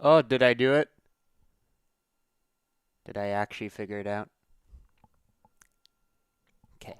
Oh, did I do it? Did I actually figure it out? Okay.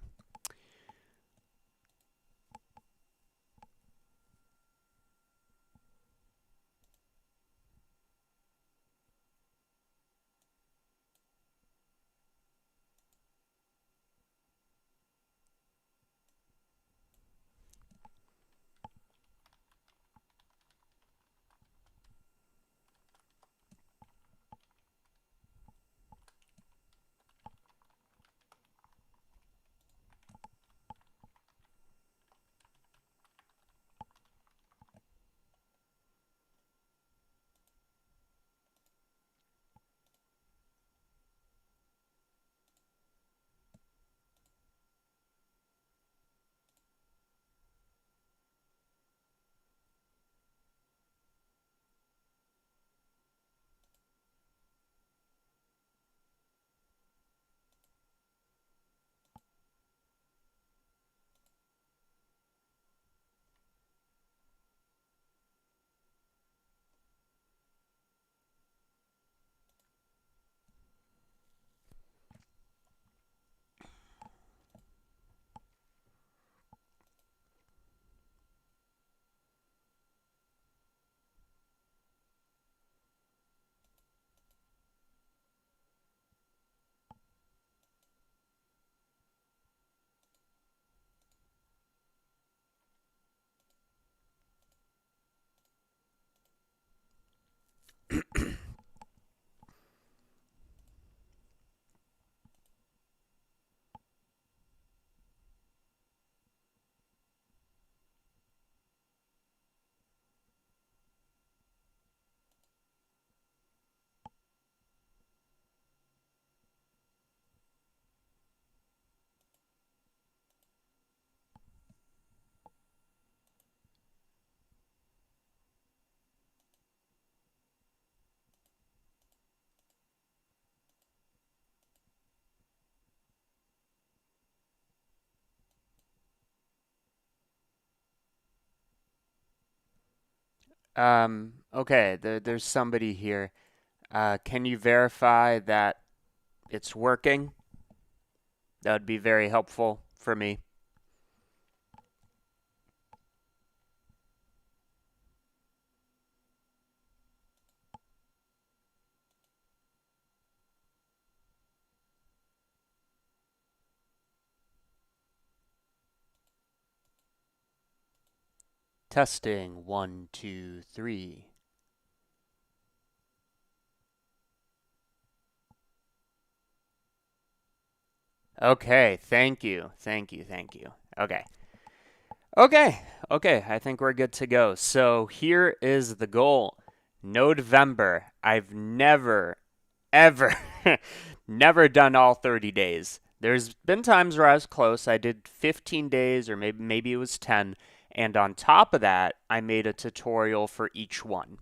Okay, there's somebody here. Can you verify that it's working? That would be very helpful for me. Testing, one, two, three. Okay, thank you, thank you, thank you. Okay, okay, I think we're good to go. So here is the goal. Nodevember. I've never, ever, never done all 30 days. There's been times where I was close. I did 15 days or maybe it was 10. And on top of that, I made a tutorial for each one.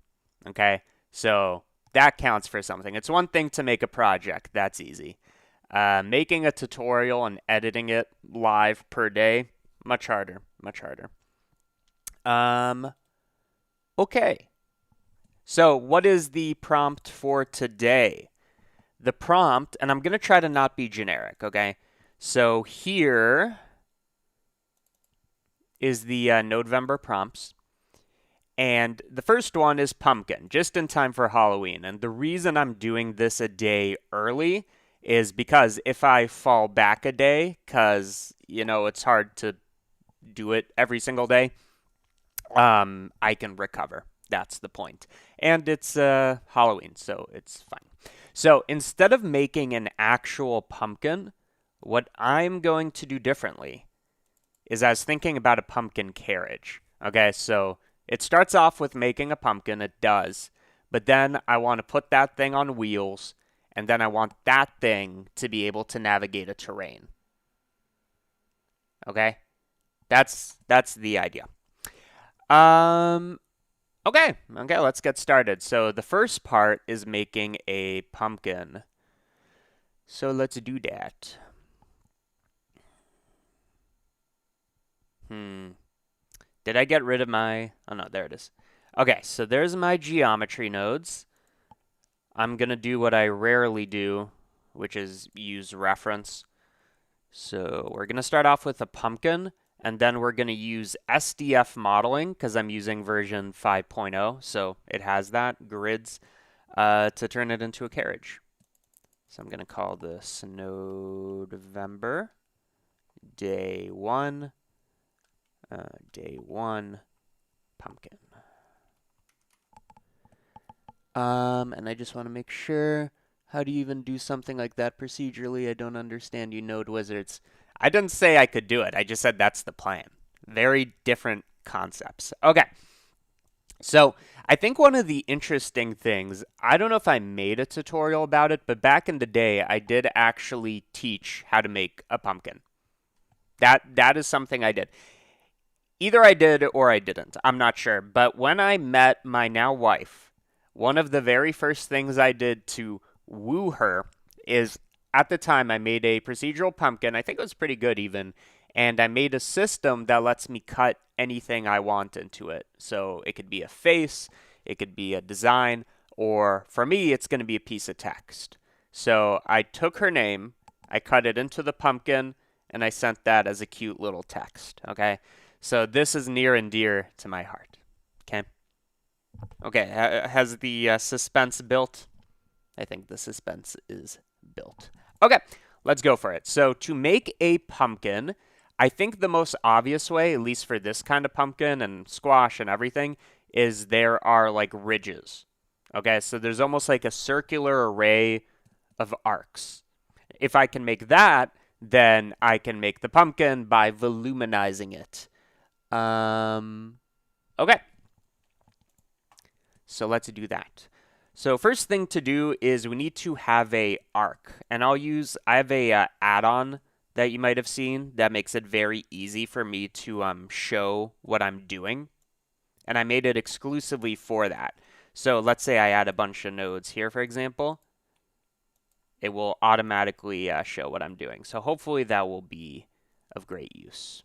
Okay? So that counts for something. It's one thing to make a project. That's easy. Making a tutorial and editing it live per day, much harder, much harder. Um, okay. So what is the prompt for today? The prompt, and I'm going to try to not be generic, okay? So here is the Nodevember prompts. And the first one is pumpkin, just in time for Halloween. And the reason I'm doing this a day early is because if I fall back a day, because, it's hard to do it every single day, I can recover. That's the point. And it's Halloween, so it's fine. So instead of making an actual pumpkin, what I'm going to do differently is I was thinking about a pumpkin carriage. Okay, so it starts off with making a pumpkin, it does, but then I want to put that thing on wheels, and then I want that thing to be able to navigate a terrain. Okay, that's the idea. Um, okay, let's get started. So the first part is making a pumpkin. So let's do that. Hmm. Did I get rid of my... Oh, no, there it is. Okay, so there's my geometry nodes. I'm going to do what I rarely do, which is use reference. So we're going to start off with a pumpkin, and then we're going to use SDF modeling because I'm using version 5.0, so it has that, grids, to turn it into a carriage. So I'm going to call this Nodevember, day one pumpkin. And I just want to make sure, how do you even do something like that procedurally? I don't understand you node wizards. I didn't say I could do it. I just said that's the plan. Very different concepts. Okay. So I think one of the interesting things, I don't know if I made a tutorial about it, but back in the day, I did actually teach how to make a pumpkin. That is something I did. Either I did or I didn't. I'm not sure. But when I met my now wife, one of the very first things I did to woo her is at the time I made a procedural pumpkin. I think it was pretty good even. And I made a system that lets me cut anything I want into it. So it could be a face, it could be a design, or for me, it's going to be a piece of text. So I took her name, I cut it into the pumpkin, and I sent that as a cute little text. Okay. So this is near and dear to my heart. Okay. Okay. Has the suspense built? I think the suspense is built. Okay. Let's go for it. So to make a pumpkin, I think the most obvious way, at least for this kind of pumpkin and squash and everything, is there are like ridges. Okay. So there's almost like a circular array of arcs. If I can make that, then I can make the pumpkin by voluminizing it. Okay. So let's do that. So first thing to do is we need to have a arc, and I have a add-on that you might have seen that makes it very easy for me to show what I'm doing, and I made it exclusively for that. So let's say I add a bunch of nodes here, for example. It will automatically show what I'm doing. So hopefully that will be of great use.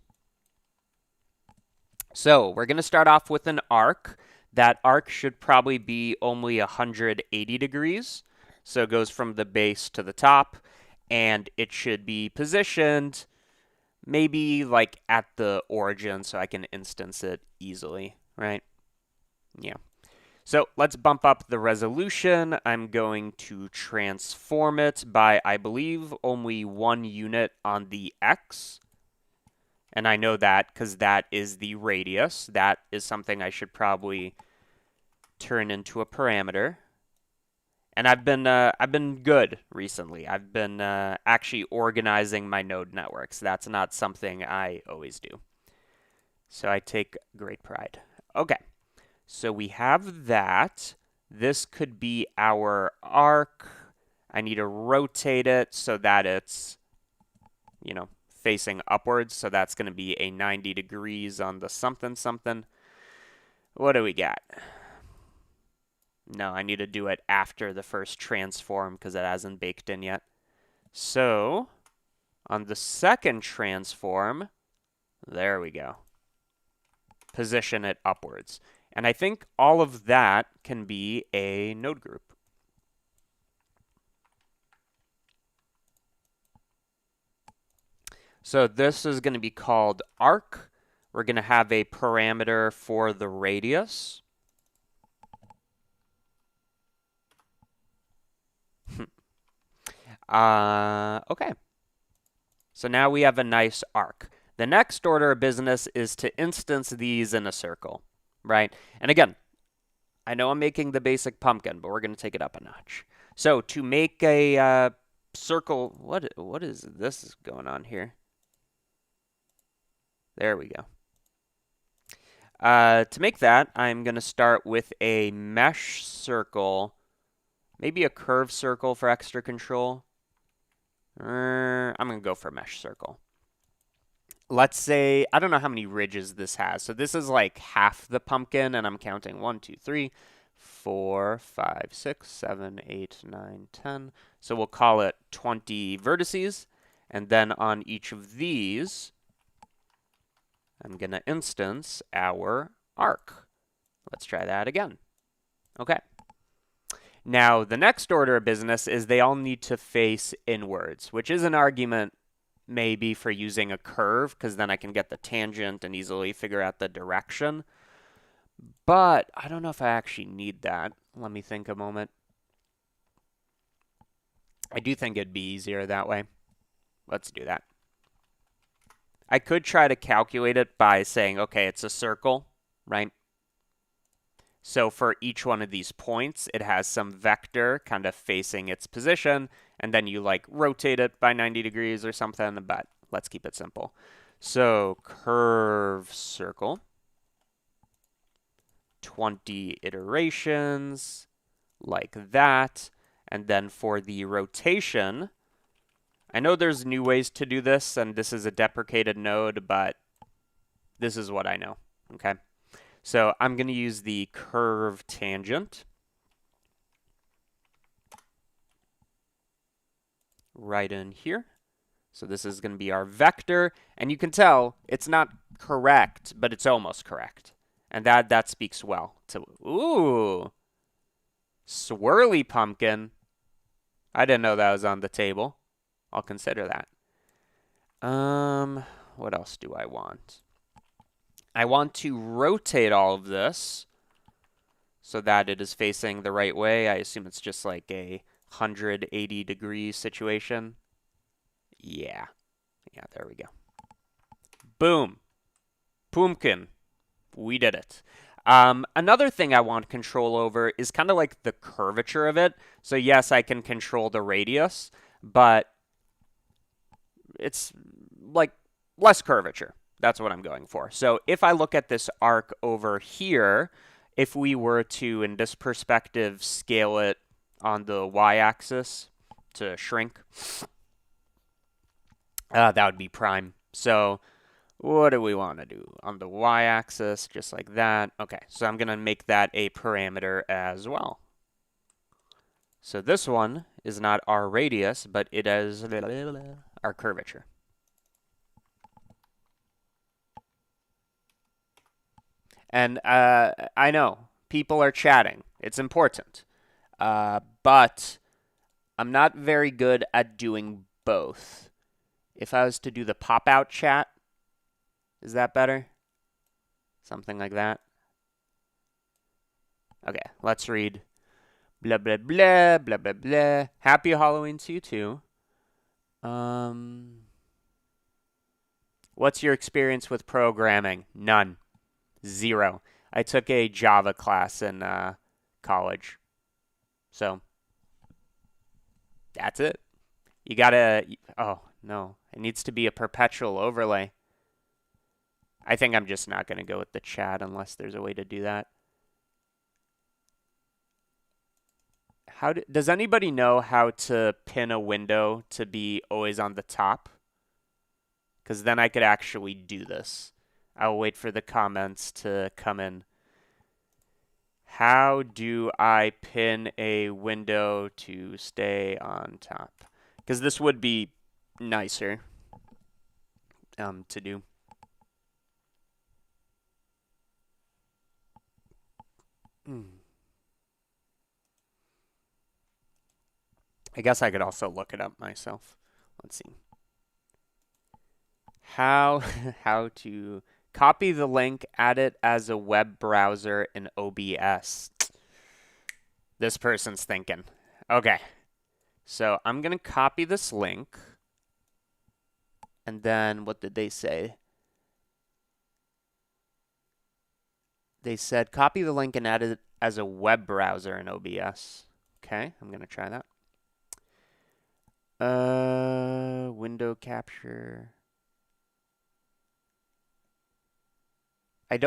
So we're going to start off with an arc. That arc should probably be only 180 degrees. So it goes from the base to the top, and it should be positioned maybe like at the origin so I can instance it easily, right? Yeah. So let's bump up the resolution. I'm going to transform it by, I believe, only 1 unit on the X. And I know that because that is the radius. That is something I should probably turn into a parameter. And I've been good recently. I've been actually organizing my node networks. That's not something I always do. So I take great pride. Okay. So we have that. This could be our arc. I need to rotate it so that it's, facing upwards. So that's going to be a 90 degrees on the something something. What do we got? No, I need to do it after the first transform because it hasn't baked in yet. So on the second transform, there we go. Position it upwards. And I think all of that can be a node group. So this is going to be called arc. We're going to have a parameter for the radius. Okay. So now we have a nice arc. The next order of business is to instance these in a circle, right? And again, I know I'm making the basic pumpkin, but we're going to take it up a notch. So to make a circle, what is this going on here? There we go. To make that, I'm going to start with a mesh circle, maybe a curved circle for extra control. I'm going to go for a mesh circle. Let's say, I don't know how many ridges this has. So this is like half the pumpkin, and I'm counting 1, 2, 3, 4, 5, 6, 7, 8, 9, 10. So we'll call it 20 vertices. And then on each of these, I'm going to instance our arc. Let's try that again. Okay. Now, the next order of business is they all need to face inwards, which is an argument maybe for using a curve, because then I can get the tangent and easily figure out the direction. But I don't know if I actually need that. Let me think a moment. I do think it'd be easier that way. Let's do that. I could try to calculate it by saying, okay, it's a circle, right? So for each one of these points, it has some vector kind of facing its position, and then you like rotate it by 90 degrees or something, but let's keep it simple. So curve circle, 20 iterations, like that. And then for the rotation, I know there's new ways to do this, and this is a deprecated node, but this is what I know, okay? So I'm going to use the curve tangent right in here. So this is going to be our vector, and you can tell it's not correct, but it's almost correct. And that speaks well to, ooh, swirly pumpkin. I didn't know that was on the table. I'll consider that. What else do I want? I want to rotate all of this so that it is facing the right way. I assume it's just like a 180-degree situation. Yeah. Yeah, there we go. Boom. Pumpkin. We did it. Another thing I want control over is kind of like the curvature of it. So yes, I can control the radius, but it's like less curvature. That's what I'm going for. So if I look at this arc over here, if we were to, in this perspective, scale it on the y-axis to shrink, that would be prime. So what do we want to do? On the y-axis, just like that. Okay, so I'm going to make that a parameter as well. So this one is not our radius, but it is our curvature. And I know, people are chatting. It's important. But I'm not very good at doing both. If I was to do the pop-out chat, is that better? Something like that. Okay, let's read. Blah, blah, blah, blah, blah, blah. Happy Halloween to you, too. What's your experience with programming? None. Zero. I took a Java class in college. So, that's it. You gotta... Oh, no. It needs to be a perpetual overlay. I think I'm just not going to go with the chat unless there's a way to do that. Does anybody know how to pin a window to be always on the top? Because then I could actually do this. I'll wait for the comments to come in. How do I pin a window to stay on top? Because this would be nicer to do. I guess I could also look it up myself. Let's see. How to copy the link, add it as a web browser in OBS. This person's thinking. Okay. So I'm going to copy this link. And then what did they say? They said copy the link and add it as a web browser in OBS. Okay, I'm going to try that. Window capture.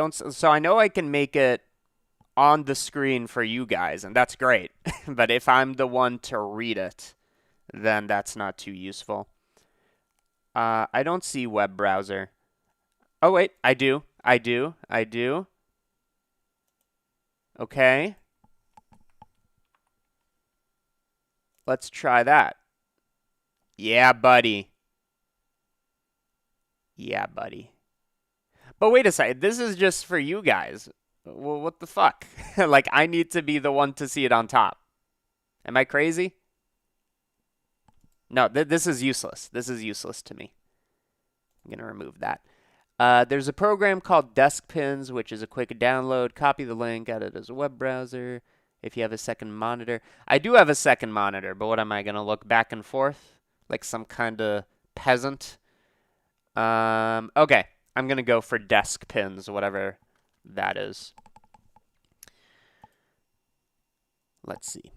So I know I can make it on the screen for you guys, and that's great. But if I'm the one to read it, then that's not too useful. I don't see web browser. Oh, wait, I do. Okay. Let's try that. Yeah, buddy. But wait a second. This is just for you guys. Well, what the fuck? Like, I need to be the one to see it on top. Am I crazy? No, this is useless. This is useless to me. I'm going to remove that. There's a program called Desk Pins, which is a quick download. Copy the link, add it as a web browser. If you have a second monitor. I do have a second monitor, but what am I going to look back and forth? Like some kind of peasant? Okay. I'm going to go for Desk Pins, whatever that is. Let's see.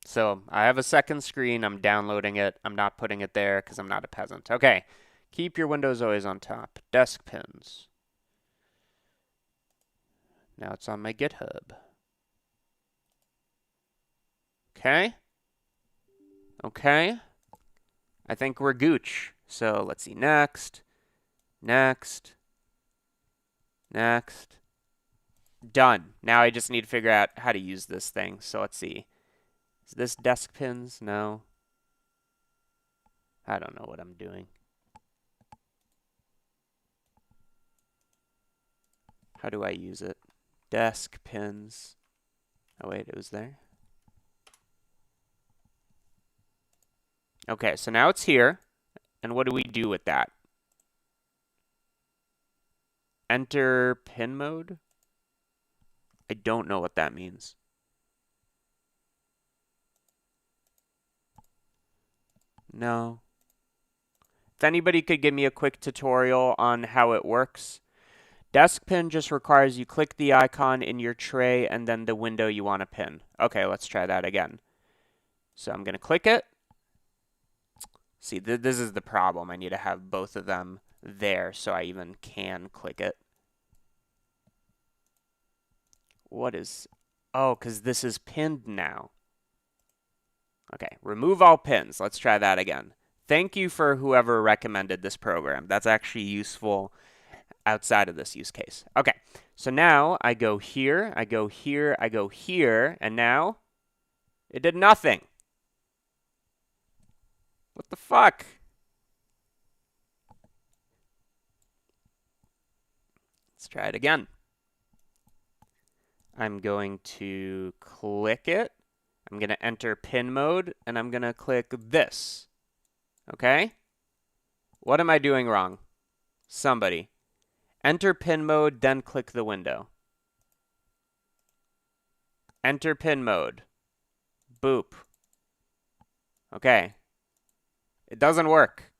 So I have a second screen. I'm downloading it. I'm not putting it there because I'm not a peasant. Okay. Keep your windows always on top. Desk Pins. Now it's on my GitHub. Okay. Okay. I think we're gooch. So let's see. Next. Next. Next. Done. Now I just need to figure out how to use this thing. So let's see. Is this Desk Pins? No. I don't know what I'm doing. How do I use it? Desk Pins. Oh wait, it was there. Okay, so now it's here. And what do we do with that? Enter pin mode? I don't know what that means. No. If anybody could give me a quick tutorial on how it works. Desk pin just requires you click the icon in your tray and then the window you want to pin. Okay, let's try that again. So I'm going to click it. See, this is the problem. I need to have both of them there so I even can click it. What is... Oh, because this is pinned now. Okay, remove all pins. Let's try that again. Thank you for whoever recommended this program. That's actually useful outside of this use case. Okay, so now I go here, I go here, I go here, and now it did nothing. What the fuck? Let's try it again. I'm going to click it. I'm going to enter pin mode, and I'm going to click this. Okay? What am I doing wrong? Somebody. Enter pin mode, then click the window. Enter pin mode. Boop. Okay. It doesn't work.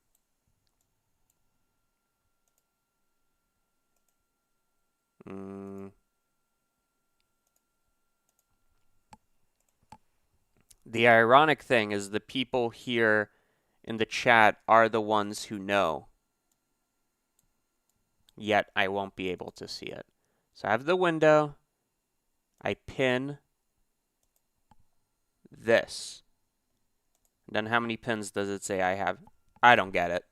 The ironic thing is the people here in the chat are the ones who know. Yet I won't be able to see it. So I have the window. I pin this. Then how many pins does it say I have? I don't get it.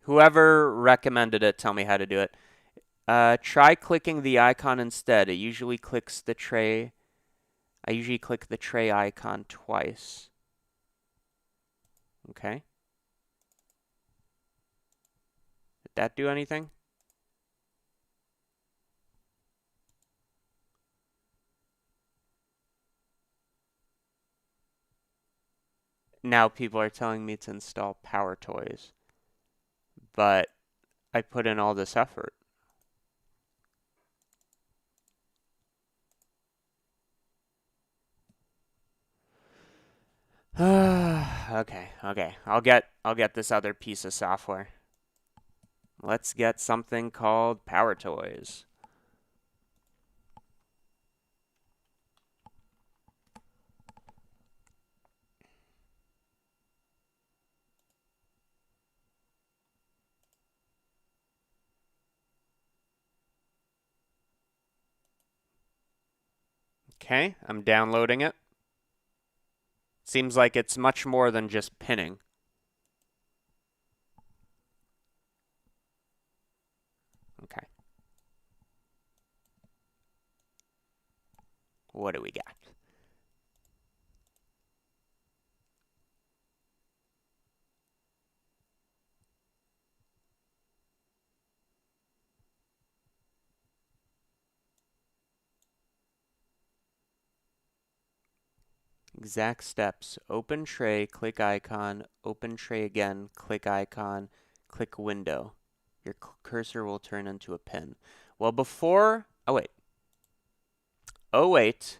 Whoever recommended it, tell me how to do it. Try clicking the icon instead. It usually clicks the tray. I usually click the tray icon twice. Okay. Did that do anything? Now people are telling me to install Power Toys. But I put in all this effort. Okay. I'll get this other piece of software. Let's get something called Power Toys. Okay, I'm downloading it. Seems like it's much more than just pinning. Okay. What do we got? exact steps. Open tray, click icon, open tray again, click icon, click window. Your cursor will turn into a pin. Well, before, oh wait,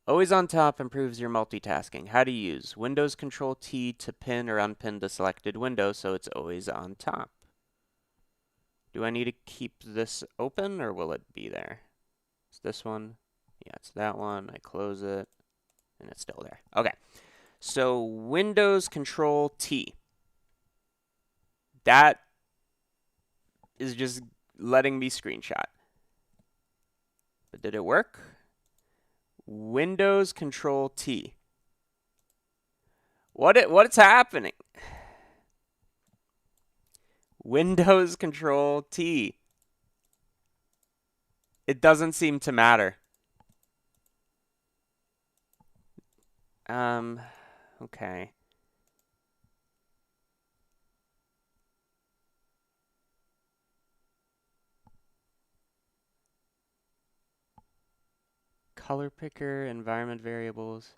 always on top improves your multitasking. How to use Windows Control T to pin or unpin the selected window so it's always on top. Do I need to keep this open or will it be there? It's this one. Yeah, it's that one. I close it and it's still there. Okay. So Windows Control T. That is just letting me screenshot. But did it work? Windows Control T. What's happening? Windows Control T. It doesn't seem to matter. Okay. Color picker, environment variables.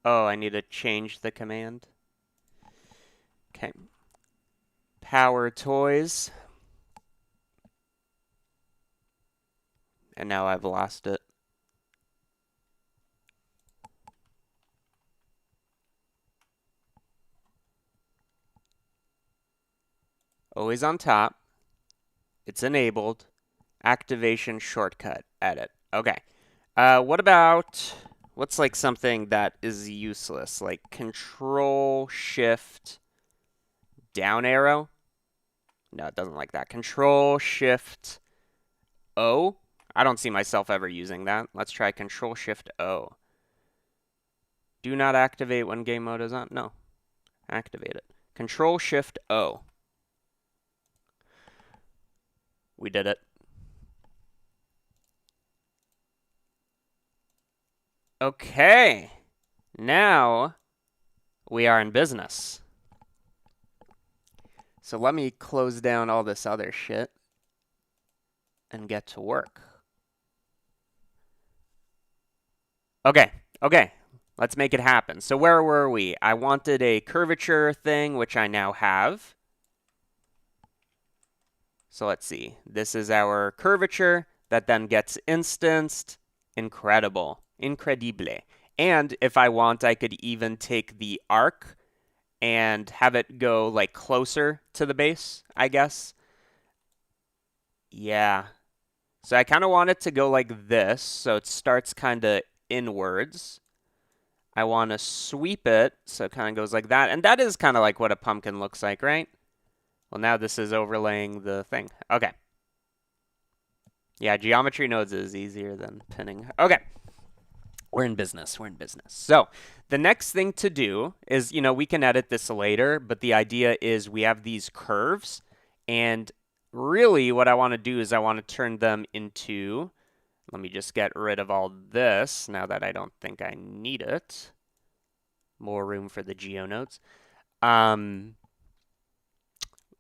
Oh, I need to change the command. Okay. Power toys. And now I've lost it. Always on top. It's enabled. Activation shortcut. Edit. Okay. What's like something that is useless? Like Control Shift down arrow? No, it doesn't like that. Control Shift O? I don't see myself ever using that. Let's try Control Shift O. Do not activate when game mode is on. No. Activate it. Control Shift O. We did it. Okay. Now we are in business. So let me close down all this other shit and get to work. Okay. Let's make it happen. So where were we? I wanted a curvature thing, which I now have. So let's see. This is our curvature that then gets instanced. Incredible. Incredibile. And if I want, I could even take the arc and have it go like closer to the base, I guess. Yeah. So I kind of want it to go like this. So it starts kind of inwards. I want to sweep it so it kind of goes like that. And that is kind of like what a pumpkin looks like, right? Well, now this is overlaying the thing. Okay. Yeah, geometry nodes is easier than pinning. Okay. We're in business. So the next thing to do is, we can edit this later, but the idea is we have these curves. And really what I want to do is I want to turn them into, let me just get rid of all this now that I don't think I need it. More room for the geonodes.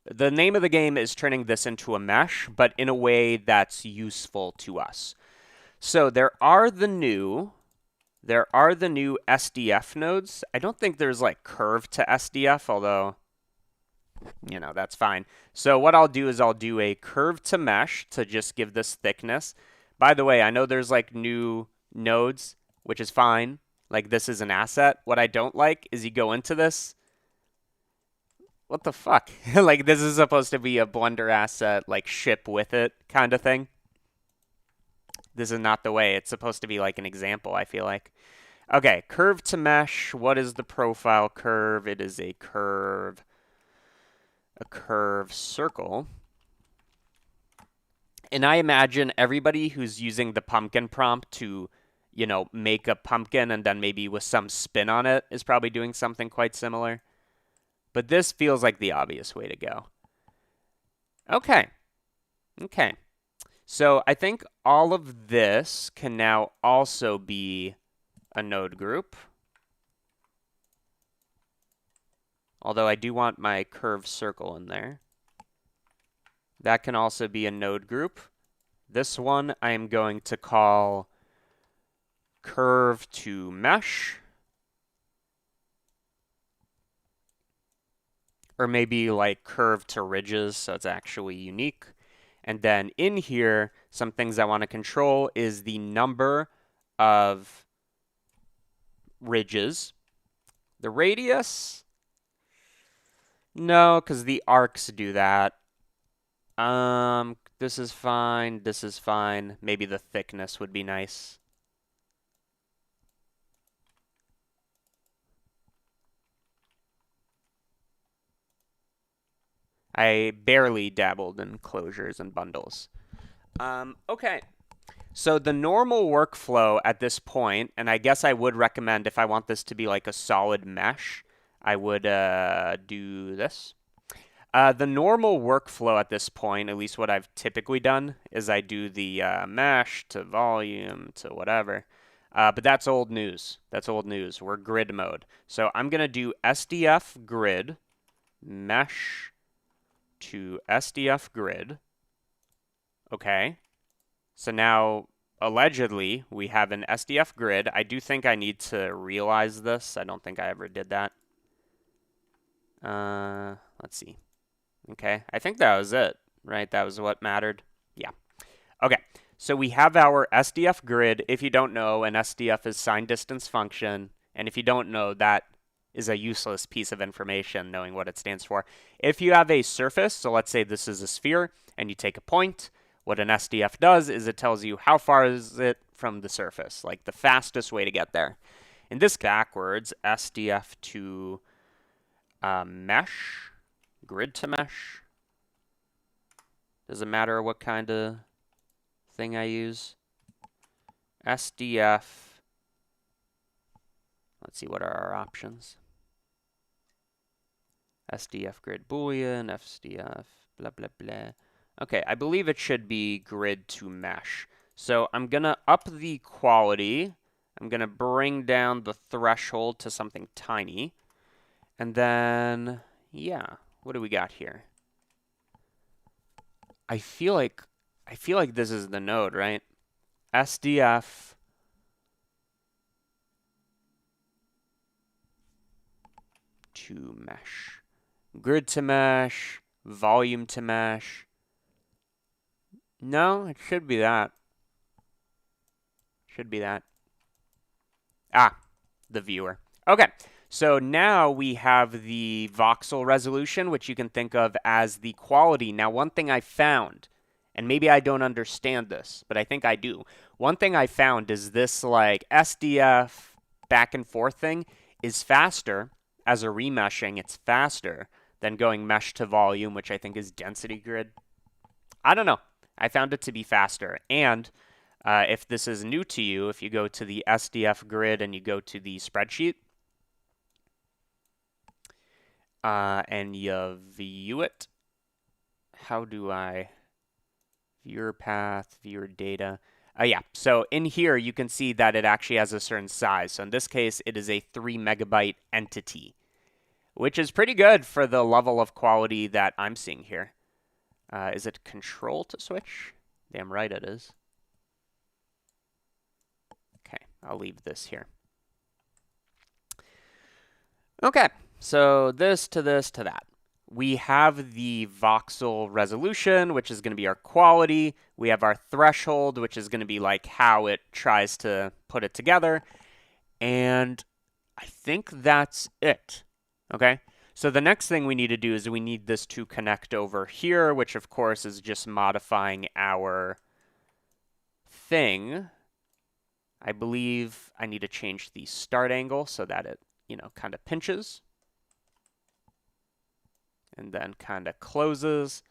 The name of the game is turning this into a mesh, but in a way that's useful to us. So there are the new SDF nodes. I don't think there's like curve to SDF, although, that's fine. So what I'll do is I'll do a curve to mesh to just give this thickness. By the way, I know there's like new nodes, which is fine. Like this is an asset. What I don't like is you go into this. What the fuck? Like this is supposed to be a Blender asset, like ship with it kind of thing. This is not the way. It's supposed to be like an example, I feel like. Okay, curve to mesh. What is the profile curve? It is a curve circle. And I imagine everybody who's using the pumpkin prompt to, make a pumpkin and then maybe with some spin on it is probably doing something quite similar. But this feels like the obvious way to go. Okay. So I think all of this can now also be a node group. Although I do want my curved circle in there. That can also be a node group. This one I am going to call curve to mesh. Or maybe like curve to ridges, so it's actually unique. And then in here, some things I want to control is the number of ridges. The radius, no, because the arcs do that. This is fine, this is fine. Maybe the thickness would be nice. I barely dabbled in closures and bundles. Okay. So the normal workflow at this point, and I guess I would recommend if I want this to be like a solid mesh, I would do this. The normal workflow at this point, at least what I've typically done, is I do the mesh to volume to whatever. But that's old news. That's old news. We're grid mode. So I'm going to do SDF grid, mesh to SDF grid. Okay. So now, allegedly, we have an SDF grid. I do think I need to realize this. I don't think I ever did that. Let's see. Okay, I think that was it, right? That was what mattered. Yeah. Okay, so we have our SDF grid. If you don't know, an SDF is signed distance function. And if you don't know, that is a useless piece of information, knowing what it stands for. If you have a surface, so let's say this is a sphere, and you take a point, what an SDF does is it tells you how far is it from the surface, like the fastest way to get there. In this backwards, SDF to mesh, grid to mesh. Doesn't matter what kind of thing I use. SDF. Let's see, what are our options? SDF grid boolean, SDF, blah, blah, blah. Okay, I believe it should be grid to mesh. So I'm going to up the quality. I'm going to bring down the threshold to something tiny. And then, yeah, what do we got here? I feel like this is the node, right? SDF to mesh. Grid to mesh, volume to mesh. No, it should be that. Should be that. Ah, the viewer. Okay, so now we have the voxel resolution, which you can think of as the quality. Now, one thing I found, and maybe I don't understand this, but I think I do. One thing I found is this like SDF back and forth thing is faster as a remeshing. It's faster than going mesh to volume, which I think is density grid. I don't know. I found it to be faster. And if this is new to you, if you go to the SDF grid and you go to the spreadsheet and you view it, how do I viewer path, viewer data? Yeah, so in here you can see that it actually has a certain size. So in this case, it is a 3 megabyte entity, which is pretty good for the level of quality that I'm seeing here. Is it control to switch? Damn right it is. Okay, I'll leave this here. Okay, so this to that. We have the voxel resolution, which is going to be our quality. We have our threshold, which is going to be like how it tries to put it together. And I think that's it. Okay, so the next thing we need to do is we need this to connect over here, which of course is just modifying our thing. I believe I need to change the start angle so that it, kind of pinches. And then kind of closes.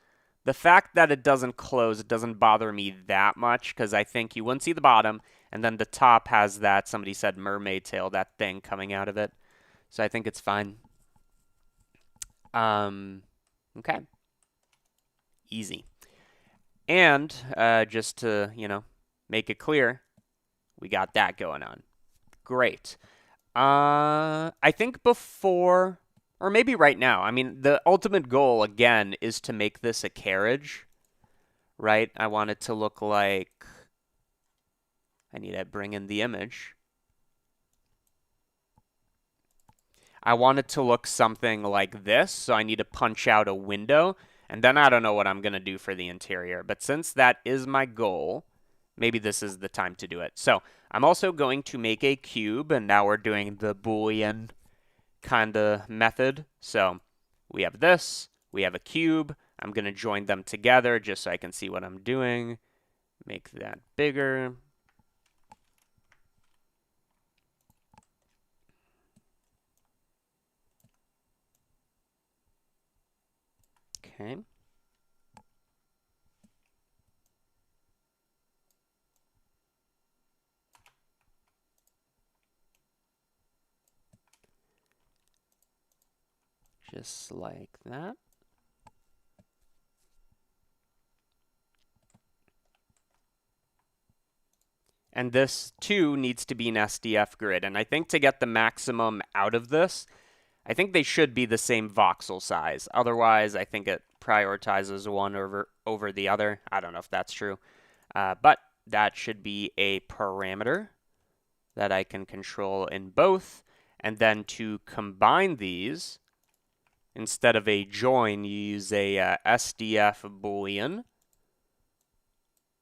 The fact that it doesn't close, it doesn't bother me that much because I think you wouldn't see the bottom. And then the top has that, somebody said mermaid tail, that thing coming out of it. So I think it's fine. Okay. Easy. And just to, make it clear, we got that going on. Great. I think before, or maybe right now, I mean, the ultimate goal, again, is to make this a carriage, right? I want it to look like, I need to bring in the image. I want it to look something like this, so I need to punch out a window, and then I don't know what I'm going to do for the interior. But since that is my goal, maybe this is the time to do it. So I'm also going to make a cube, and now we're doing the Boolean kind of method. So we have this, we have a cube. I'm going to join them together just so I can see what I'm doing. Make that bigger. Okay. Just like that. And this, too, needs to be an SDF grid. And I think to get the maximum out of this, I think they should be the same voxel size. Otherwise, I think it prioritizes one over the other. I don't know if that's true. But that should be a parameter that I can control in both. And then to combine these, instead of a join, you use a SDF Boolean,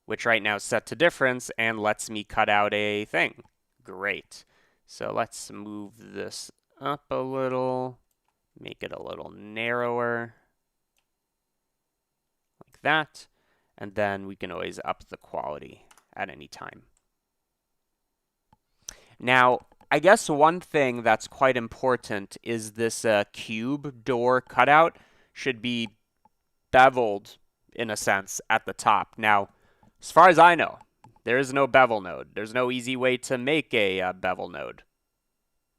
which right now is set to difference and lets me cut out a thing. Great. So let's move this up a little, make it a little narrower, like that. And then we can always up the quality at any time. Now, I guess one thing that's quite important is this cube door cutout should be beveled, in a sense, at the top. Now, as far as I know, there is no bevel node. There's no easy way to make a bevel node.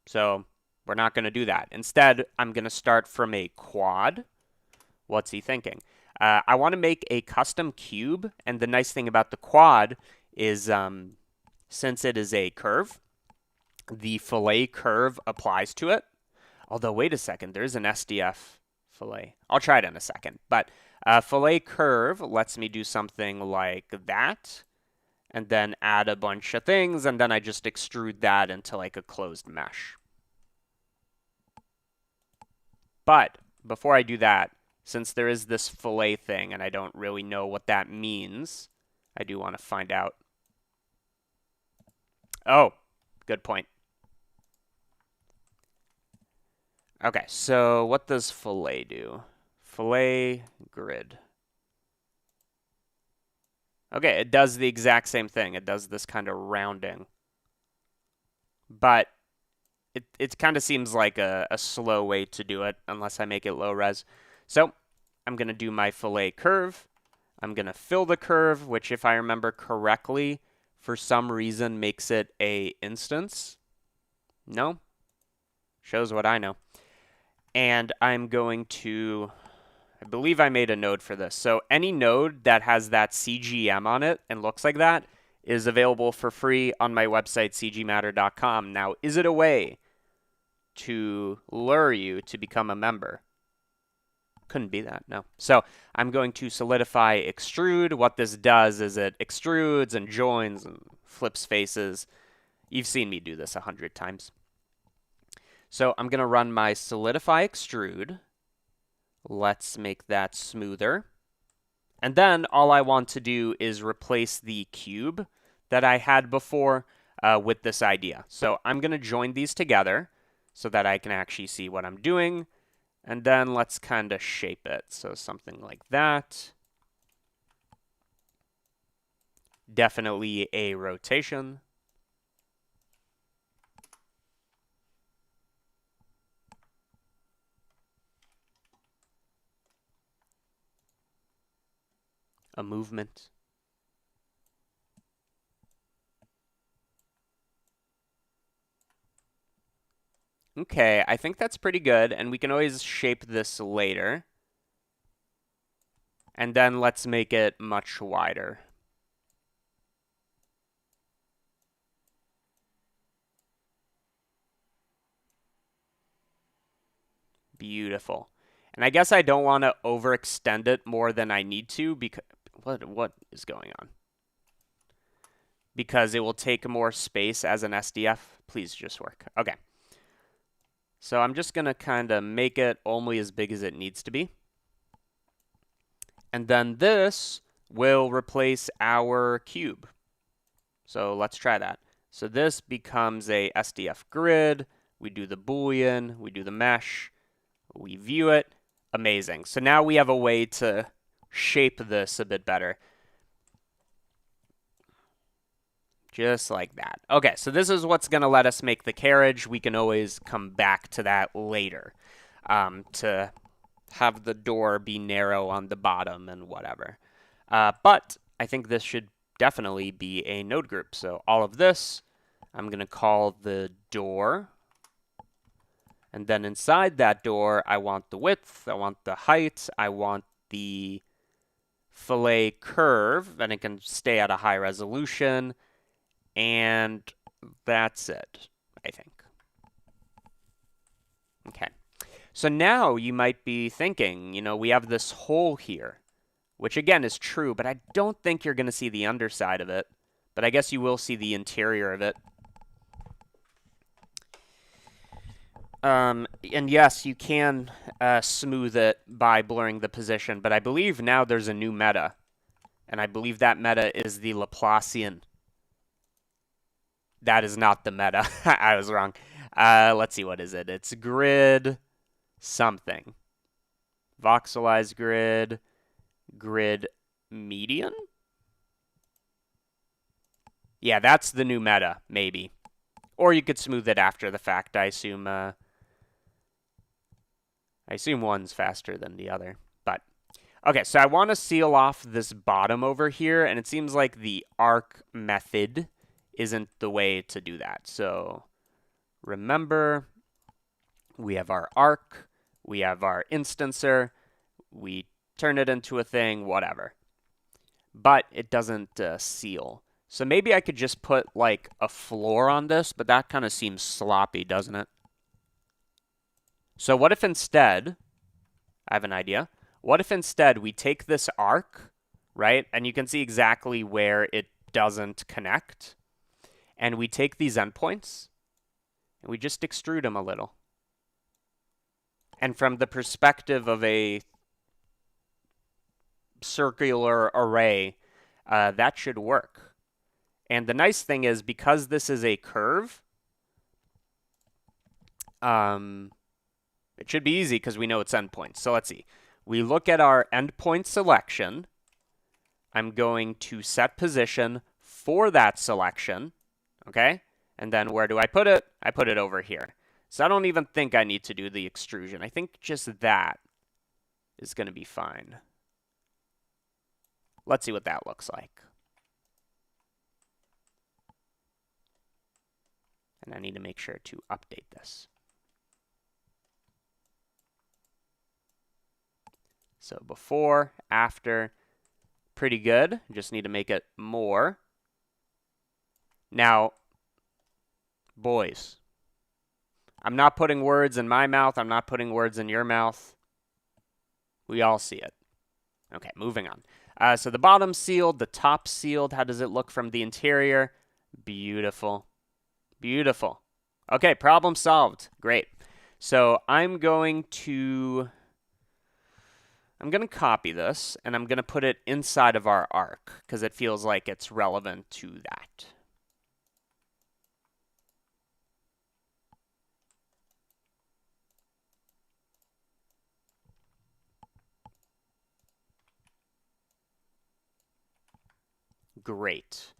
So we're not going to do that. Instead, I'm going to start from a quad. What's he thinking? I want to make a custom cube. And the nice thing about the quad is since it is a curve, the fillet curve applies to it. Although, wait a second, there's an SDF fillet. I'll try it in a second. But fillet curve lets me do something like that, and then add a bunch of things, and then I just extrude that into like a closed mesh. But before I do that, since there is this fillet thing, and I don't really know what that means, I do want to find out. Oh, good point. Okay, so what does fillet do? Fillet grid. Okay, it does the exact same thing. It does this kind of rounding. But it kind of seems like a slow way to do it, unless I make it low res. So I'm going to do my fillet curve. I'm going to fill the curve, which if I remember correctly, for some reason makes it a instance. No? Shows what I know. And I'm going to, I believe I made a node for this. So any node that has that CGM on it and looks like that is available for free on my website, cgmatter.com. Now, is it a way to lure you to become a member? Couldn't be that, no. So I'm going to solidify extrude. What this does is it extrudes and joins and flips faces. You've seen me do this 100 times. So I'm going to run my solidify extrude. Let's make that smoother. And then all I want to do is replace the cube that I had before with this idea. So I'm going to join these together so that I can actually see what I'm doing. And then let's kind of shape it. So something like that. Definitely a rotation. A movement. Okay, I think that's pretty good, and we can always shape this later. And then let's make it much wider. Beautiful. And I guess I don't want to overextend it more than I need to because what is going on? Because it will take more space as an SDF. Please just work. Okay. So I'm just going to kind of make it only as big as it needs to be. And then this will replace our cube. So let's try that. So this becomes a SDF grid. We do the Boolean, we do the mesh, we view it. Amazing. So now we have a way to shape this a bit better. Just like that. Okay, so this is what's going to let us make the carriage. We can always come back to that later to have the door be narrow on the bottom and whatever. But I think this should definitely be a node group. So all of this, I'm going to call the door. And then inside that door, I want the width, I want the height, I want the fillet curve, and it can stay at a high resolution. And that's it, I think. Okay. So now you might be thinking, we have this hole here, which again is true, but I don't think you're going to see the underside of it. But I guess you will see the interior of it. And yes, you can smooth it by blurring the position, but I believe now there's a new meta. And I believe that meta is the Laplacian. That is not the meta. I was wrong. Let's see, what is it? It's grid something. Voxelized grid, grid median? Yeah, that's the new meta, maybe. Or you could smooth it after the fact, I assume. I assume one's faster than the other. But, okay, so I want to seal off this bottom over here, and it seems like the arc method isn't the way to do that. So remember, we have our arc, we have our instancer, we turn it into a thing, whatever. But it doesn't seal. So maybe I could just put like a floor on this, but that kind of seems sloppy, doesn't it? So what if instead, I have an idea. What if instead we take this arc, right? And you can see exactly where it doesn't connect. And we take these endpoints and we just extrude them a little. And from the perspective of a circular array, that should work. And the nice thing is, because this is a curve, it should be easy because we know it's endpoints. So let's see. We look at our endpoint selection. I'm going to set position for that selection, okay? And then where do I put it? I put it over here. So I don't even think I need to do the extrusion. I think just that is going to be fine. Let's see what that looks like. And I need to make sure to update this. So before, after, pretty good. Just need to make it more. Now, boys, I'm not putting words in my mouth. I'm not putting words in your mouth. We all see it. Okay, moving on. So the bottom sealed, the top sealed. How does it look from the interior? Beautiful. Beautiful. Okay, problem solved. Great. So I'm going to copy this, and I'm going to put it inside of our arc, because it feels like it's relevant to that. Great.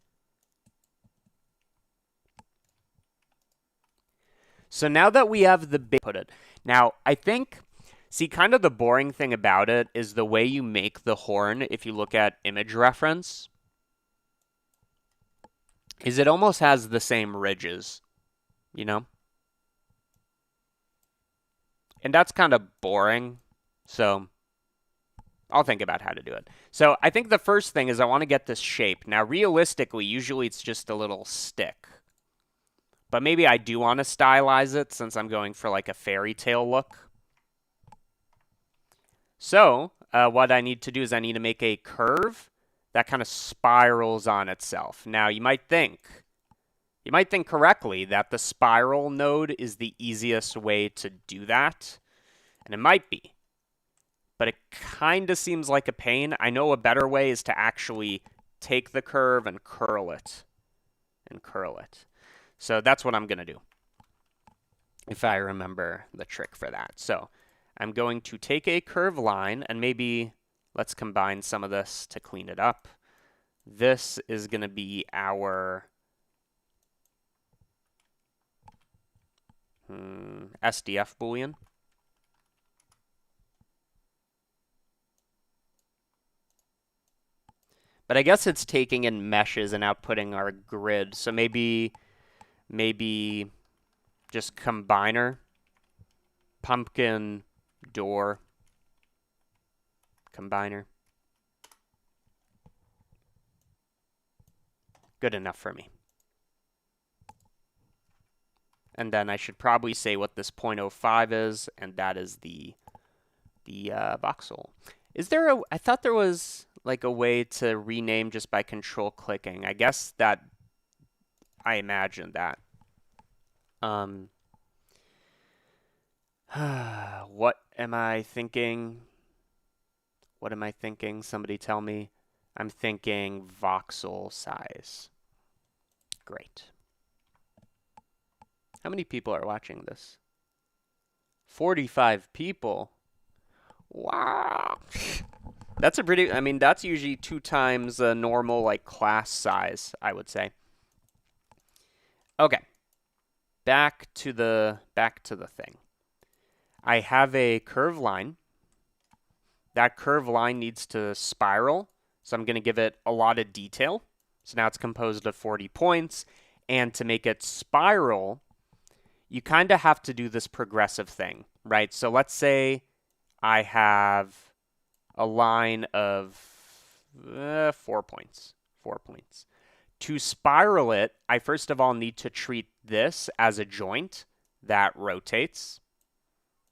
So now that we have the put it. Now, I think, see, kind of the boring thing about it is the way you make the horn, if you look at image reference, is it almost has the same ridges, you know? And that's kind of boring, so I'll think about how to do it. So I think the first thing is I want to get this shape. Now, realistically, usually it's just a little stick. But maybe I do want to stylize it since I'm going for like a fairy tale look. So what I need to do is I need to make a curve that kind of spirals on itself. Now, you might think, You might think correctly that the spiral node is the easiest way to do that, and it might be, but it kind of seems like a pain. I know a better way is to actually take the curve and curl it, So that's what I'm going to do, if I remember the trick for that. So I'm going to take a curve line, and maybe let's combine some of this to clean it up. This is going to be our SDF Boolean. But I guess it's taking in meshes and outputting our grid. So maybe just combiner, pumpkin, door, combiner. Good enough for me. And then I should probably say what this 0.05 is, and that is the voxel. Is there a, I thought there was like a way to rename just by control clicking. I guess that, I imagine that. What am I thinking? What am I thinking? Somebody tell me. I'm thinking voxel size. Great. How many people are watching this? 45 people. Wow. That's a pretty, I mean, that's usually 2 times a normal like class size, I would say. Okay. Back to the thing. I have a curve line. That curve line needs to spiral, so I'm going to give it a lot of detail. So now it's composed of 40 points, and to make it spiral, you kind of have to do this progressive thing, right? So let's say I have a line of 4 points. 4 points. To spiral it, I first of all need to treat this as a joint that rotates.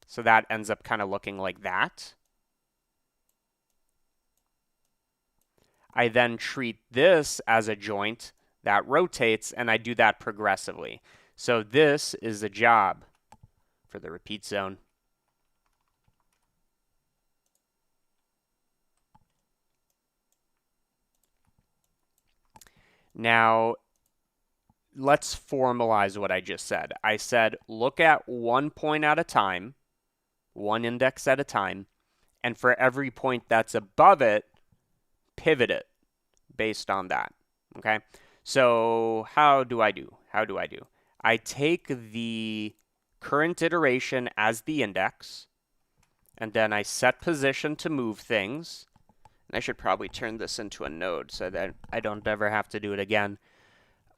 So that ends up kind of looking like that. I then treat this as a joint that rotates, and I do that progressively. So this is a job for the repeat zone. Now, let's formalize what I just said. I said, look at 1 point at a time, 1 index at a time, and for every point that's above it, pivot it based on that, okay? So how do I do? I take the current iteration as the index, and then I set position to move things. I should probably turn this into a node so that I don't ever have to do it again.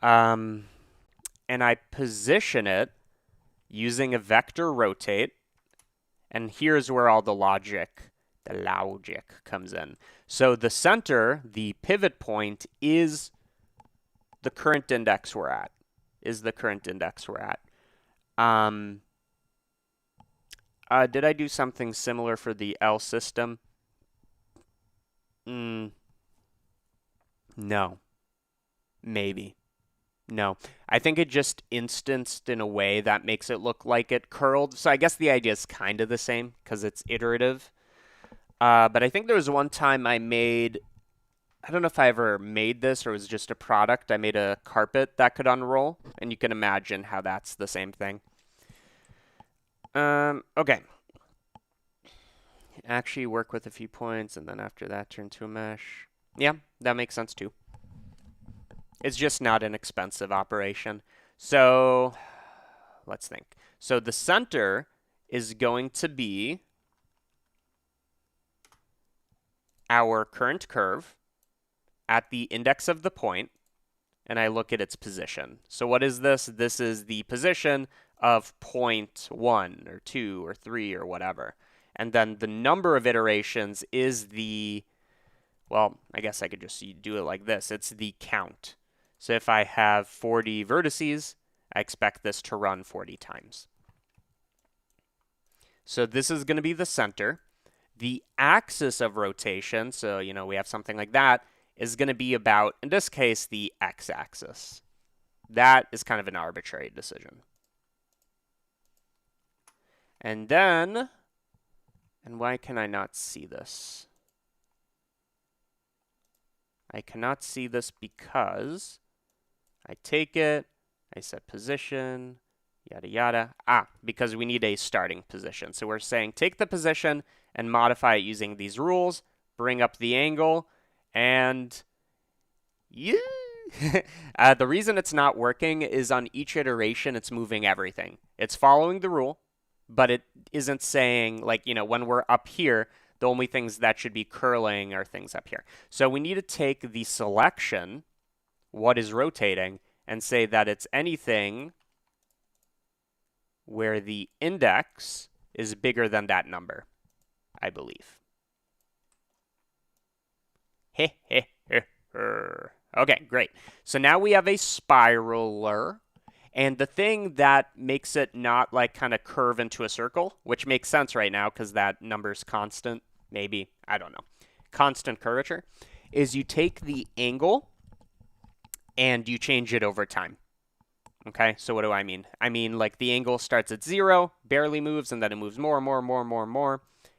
And I position it using a vector rotate. And here's where all the logic comes in. So the center, the pivot point, is the current index we're at. Did I do something similar for the L system? No. Maybe. No. I think it just instanced in a way that makes it look like it curled. So I guess the idea is kind of the same because it's iterative. But I think there was one time I made, I don't know if I ever made this or it was just a product. I made a carpet that could unroll, and you can imagine how that's the same thing. Okay. Actually work with a few points, and then after that turn to a mesh. Yeah, that makes sense too. It's just not an expensive operation. So let's think. So the center is going to be our current curve at the index of the point, and I look at its position. So what is this? This is the position of point 1 or 2 or 3 or whatever. And then the number of iterations is the, well, I guess I could just do it like this. It's the count. So if I have 40 vertices, I expect this to run 40 times. So this is going to be the center. The axis of rotation, so, we have something like that, is going to be about, in this case, the x-axis. That is kind of an arbitrary decision. And then, and why can I not see this? I cannot see this because I take it, I set position, yada yada. Because we need a starting position. So we're saying take the position and modify it using these rules, bring up the angle, and yeah. The reason it's not working is on each iteration, it's moving everything. It's following the rule, but it isn't saying, like, when we're up here, the only things that should be curling are things up here. So we need to take the selection, what is rotating, and say that it's anything where the index is bigger than that number, I believe. Okay, great. So now we have a spiraler. And the thing that makes it not like kind of curve into a circle, which makes sense right now because that number's constant, maybe, I don't know, constant curvature, is you take the angle and you change it over time. Okay, so what do I mean? I mean, like, the angle starts at 0, barely moves, and then it moves more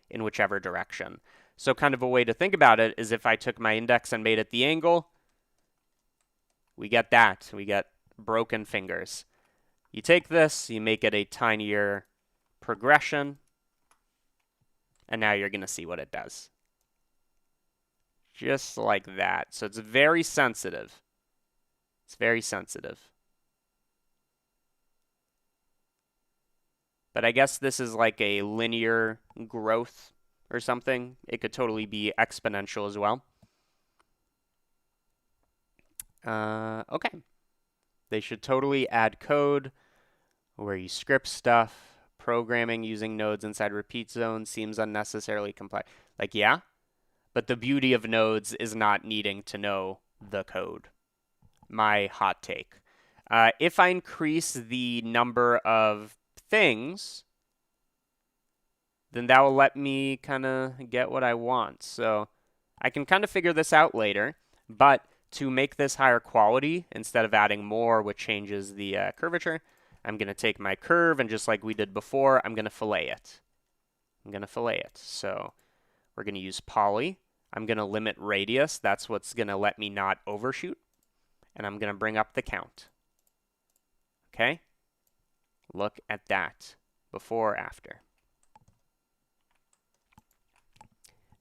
in whichever direction. So kind of a way to think about it is if I took my index and made it the angle, we get that. We get broken fingers. You take this, you make it a tinier progression, and now you're going to see what it does. Just like that. So it's very sensitive. It's very sensitive. But I guess this is like a linear growth or something. It could totally be exponential as well. Okay. They should totally add code where you script stuff. Programming using nodes inside repeat zones seems unnecessarily complex. Like, yeah, but the beauty of nodes is not needing to know the code. My hot take. If I increase the number of things, then that will let me kind of get what I want. So I can kind of figure this out later, but to make this higher quality, instead of adding more, which changes the curvature, I'm going to take my curve, and just like we did before, I'm going to fillet it. So we're going to use poly. I'm going to limit radius. That's what's going to let me not overshoot. And I'm going to bring up the count. Okay? Look at that. Before, after.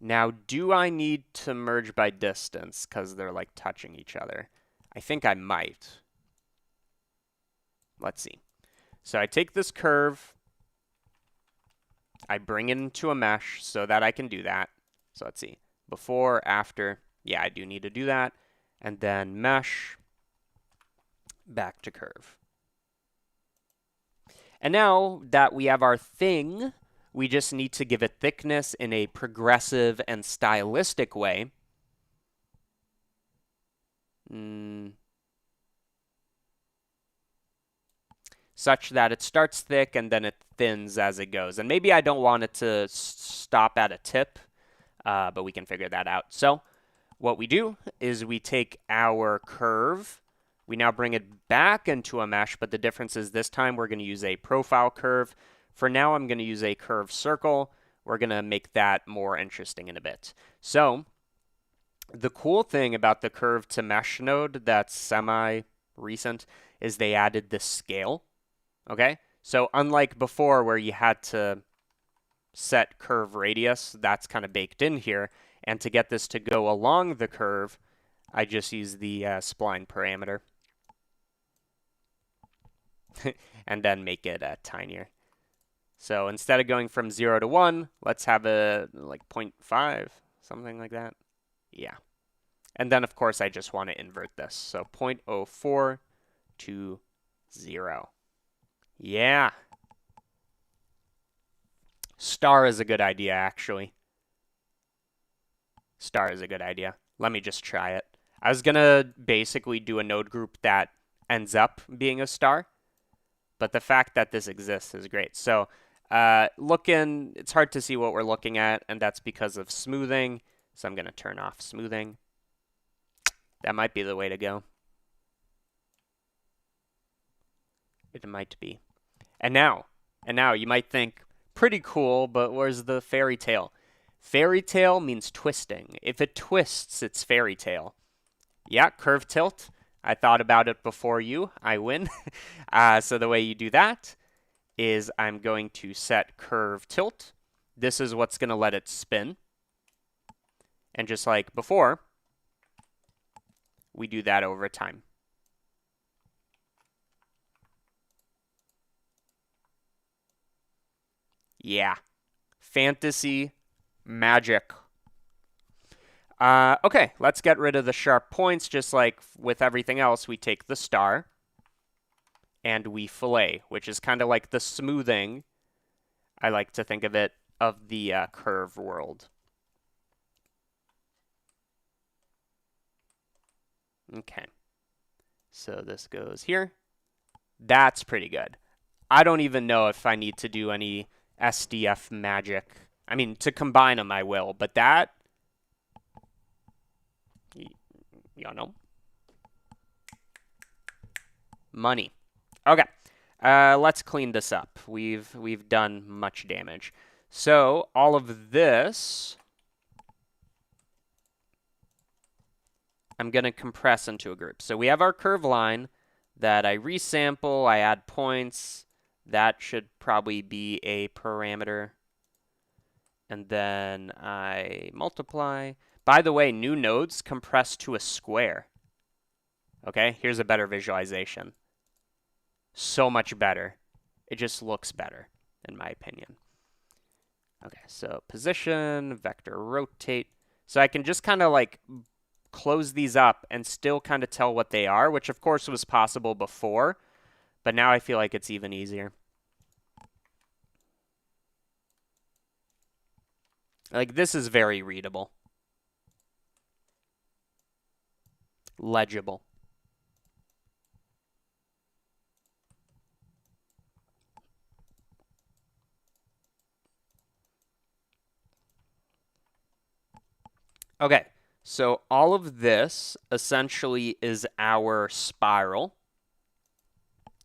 Now, do I need to merge by distance because they're like touching each other? I think I might. Let's see. So I take this curve, I bring it into a mesh so that I can do that. So let's see. Before, after. Yeah, I do need to do that. And then mesh, back to curve. And now that we have our thing, we just need to give it thickness in a progressive and stylistic way. Such that it starts thick and then it thins as it goes. And maybe I don't want it to stop at a tip, but we can figure that out. So what we do is we take our curve. We now bring it back into a mesh, but the difference is this time we're going to use a profile curve. For now, I'm going to use a curved circle. We're going to make that more interesting in a bit. So the cool thing about the curve to mesh node that's semi-recent is they added this scale. Okay, so unlike before where you had to set curve radius, that's kind of baked in here. And to get this to go along the curve, I just use the spline parameter. And then make it tinier. So instead of going from 0 to 1, let's have a like 0.5, something like that. Yeah. And then, of course, I just want to invert this. So 0.04 to 0. Yeah. Star is a good idea, actually. Star is a good idea. Let me just try it. I was going to basically do a node group that ends up being a star, but the fact that this exists is great. So it's hard to see what we're looking at, and that's because of smoothing. So I'm going to turn off smoothing. That might be the way to go. It might be. And now you might think, pretty cool, but where's the fairy tale? Fairy tale means twisting. If it twists, it's fairy tale. Yeah, curve tilt. I thought about it before you. I win. So the way you do that is I'm going to set curve tilt. This is what's going to let it spin. And just like before, we do that over time. Yeah. Fantasy magic. Okay, let's get rid of the sharp points. Just like with everything else, we take the star and we fillet, which is kind of like the smoothing, I like to think of it, of the curve world. Okay, so this goes here. That's pretty good. I don't even know if I need to do any SDF magic. I mean, to combine them, I will, but that, you know, money. Okay, let's clean this up. We've done much damage. So all of this, I'm going to compress into a group. So we have our curve line that I resample, I add points. That should probably be a parameter. And then I multiply. By the way, new nodes compress to a square. Okay, here's a better visualization. So much better. It just looks better, in my opinion. Okay, so position, vector rotate. So I can just kind of like close these up and still kind of tell what they are, which of course was possible before, but now I feel like it's even easier. Like, this is very readable. Legible. Okay, so all of this essentially is our spiral.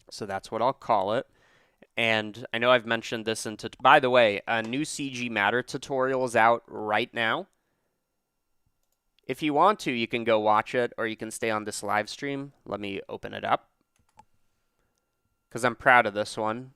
So that's what I'll call it. And I know I've mentioned this by the way, a new CG Matter tutorial is out right now. If you want to, you can go watch it, or you can stay on this live stream. Let me open it up, because I'm proud of this one.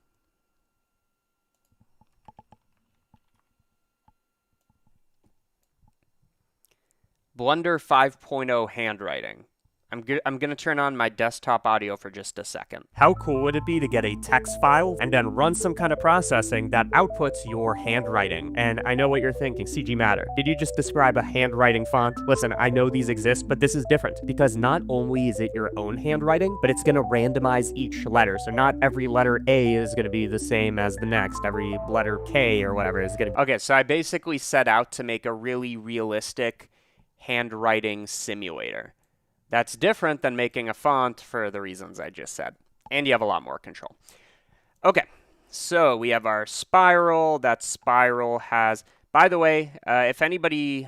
Blender 5.0 handwriting. I'm going to turn on my desktop audio for just a second. How cool would it be to get a text file and then run some kind of processing that outputs your handwriting? And I know what you're thinking, CG Matter. Did you just describe a handwriting font? Listen, I know these exist, but this is different because not only is it your own handwriting, but it's going to randomize each letter. So not every letter A is going to be the same as the next. Every letter K or whatever is going to be. Okay, so I basically set out to make a really realistic handwriting simulator. That's different than making a font for the reasons I just said. And you have a lot more control. Okay, so we have our spiral. That spiral has, by the way, if anybody,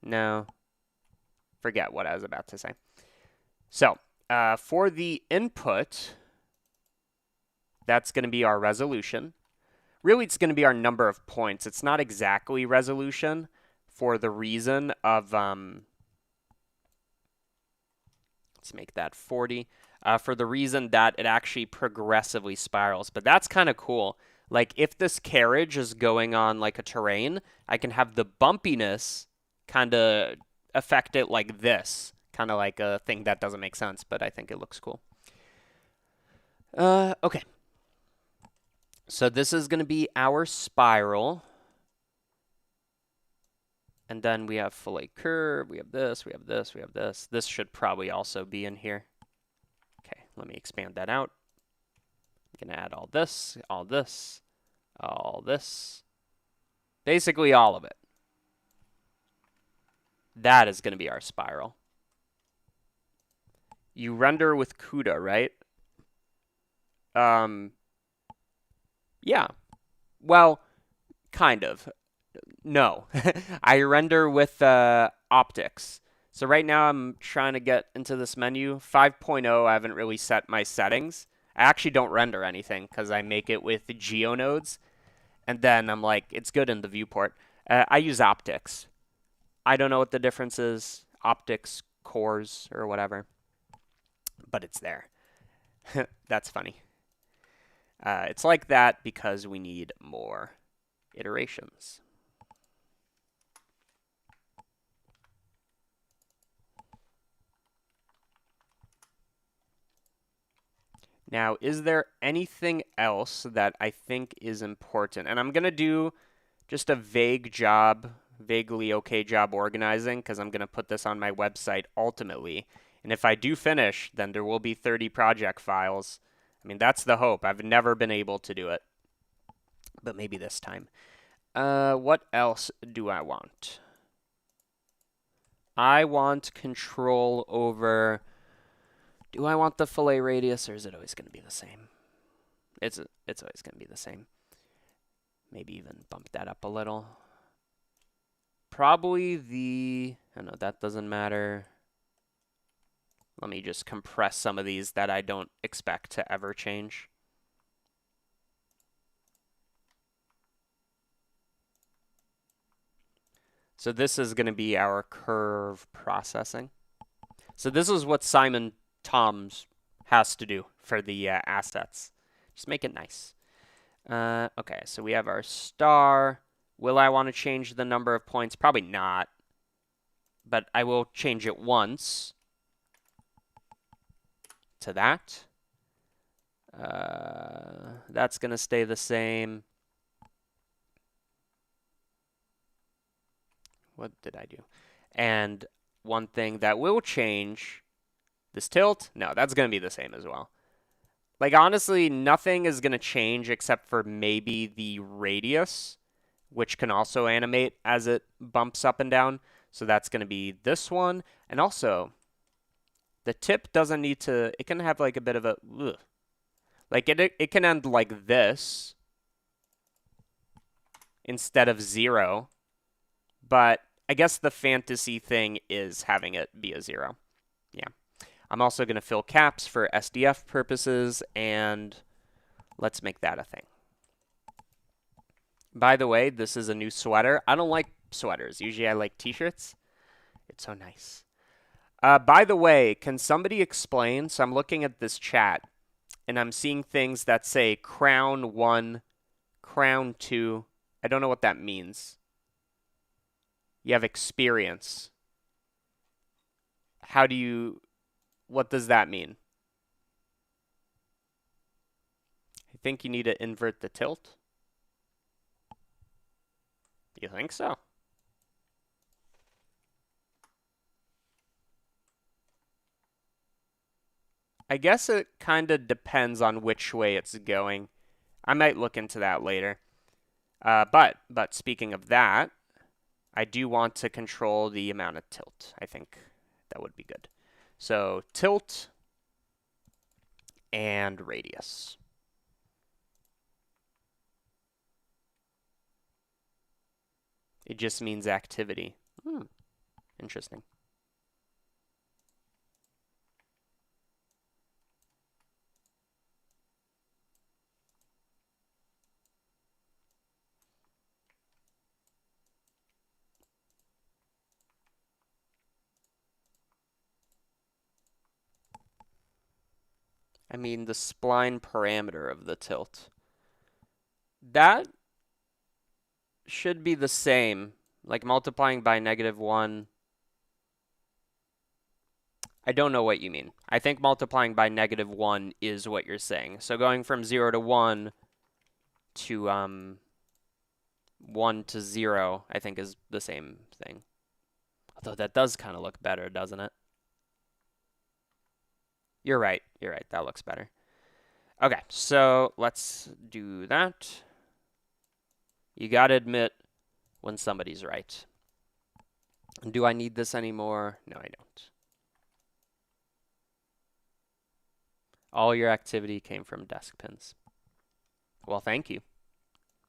no, forget what I was about to say. So for the input, that's going to be our resolution. Really, it's going to be our number of points. It's not exactly resolution for the reason of, let's make that 40, for the reason that it actually progressively spirals. But that's kind of cool. Like, if this carriage is going on like a terrain, I can have the bumpiness kind of affect it like this. Kind of like a thing that doesn't make sense, but I think it looks cool. Okay. So this is going to be our spiral. And then we have fillet curve, we have this, we have this, we have this. This should probably also be in here. Okay, let me expand that out. I'm going to add all this, all this, all this. Basically all of it. That is going to be our spiral. You render with CUDA, right? Yeah. Well, kind of. No, I render with optics. So right now I'm trying to get into this menu. 5.0, I haven't really set my settings. I actually don't render anything because I make it with geonodes. And then I'm like, it's good in the viewport. I use optics. I don't know what the difference is. Optics, cores, or whatever. But it's there. That's funny. It's like that because we need more iterations. Now, is there anything else that I think is important? And I'm going to do just a vaguely okay job organizing because I'm going to put this on my website ultimately. And if I do finish, then there will be 30 project files. I mean, that's the hope. I've never been able to do it, but maybe this time. What else do I want? I want control over. Do I want the fillet radius, or is it always going to be the same? It's always going to be the same. Maybe even bump that up a little. Probably the. I know that doesn't matter. Let me just compress some of these that I don't expect to ever change. So this is going to be our curve processing. So this is what Simon Toms has to do for the assets. Just make it nice. Okay, so we have our star. Will I want to change the number of points? Probably not. But I will change it once to that. That's going to stay the same. What did I do? And one thing that will change, this tilt, no, that's going to be the same as well. Like, honestly, nothing is going to change except for maybe the radius, which can also animate as it bumps up and down. So that's going to be this one. And also, the tip doesn't need to, it can have like a bit of a, ugh. Like, it can end like this instead of 0. But I guess the fantasy thing is having it be a 0. Yeah. I'm also going to fill caps for SDF purposes, and let's make that a thing. By the way, this is a new sweater. I don't like sweaters. Usually I like t-shirts. It's so nice. By the way, can somebody explain? So I'm looking at this chat, and I'm seeing things that say crown 1, crown 2. I don't know what that means. You have experience. What does that mean? I think you need to invert the tilt. You think so? I guess it kind of depends on which way it's going. I might look into that later. But speaking of that, I do want to control the amount of tilt. I think that would be good. So tilt and radius. It just means activity. Interesting. I mean, the spline parameter of the tilt. That should be the same. Like multiplying by -1. I don't know what you mean. I think multiplying by -1 is what you're saying. So going from 0 to 1 to 1 to 0, I think is the same thing. Although that does kind of look better, doesn't it? You're right. You're right. That looks better. Okay, so let's do that. You gotta admit when somebody's right. Do I need this anymore? No, I don't. All your activity came from desk pins. Well, thank you.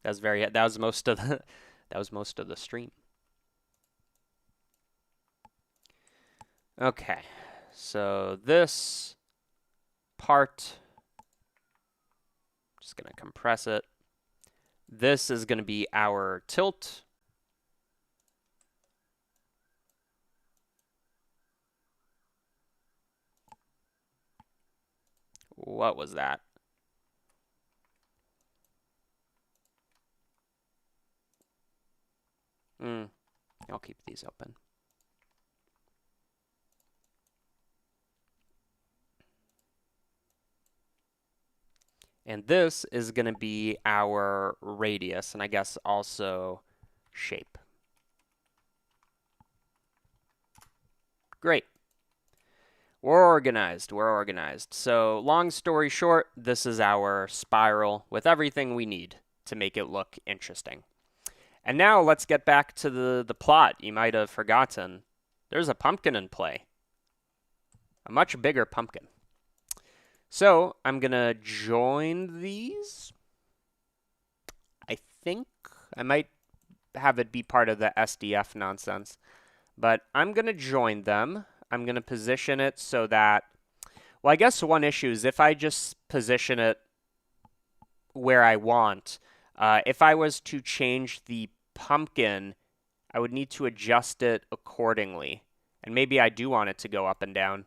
That was most of the stream. Okay, so this part, just going to compress it. This is going to be our tilt. What was that? I'll keep these open. And this is going to be our radius, and I guess also shape. Great. We're organized. We're organized. So long story short, this is our spiral with everything we need to make it look interesting. And now let's get back to the plot. You might have forgotten. There's a pumpkin in play. A much bigger pumpkin. So I'm going to join these. I think I might have it be part of the SDF nonsense. But I'm going to join them. I'm going to position it so that, well, I guess one issue is if I just position it where I want, if I was to change the pumpkin, I would need to adjust it accordingly. And maybe I do want it to go up and down.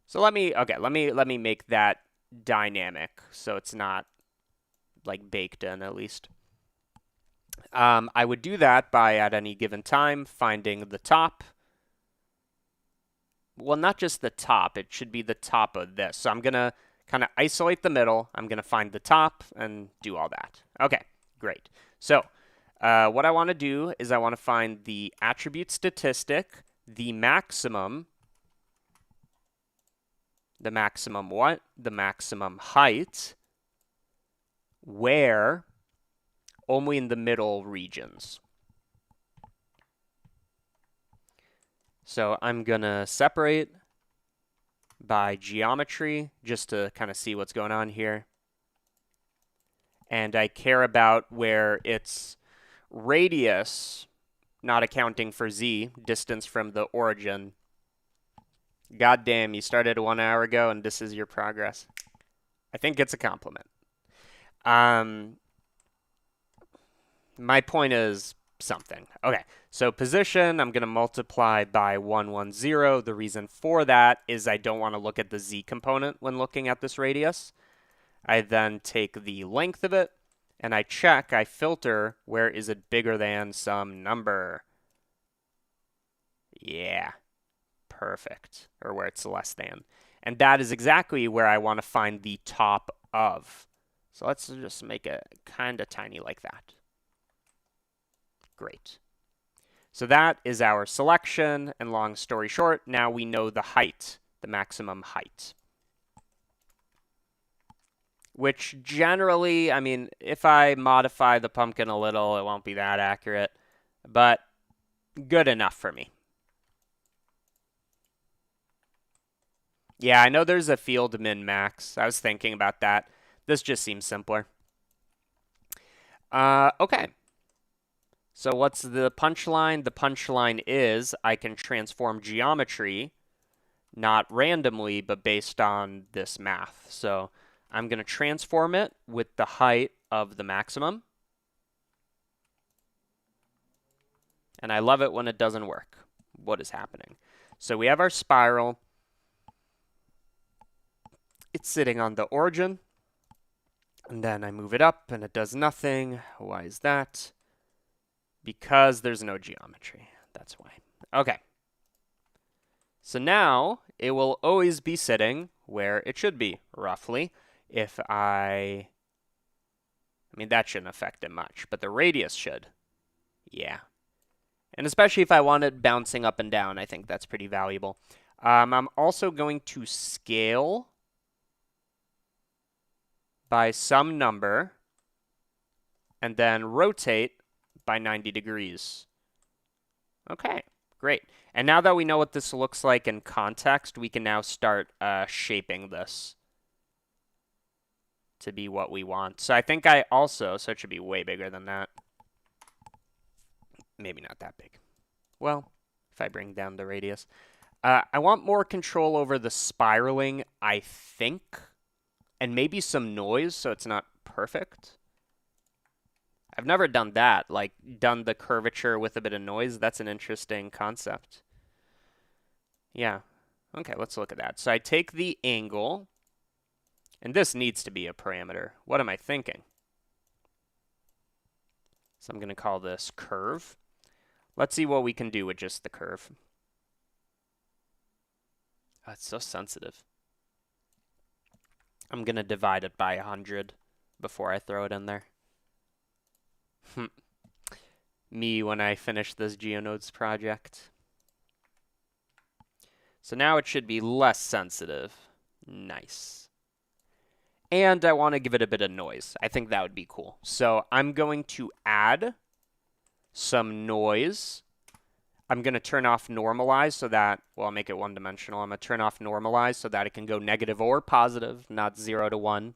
So let me make that dynamic so it's not like baked in at least. I would do that by at any given time finding the top. Well, not just the top, it should be the top of this. So I'm going to kind of isolate the middle. I'm going to find the top and do all that. Okay, great. So what I want to do is I want to find the attribute statistic, the maximum what? The maximum height, where only in the middle regions. So I'm going to separate by geometry just to kind of see what's going on here. And I care about where it's radius, not accounting for z, distance from the origin. God damn, you started 1 hour ago and this is your progress. I think it's a compliment. My point is something. Okay, so position, I'm going to multiply by 110. The reason for that is I don't want to look at the z component when looking at this radius. I then take the length of it, and I check, I filter, where is it bigger than some number? Yeah, perfect. Or where it's less than. And that is exactly where I want to find the top of. So let's just make it kind of tiny like that. Great. So that is our selection, and long story short, now we know the height, the maximum height. Which generally, I mean, if I modify the pumpkin a little, it won't be that accurate, but good enough for me. Yeah, I know there's a field min-max. I was thinking about that. This just seems simpler. Okay. So what's the punchline? The punchline is I can transform geometry, not randomly, but based on this math. So I'm going to transform it with the height of the maximum. And I love it when it doesn't work. What is happening? So we have our spiral. It's sitting on the origin. And then I move it up and it does nothing. Why is that? Because there's no geometry. That's why. Okay. So now it will always be sitting where it should be, roughly. If I mean, that shouldn't affect it much, but the radius should. Yeah. And especially if I want it bouncing up and down, I think that's pretty valuable. I'm also going to scale by some number and then rotate by 90 degrees. Okay, great. And now that we know what this looks like in context, we can now start shaping this to be what we want. So I think so it should be way bigger than that. Maybe not that big. Well, if I bring down the radius. I want more control over the spiraling, I think, and maybe some noise so it's not perfect. I've never done that, like done the curvature with a bit of noise. That's an interesting concept. Yeah. Okay, let's look at that. So I take the angle, and this needs to be a parameter. What am I thinking? So I'm going to call this curve. Let's see what we can do with just the curve. Oh, it's so sensitive. I'm going to divide it by 100 before I throw it in there. Me when I finish this GeoNodes project. So now it should be less sensitive. Nice. And I want to give it a bit of noise. I think that would be cool. So I'm going to add some noise. I'm going to turn off normalize so that, well, I'll make it one-dimensional. I'm going to turn off normalize so that it can go negative or positive, not 0 to 1.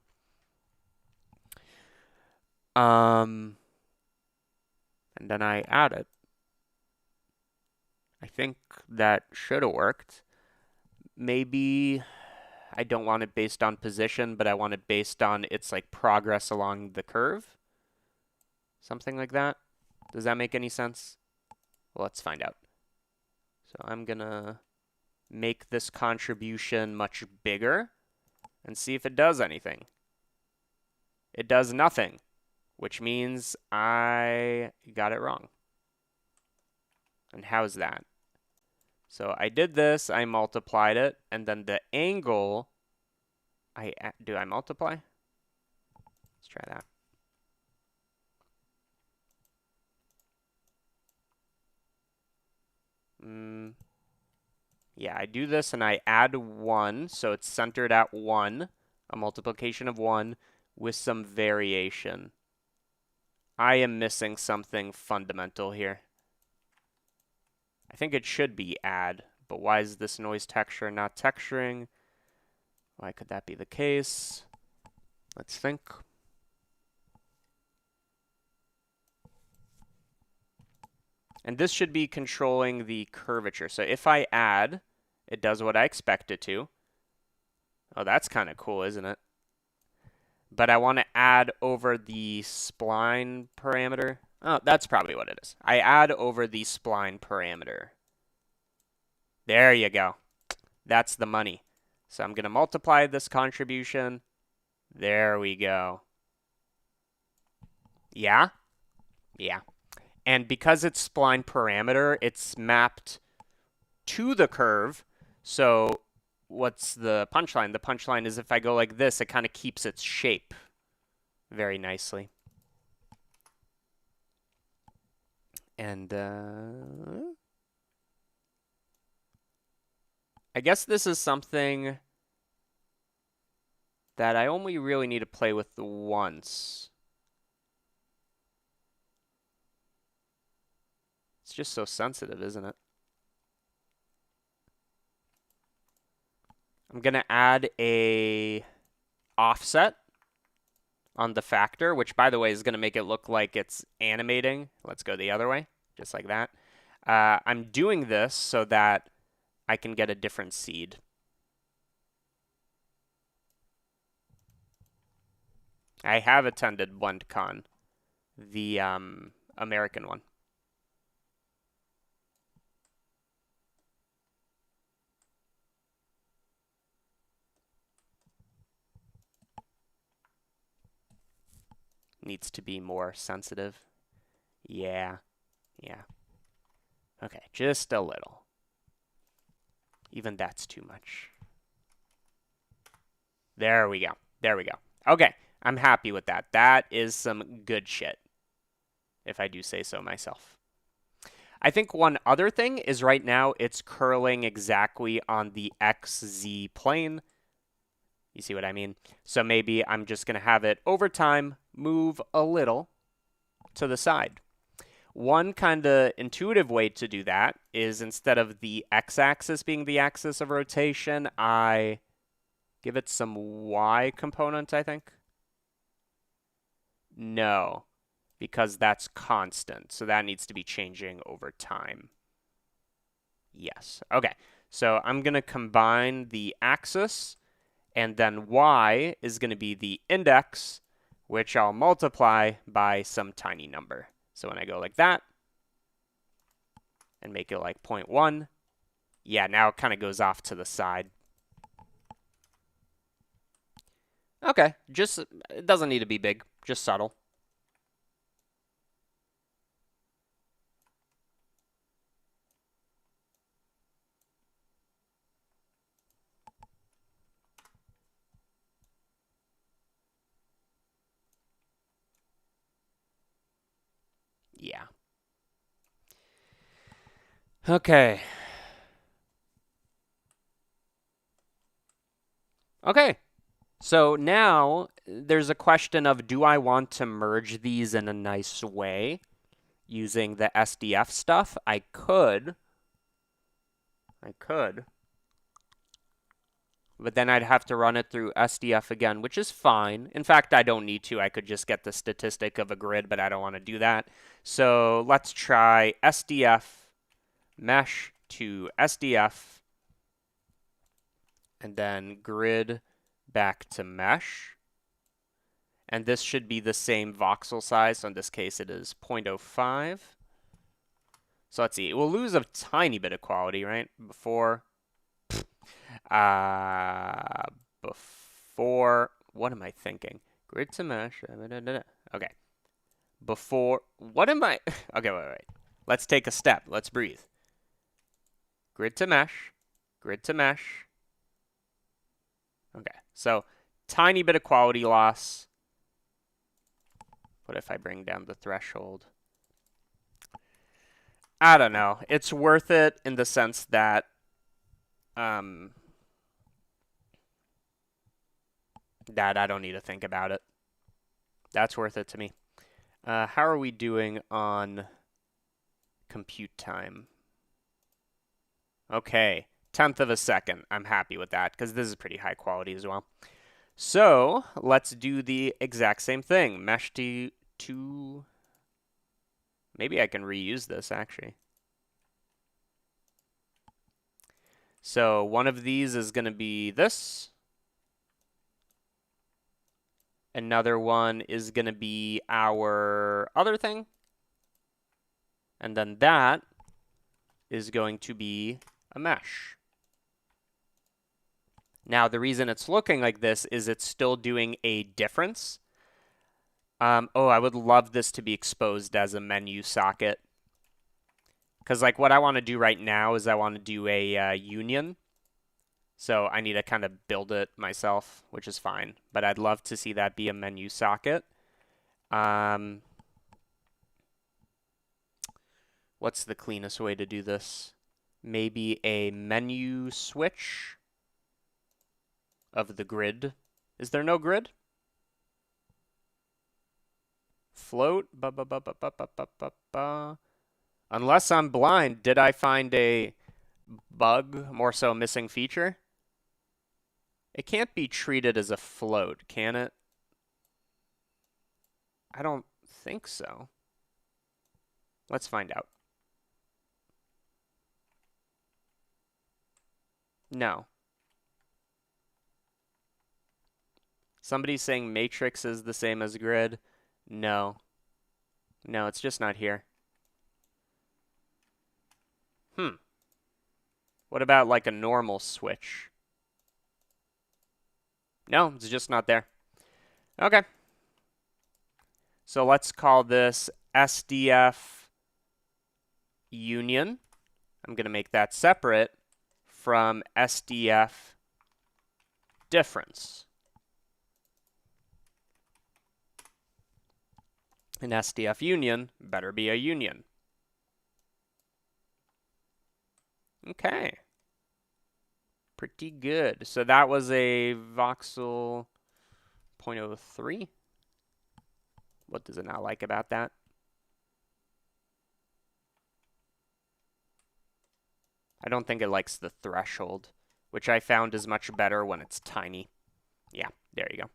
And then I add it. I think that should have worked. Maybe I don't want it based on position, but I want it based on its like progress along the curve. Something like that. Does that make any sense? Well, let's find out. So I'm gonna make this contribution much bigger and see if it does anything. It does nothing, which means I got it wrong. And how's that? So I did this, I multiplied it, and then the angle, do I multiply? Let's try that. Yeah, I do this and I add 1, so it's centered at 1, a multiplication of 1 with some variation. I am missing something fundamental here. I think it should be add, but why is this noise texture not texturing? Why could that be the case? Let's think. And this should be controlling the curvature. So if I add, it does what I expect it to. Oh, that's kind of cool, isn't it? But I want to add over the spline parameter. Oh, that's probably what it is. I add over the spline parameter. There you go. That's the money. So I'm going to multiply this contribution. There we go. Yeah? Yeah. And because it's spline parameter, it's mapped to the curve. So what's the punchline? The punchline is if I go like this, it kind of keeps its shape very nicely. And I guess this is something that I only really need to play with once. It's just so sensitive, isn't it? I'm going to add a offset on the factor, which, by the way, is going to make it look like it's animating. Let's go the other way, just like that. I'm doing this so that I can get a different seed. I have attended BlendCon, the American one. Needs to be more sensitive. Yeah. Okay, just a little. Even that's too much. There we go. Okay, I'm happy with that. That is some good shit, if I do say so myself. I think one other thing is right now it's curling exactly on the XZ plane. You see what I mean? So maybe I'm just going to have it over time move a little to the side. One kind of intuitive way to do that is instead of the x-axis being the axis of rotation, I give it some y component, I think. No, because that's constant. So that needs to be changing over time. Yes. Okay. So I'm going to combine the axis, and then y is going to be the index, which I'll multiply by some tiny number. So when I go like that and make it like 0.1, yeah, now it kind of goes off to the side. Okay, just, it doesn't need to be big, just subtle. Yeah. Okay. Okay. So now there's a question of, do I want to merge these in a nice way using the SDF stuff? I could. But then I'd have to run it through SDF again, which is fine. In fact, I don't need to. I could just get the statistic of a grid, but I don't want to do that. So let's try SDF mesh to SDF, and then grid back to mesh. And this should be the same voxel size. So in this case, it is 0.05. So let's see. We'll lose a tiny bit of quality, right? Uh, before, what am I thinking? Grid to mesh. Okay. What am I? Okay, wait. Let's take a step. Let's breathe. Grid to mesh. Grid to mesh. Okay. So, tiny bit of quality loss. What if I bring down the threshold? I don't know. It's worth it in the sense that that I don't need to think about it. That's worth it to me. How are we doing on compute time? Okay, 1/10 of a second. I'm happy with that because this is pretty high quality as well. So let's do the exact same thing. Mesh to maybe I can reuse this actually. So one of these is going to be this. Another one is going to be our other thing. And then that is going to be a mesh. Now, the reason it's looking like this is it's still doing a difference. Oh, I would love this to be exposed as a menu socket. Because like what I want to do right now is I want to do a union. So I need to kind of build it myself, which is fine. But I'd love to see that be a menu socket. What's the cleanest way to do this? Maybe a menu switch of the grid. Is there no grid? Float. Unless I'm blind, did I find a bug, more so missing feature? It can't be treated as a float, can it? I don't think so. Let's find out. No. Somebody's saying matrix is the same as grid. No. No, it's just not here. What about like a normal switch? No, it's just not there. Okay. So let's call this SDF union. I'm going to make that separate from SDF difference. An SDF union better be a union. Okay. Pretty good. So that was a voxel 0.03. What does it not like about that? I don't think it likes the threshold, which I found is much better when it's tiny. Yeah, there you go.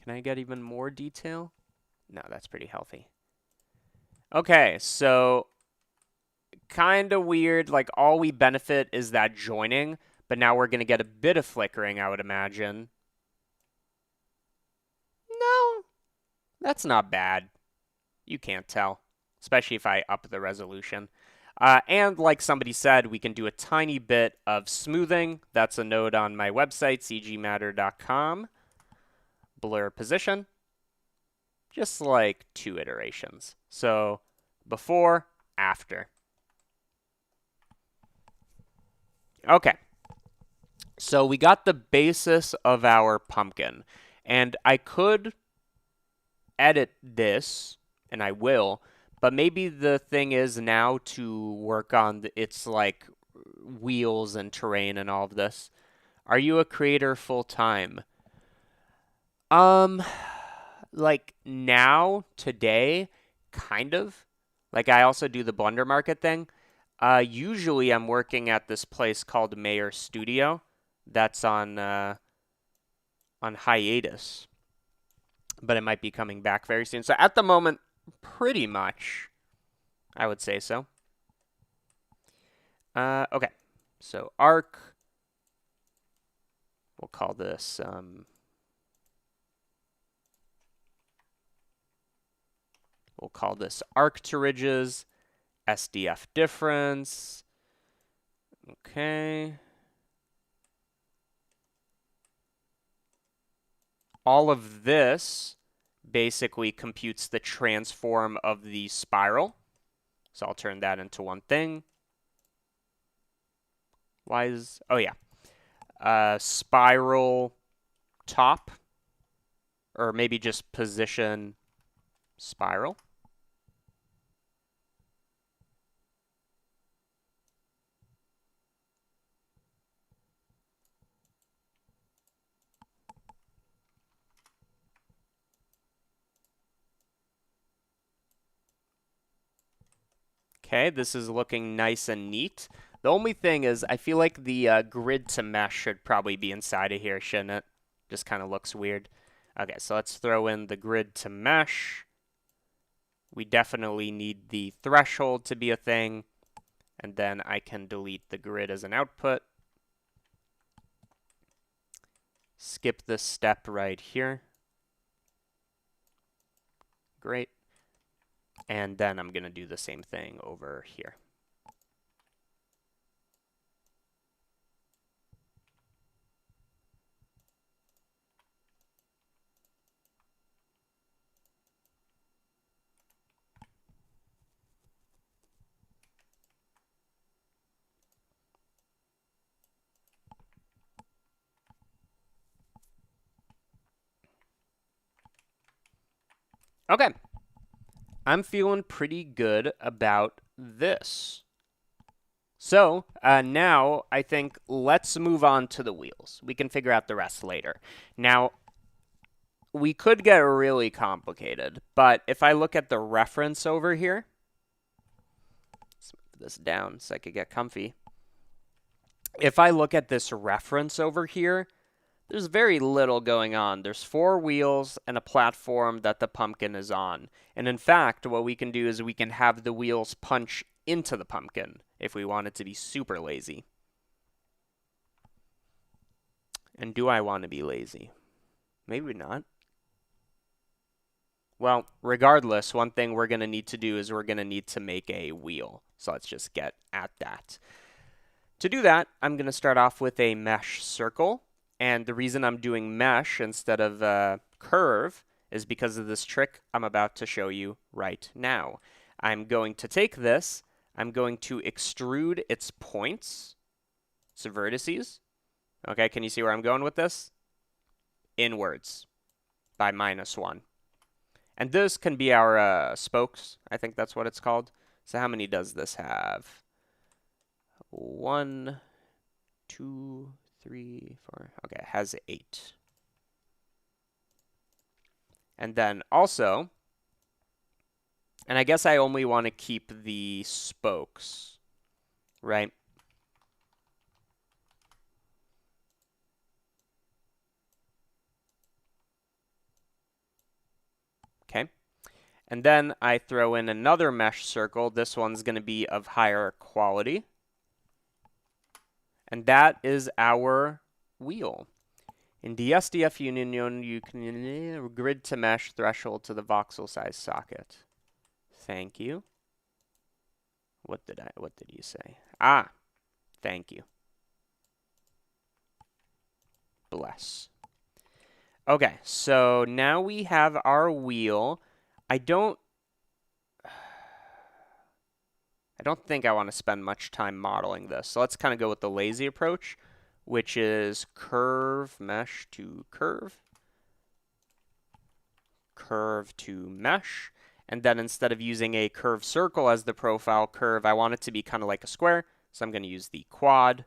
Can I get even more detail? No, that's pretty healthy. Okay, so kind of weird. Like, all we benefit is that joining, but now we're going to get a bit of flickering, I would imagine. No, that's not bad. You can't tell, especially if I up the resolution. And like somebody said, we can do a tiny bit of smoothing. That's a note on my website, cgmatter.com. Blur position. Just like 2 iterations. So before, after. Okay. So we got the basis of our pumpkin. And I could edit this, and I will, but maybe the thing is now to work on its like wheels and terrain and all of this. Are you a creator full time? Um, like now, today, kind of. Like I also do the Blender Market thing. Usually I'm working at this place called Mayor Studio. That's on hiatus, but it might be coming back very soon. So at the moment, pretty much, I would say so. Okay, so arc. We'll call this arc to ridges, SDF difference. Okay. All of this basically computes the transform of the spiral. So I'll turn that into one thing. Oh yeah. Spiral top, or maybe just position spiral. Okay, this is looking nice and neat. The only thing is, I feel like the grid to mesh should probably be inside of here, shouldn't it? Just kind of looks weird. Okay, so let's throw in the grid to mesh. We definitely need the threshold to be a thing, and then I can delete the grid as an output. Skip this step right here. Great. And then I'm going to do the same thing over here. Okay. I'm feeling pretty good about this. So now I think let's move on to the wheels. We can figure out the rest later. Now, we could get really complicated, but if I look at the reference over here, let's move this down so I could get comfy. If I look at this reference over here, there's very little going on. There's 4 wheels and a platform that the pumpkin is on. And in fact, what we can do is we can have the wheels punch into the pumpkin if we want it to be super lazy. And do I want to be lazy? Maybe not. Well, regardless, one thing we're going to need to do is we're going to need to make a wheel. So let's just get at that. To do that, I'm going to start off with a mesh circle. And the reason I'm doing mesh instead of curve is because of this trick I'm about to show you right now. I'm going to take this, I'm going to extrude its points, its vertices. Okay, can you see where I'm going with this? Inwards by -1. And this can be our spokes. I think that's what it's called. So how many does this have? 1, 2, 3, 4. Okay, it has 8. And then also, and I guess I only want to keep the spokes, right? Okay. And then I throw in another mesh circle. This one's going to be of higher quality. And that is our wheel. In the SDF union, you can grid to mesh threshold to the voxel size socket. Thank you. What did you say? Ah, thank you. Bless. Okay, so now we have our wheel. I don't think I want to spend much time modeling this. So let's kind of go with the lazy approach, which is curve mesh to curve, curve to mesh. And then instead of using a curved circle as the profile curve, I want it to be kind of like a square. So I'm going to use the quad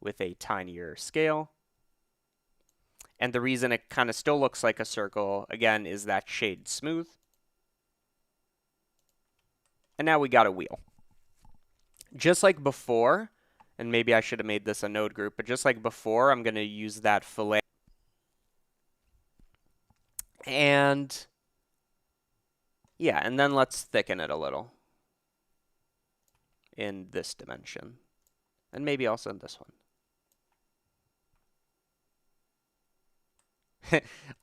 with a tinier scale. And the reason it kind of still looks like a circle, again, is that shade smooth. And now we got a wheel. Just like before, and maybe I should have made this a node group, but just like before, I'm going to use that fillet. And yeah, and then let's thicken it a little in this dimension. And maybe also in this one.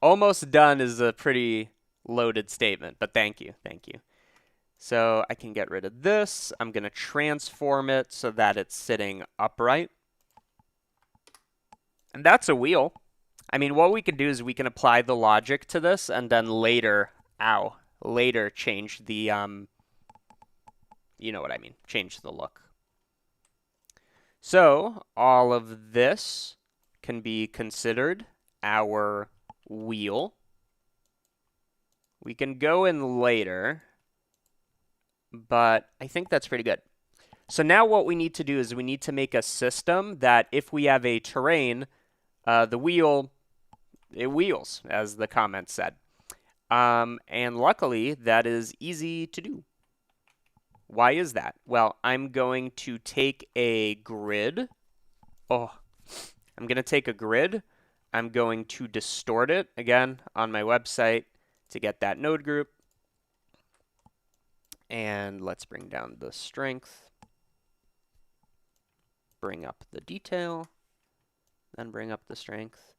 Almost done is a pretty loaded statement, but thank you. Thank you. So I can get rid of this. I'm going to transform it so that it's sitting upright. And that's a wheel. I mean, what we can do is we can apply the logic to this and then later, later change the, you know what I mean, change the look. So all of this can be considered our wheel. We can go in later, but I think that's pretty good. So now what we need to do is we need to make a system that if we have a terrain, the wheel, it wheels, as the comment said. And luckily, that is easy to do. Why is that? Well, I'm going to take a grid. I'm going to take a grid. I'm going to distort it, again, on my website to get that node group. And let's bring down the strength. Bring up the detail. Then bring up the strength.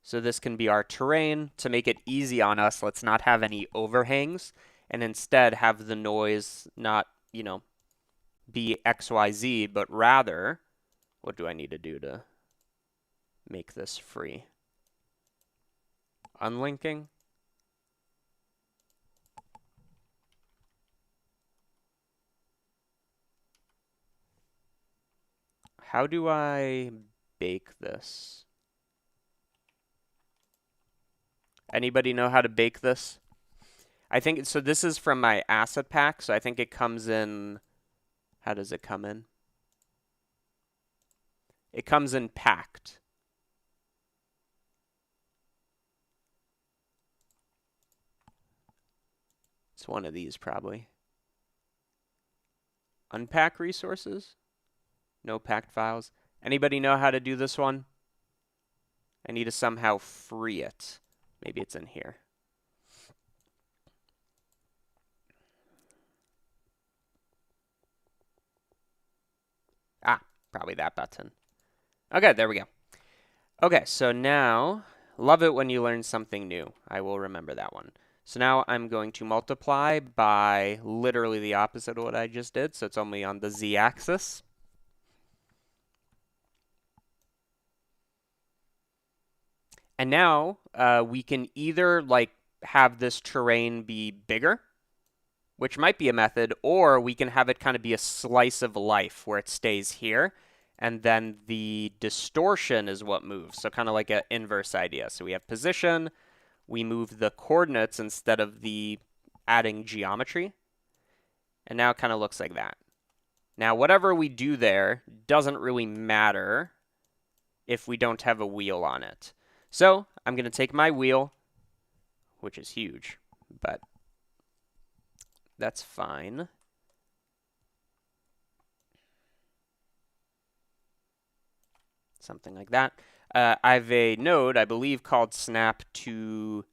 So this can be our terrain. To make it easy on us, let's not have any overhangs. And instead have the noise not, you know, be XYZ, but rather, what do I need to do to make this free? Unlinking. How do I bake this? Anybody know how to bake this? I think, so this is from my asset pack, so I think it comes in, how does it come in? It comes in packed. It's one of these probably. Unpack resources? No packed files. Anybody know how to do this one? I need to somehow free it. Maybe it's in here. Ah, probably that button. Okay, there we go. Okay, so now, love it when you learn something new. I will remember that one. So now I'm going to multiply by literally the opposite of what I just did. So it's only on the z-axis. And now we can either like have this terrain be bigger, which might be a method, or we can have it kind of be a slice of life where it stays here. And then the distortion is what moves. So kind of like an inverse idea. So we have position. We move the coordinates instead of the adding geometry. And now it kind of looks like that. Now, whatever we do there doesn't really matter if we don't have a wheel on it. So I'm going to take my wheel, which is huge, but that's fine. Something like that. I have a node, I believe, called snap to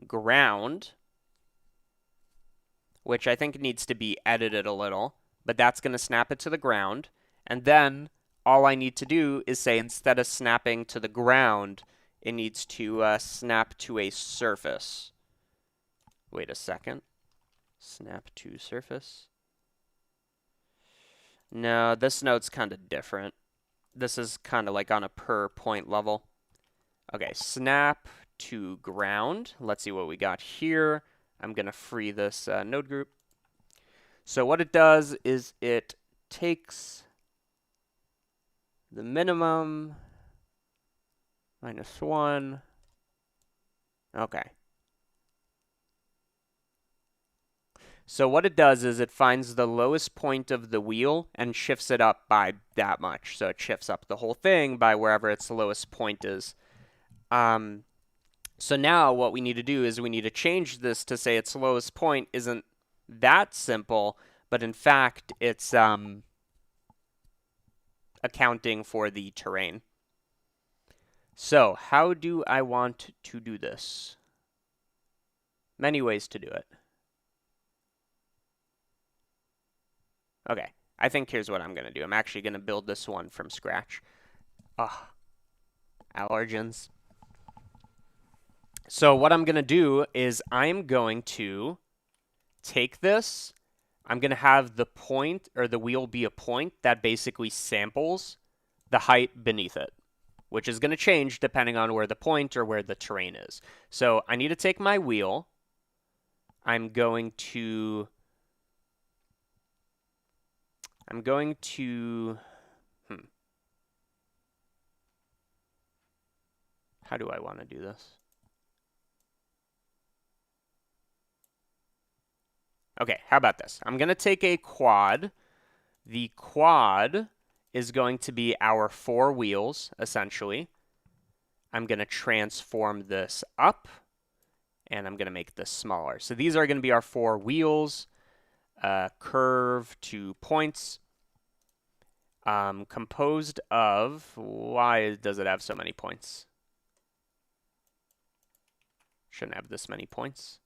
ground. which I think needs to be edited a little, but that's going to snap it to the ground. And then all I need to do is say instead of snapping to the ground, it needs to snap to a surface. Wait a second. Snap to surface. No, this note's kind of different. This is kind of like on a per point level. Okay, snap to ground. Let's see what we got here. I'm going to free this node group. So what it does is it takes the minimum -1. Okay. So what it does is it finds the lowest point of the wheel and shifts it up by that much. So it shifts up the whole thing by wherever its lowest point is. So now what we need to do is we need to change this to say its lowest point isn't that simple, but in fact it's accounting for the terrain. So how do I want to do this? Many ways to do it. Okay, I think here's what I'm going to do. I'm actually going to build this one from scratch. Allergens. So what I'm going to do is I'm going to take this. I'm going to have the point or the wheel be a point that basically samples the height beneath it, which is going to change depending on where the point or where the terrain is. So I need to take my wheel. I'm going to how do I want to do this? Okay, how about this? I'm going to take a quad. The quad is going to be our 4 wheels, essentially. I'm going to transform this up, and I'm going to make this smaller. So these are going to be our 4 wheels, curve to points, composed of, why does it have so many points? Shouldn't have this many points.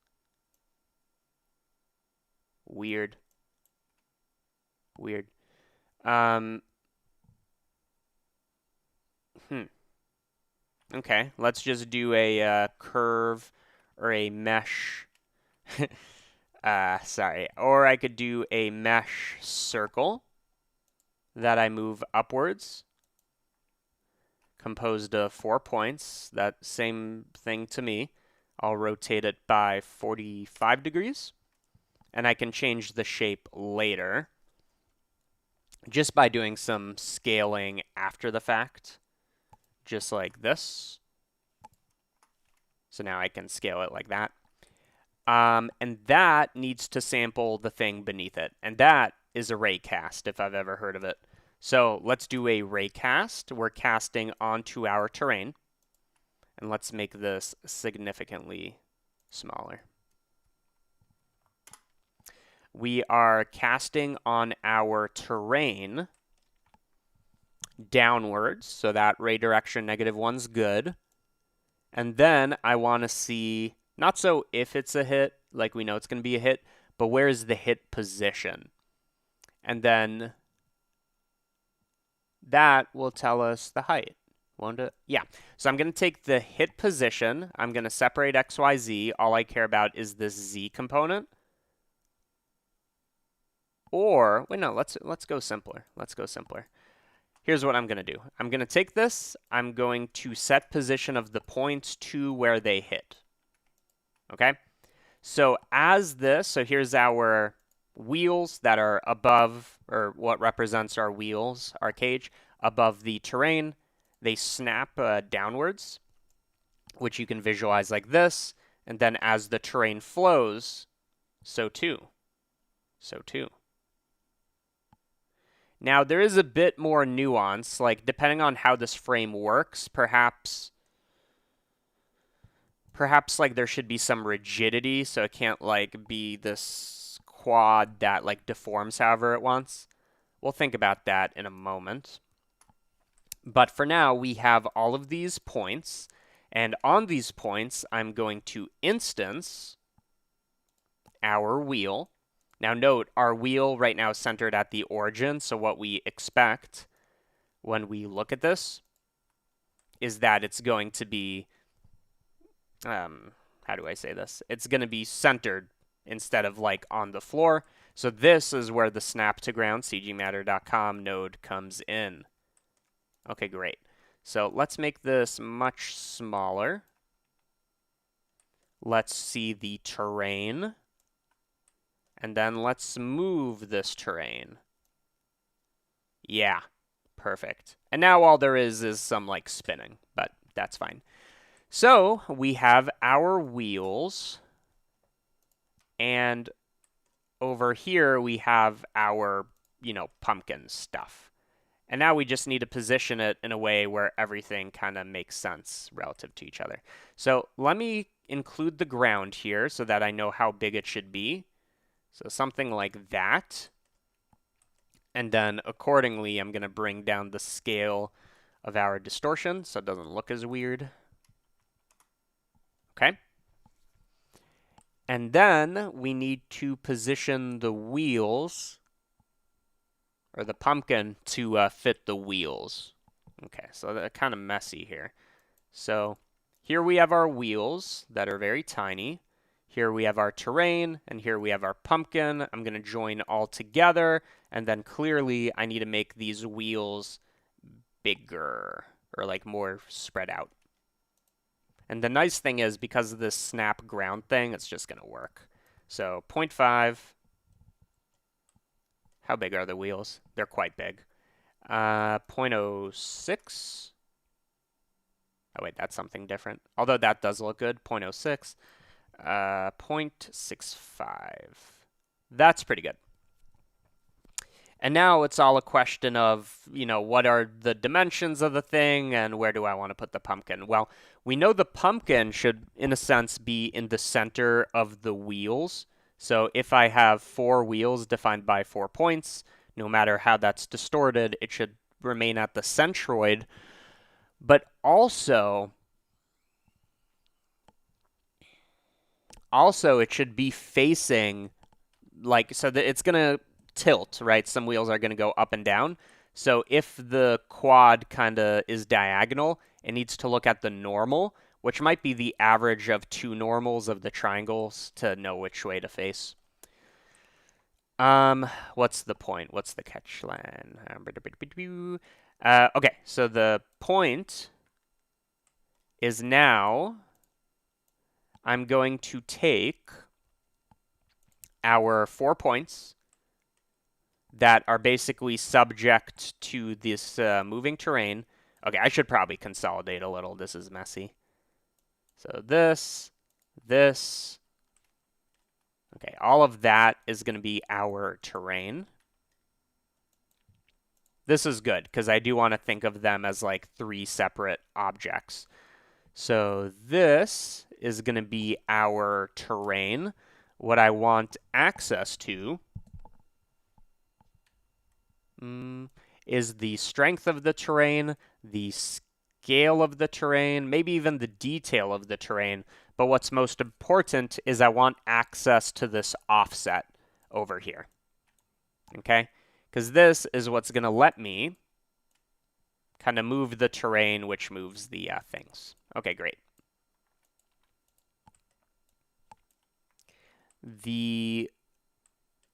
Weird. Okay, let's just do a curve or a mesh. Sorry. Or I could do a mesh circle that I move upwards, composed of 4 points. That same thing to me. I'll rotate it by 45 degrees, and I can change the shape later just by doing some scaling after the fact, just like this. So now I can scale it like that. And that needs to sample the thing beneath it, and that is a ray cast, if I've ever heard of it. So let's do a ray cast. We're casting onto our terrain, and let's make this significantly smaller. We are casting on our terrain downwards, so that ray direction -1's good. And then I want to see, not so if it's a hit, like we know it's going to be a hit, but where is the hit position? And then that will tell us the height. Won't it? Yeah. So I'm going to take the hit position. I'm going to separate X, Y, Z. All I care about is this Z component. Or, wait, no, let's go simpler. Let's go simpler. Here's what I'm going to do. I'm going to take this. I'm going to set position of the points to where they hit. Okay? So as this, so here's our wheels that are above, or what represents our wheels, our cage, above the terrain. They snap downwards, which you can visualize like this. And then as the terrain flows, so too. So too. Now, there is a bit more nuance, like depending on how this frame works, perhaps like there should be some rigidity, so it can't like be this quad that like deforms however it wants. We'll think about that in a moment. But for now, we have all of these points, and on these points, I'm going to instance our wheel. Now note, our wheel right now is centered at the origin, so what we expect when we look at this is that it's going to be, how do I say this? It's going to be centered instead of like on the floor. So this is where the snap to ground cgmatter.com node comes in. Okay, great. So let's make this much smaller. Let's see the terrain. And then let's move this terrain. Yeah, perfect. And now all there is some like spinning, but that's fine. So we have our wheels, and over here we have our, pumpkin stuff. And now we just need to position it in a way where everything kind of makes sense relative to each other. So let me include the ground here so that I know how big it should be. So something like that. And then accordingly, I'm going to bring down the scale of our distortion so it doesn't look as weird. Okay. And then we need to position the wheels, or the pumpkin, to fit the wheels. Okay, so they're kind of messy here. So here we have our wheels that are very tiny. Here we have our terrain, and here we have our pumpkin. I'm going to join all together, and then clearly I need to make these wheels bigger, or like more spread out. And the nice thing is, because of this snap ground thing, it's just going to work. So 0.5. How big are the wheels? They're quite big. 0.06. Oh, wait, that's something different. Although that does look good. 0.06. 0.65. That's pretty good. And now it's all a question of, what are the dimensions of the thing and where do I want to put the pumpkin? Well, we know the pumpkin should, in a sense, be in the center of the wheels. So if I have 4 wheels defined by 4 points, no matter how that's distorted, it should remain at the centroid. But also it should be facing, so that it's going to tilt, right? Some wheels are going to go up and down. So if the quad kind of is diagonal, it needs to look at the normal, which might be the average of 2 normals of the triangles to know which way to face. What's the point? What's the catch line? Okay, so the point is now I'm going to take our 4 points that are basically subject to this moving terrain. Okay, I should probably consolidate a little. This is messy. So this. Okay, all of that is going to be our terrain. This is good because I do want to think of them as like 3 separate objects. So this is going to be our terrain. What I want access to is the strength of the terrain, the scale of the terrain, maybe even the detail of the terrain. But what's most important is I want access to this offset over here. Okay? Because this is what's going to let me kind of move the terrain, which moves the things. Okay, great.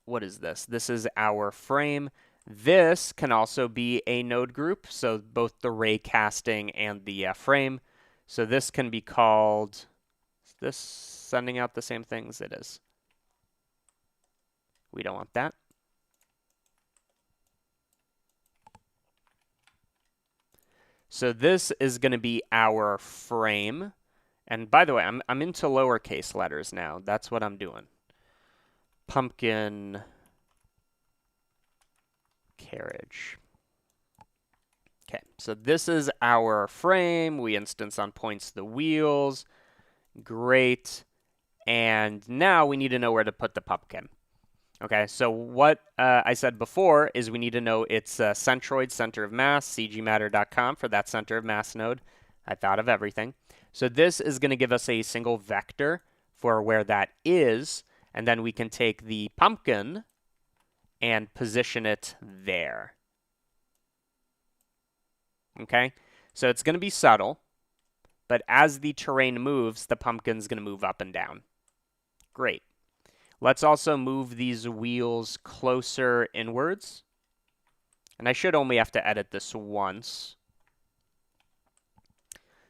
What is this? This is our frame. This can also be a node group, so both the ray casting and the frame. So this can be called, is this sending out the same things? It is. We don't want that. So this is going to be our frame. And by the way, I'm into lowercase letters now. That's what I'm doing. Pumpkin carriage. Okay, so this is our frame. We instance on points the wheels. Great. And now we need to know where to put the pumpkin. Okay, so what I said before is we need to know its centroid, center of mass, cgmatter.com for that center of mass node. I thought of everything. So this is going to give us a single vector for where that is. And then we can take the pumpkin and position it there. Okay, so it's going to be subtle, but as the terrain moves, the pumpkin's going to move up and down. Great. Let's also move these wheels closer inwards. And I should only have to edit this once.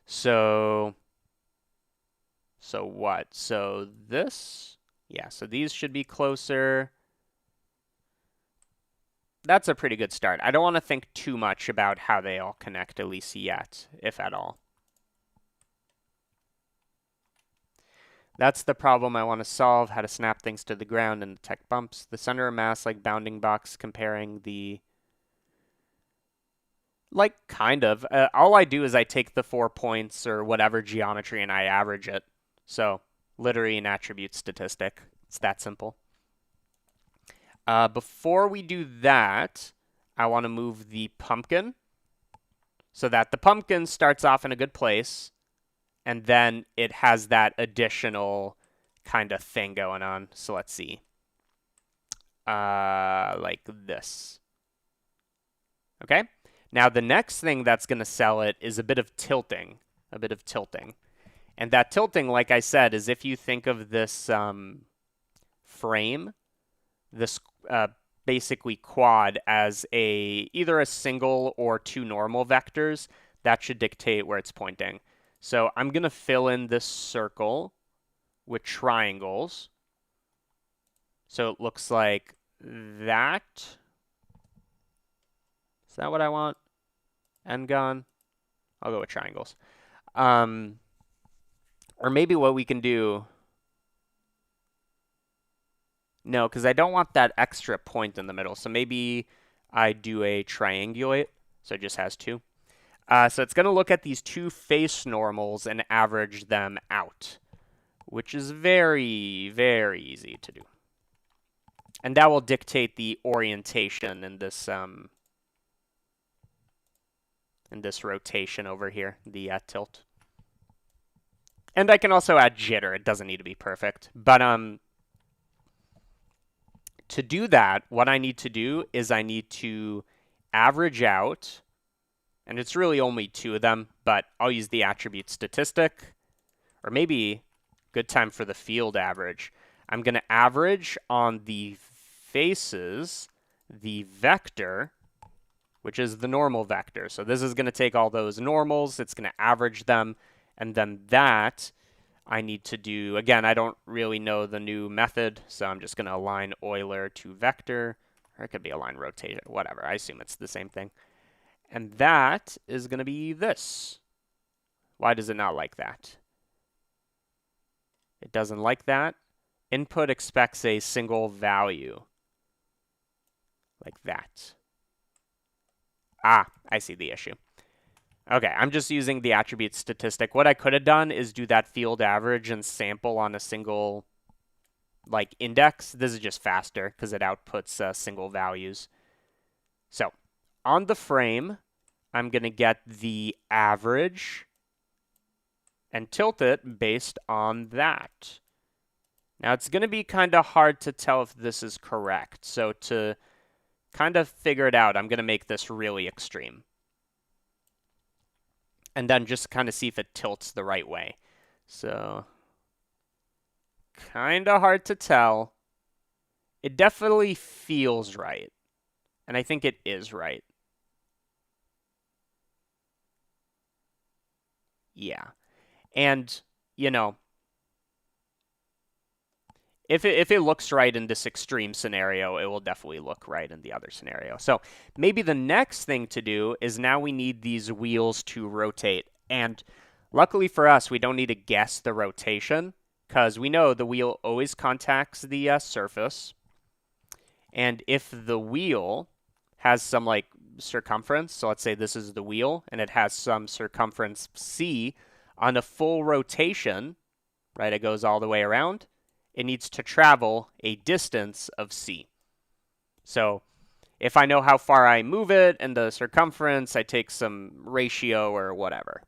So what? So this? Yeah, so these should be closer. That's a pretty good start. I don't want to think too much about how they all connect, at least yet, if at all. That's the problem I want to solve, how to snap things to the ground and detect bumps. The center of mass, like bounding box, comparing the... Like, kind of. All I do is I take the 4 points or whatever geometry and I average it. So, literally an attribute statistic. It's that simple. Before we do that, I want to move the pumpkin so that the pumpkin starts off in a good place, and then it has that additional kind of thing going on. So let's see. Like this. Okay? Now the next thing that's going to sell it is a bit of tilting. And that tilting, like I said, is if you think of this frame, this basically quad as either a single or 2 normal vectors, that should dictate where it's pointing. So I'm going to fill in this circle with triangles. So it looks like that. Is that what I want? N-gon? I'll go with triangles. Or maybe what we can do... No, because I don't want that extra point in the middle. So maybe I do a triangulate. So it just has 2. So it's going to look at these 2 face normals and average them out, which is very, very easy to do. And that will dictate the orientation in this rotation over here, the tilt. And I can also add jitter. It doesn't need to be perfect. But to do that, what I need to do is I need to average out, and it's really only 2 of them, but I'll use the attribute statistic, or maybe good time for the field average. I'm going to average on the faces, the vector, which is the normal vector. So this is going to take all those normals, it's going to average them, and then that I need to do, again, I don't really know the new method, so I'm just going to align Euler to vector, or it could be align rotation, whatever. I assume it's the same thing. And that is going to be this. Why does it not like that? It doesn't like that. Input expects a single value. Like that. Ah, I see the issue. Okay, I'm just using the attribute statistic. What I could have done is do that field average and sample on a single, like, index. This is just faster because it outputs single values. So, on the frame, I'm going to get the average and tilt it based on that. Now, it's going to be kind of hard to tell if this is correct. So, to kind of figure it out, I'm going to make this really extreme. And then just kind of see if it tilts the right way. So, kind of hard to tell. It definitely feels right. And I think it is right. Yeah. And, you know, if it looks right in this extreme scenario, it will definitely look right in the other scenario. So maybe the next thing to do is now we need these wheels to rotate. And luckily for us, we don't need to guess the rotation because we know the wheel always contacts the surface. And if the wheel has some like circumference, so let's say this is the wheel and it has some circumference C on a full rotation, right? It goes all the way around. It needs to travel a distance of c. So if I know how far I move it and the circumference, I take some ratio or whatever.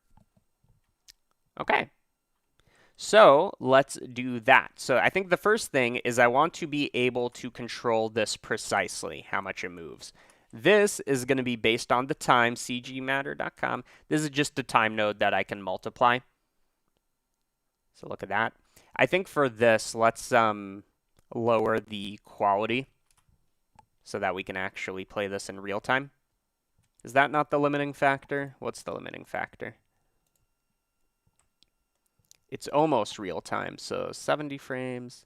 Okay. So let's do that. So I think the first thing is I want to be able to control this precisely, how much it moves. This is going to be based on the time, cgmatter.com. This is just a time node that I can multiply. So look at that. I think for this, let's lower the quality so that we can actually play this in real time. Is that not the limiting factor? What's the limiting factor? It's almost real time, so 70 frames.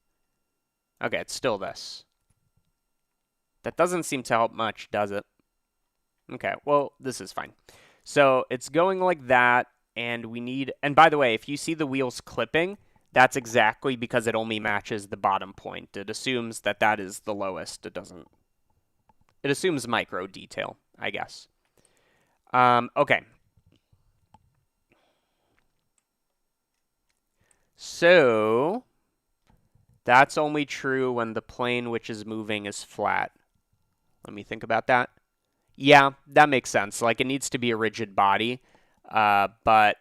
Okay, it's still this. That doesn't seem to help much, does it? Okay, well, this is fine. So it's going like that, and we need... And by the way, if you see the wheels clipping, that's exactly because it only matches the bottom point. It assumes that that is the lowest. It doesn't... It assumes micro detail, I guess. Okay. So that's only true when the plane which is moving is flat. Let me think about that. Yeah, that makes sense. Like, it needs to be a rigid body, but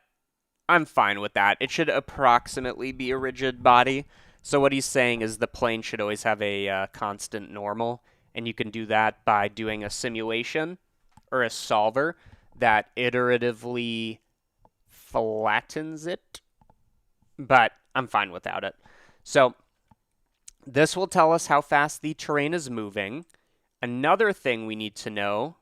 I'm fine with that. It should approximately be a rigid body. So what he's saying is the plane should always have a constant normal, and you can do that by doing a simulation or a solver that iteratively flattens it, but I'm fine without it. So this will tell us how fast the terrain is moving. Another thing we need to know,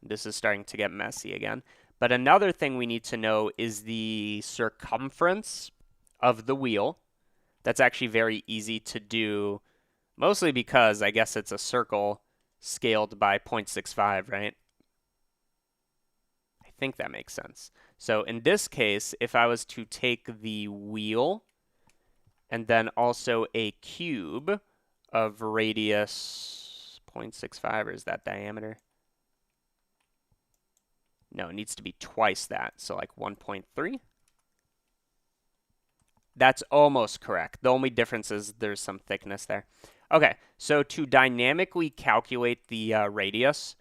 this is starting to get messy again, but another thing we need to know is the circumference of the wheel. That's actually very easy to do, mostly because I guess it's a circle scaled by 0.65, right? I think that makes sense. So in this case, if I was to take the wheel and then also a cube of radius 0.65, or is that diameter? No, it needs to be twice that, so like 1.3. That's almost correct. The only difference is there's some thickness there. Okay, so to dynamically calculate the radius,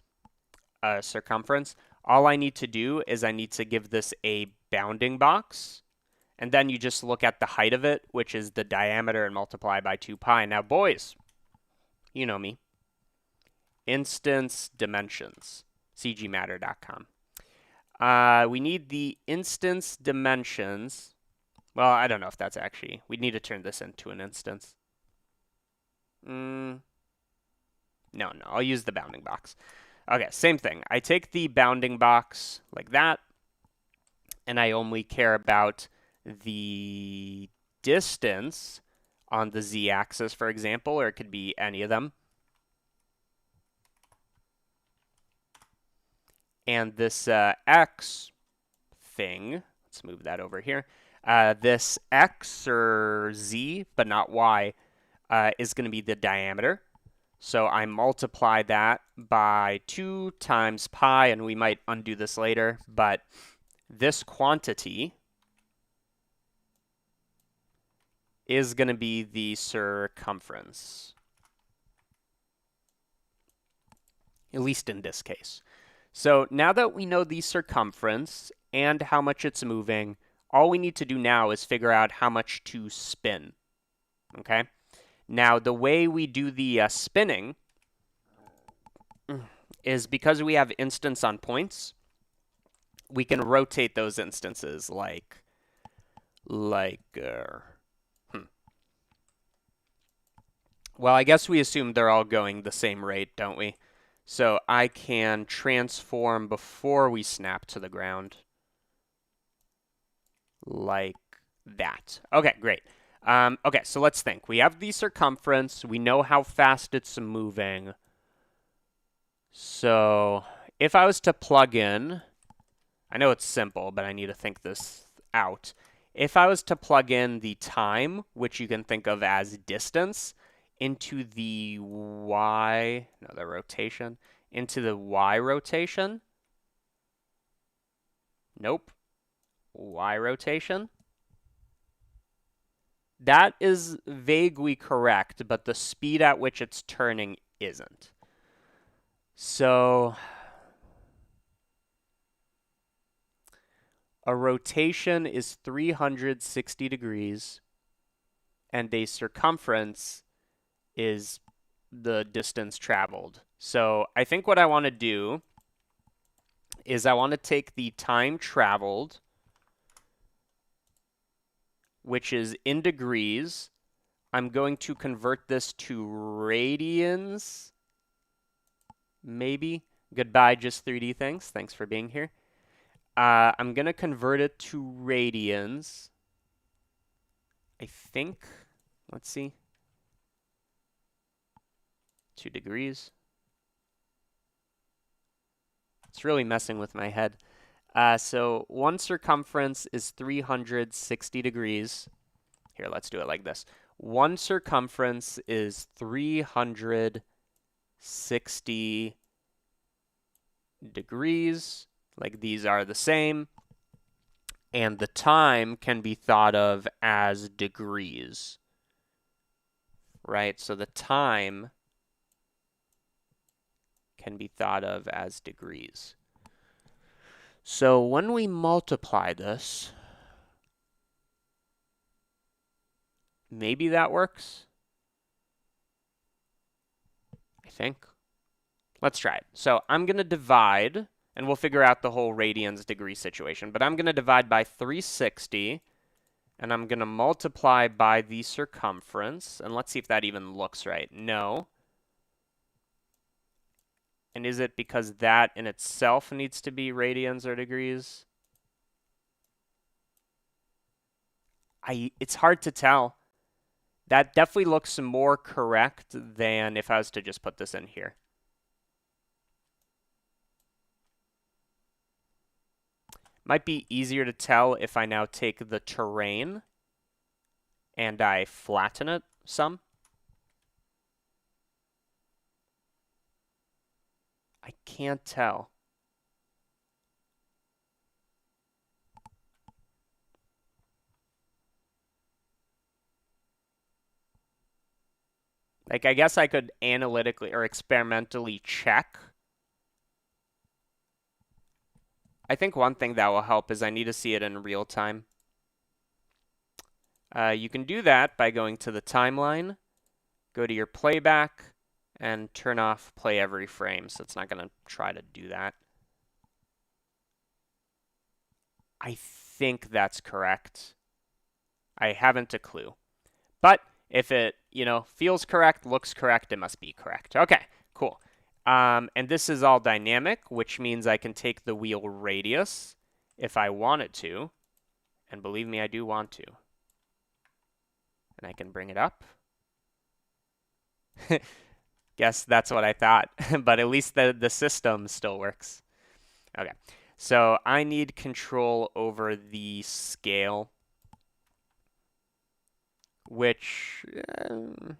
circumference, all I need to do is I need to give this a bounding box, and then you just look at the height of it, which is the diameter, and multiply by 2 pi. Now, boys, you know me. Instance dimensions, cgmatter.com. We need the instance dimensions. Well, I don't know if that's actually... We need to turn this into an instance. No, I'll use the bounding box. Okay, same thing. I take the bounding box like that, and I only care about the distance on the z-axis, for example, or it could be any of them. And this x thing, let's move that over here. This x or z, but not y, is going to be the diameter. So I multiply that by 2 times pi, and we might undo this later, but this quantity is going to be the circumference, at least in this case. So now that we know the circumference and how much it's moving, all we need to do now is figure out how much to spin, okay? Now, the way we do the spinning is because we have instance on points, we can rotate those instances like well, I guess we assume they're all going the same rate, don't we? So I can transform before we snap to the ground like that. Okay, great. Okay, so let's think. We have the circumference. We know how fast it's moving. So if I was to plug in, I know it's simple, but I need to think this out. If I was to plug in the time, which you can think of as distance, into the the rotation, into the y rotation. Nope. Y rotation. That is vaguely correct, but the speed at which it's turning isn't. So, A rotation is 360 degrees, and a circumference is the distance traveled. So I think what I want to do is I want to take the time traveled, which is in degrees. I'm going to convert this to radians, maybe. Goodbye, just 3D things. Thanks for being here. I'm going to convert it to radians. I think, let's see, 2 degrees. It's really messing with my head. So one circumference is 360 degrees. Here, let's do it like this. One circumference is 360 degrees. Like these are the same. And the time can be thought of as degrees. Right? So the time can be thought of as degrees. So when we multiply this, maybe that works. I think. Let's try it. So I'm going to divide, and we'll figure out the whole radians degree situation, but I'm going to divide by 360, and I'm going to multiply by the circumference, and let's see if that even looks right. No. And is it because that in itself needs to be radians or degrees? It's hard to tell. That definitely looks more correct than if I was to just put this in here. Might be easier to tell if I now take the terrain and I flatten it some. I can't tell. Like, I guess I could analytically or experimentally check. I think one thing that will help is I need to see it in real time. You can do that by going to the timeline, go to your playback, and turn off play every frame. So it's not going to try to do that. I think that's correct. I haven't a clue. But if it, feels correct, looks correct, it must be correct. Okay, cool. And this is all dynamic, which means I can take the wheel radius if I wanted to. And believe me, I do want to. And I can bring it up. Guess that's what I thought. But at least the system still works. Okay, so I need control over the scale, which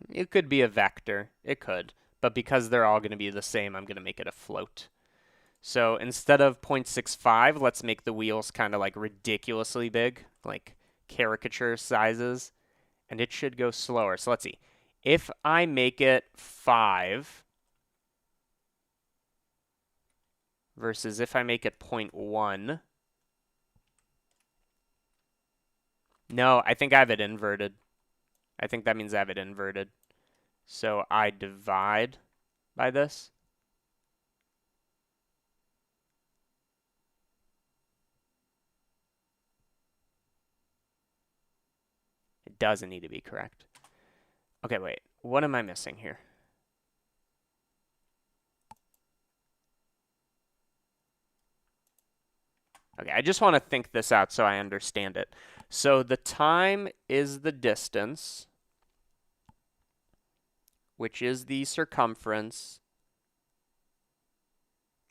it could be a vector. It could. But because they're all going to be the same, I'm going to make it a float. So instead of 0.65, let's make the wheels kind of like ridiculously big, like caricature sizes, and it should go slower. So let's see. If I make it 5 versus if I make it 0.1, no, I think I have it inverted. I think that means I have it inverted. So I divide by this. It doesn't need to be correct. Okay, wait. What am I missing here? Okay, I just want to think this out so I understand it. So the time is the distance, which is the circumference.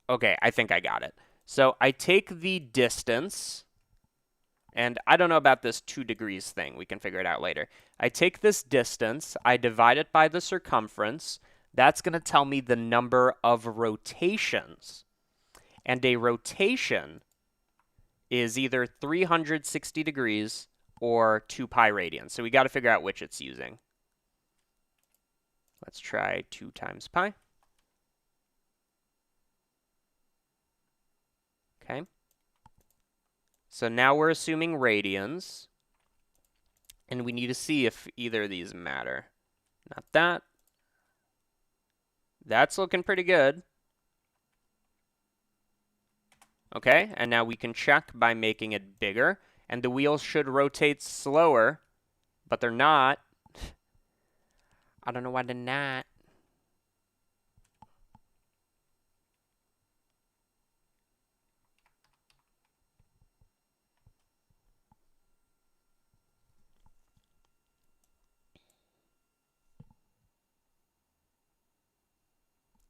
Okay, I think I got it. So I take the distance, and I don't know about this 2 degrees thing. We can figure it out later. I take this distance, I divide it by the circumference. That's going to tell me the number of rotations. And a rotation is either 360 degrees or 2 pi radians. So we got to figure out which it's using. Let's try 2 times pi. Okay. So now we're assuming radians. And we need to see if either of these matter. Not that. That's looking pretty good. Okay, and now we can check by making it bigger. And the wheels should rotate slower, but they're not. I don't know why they're not.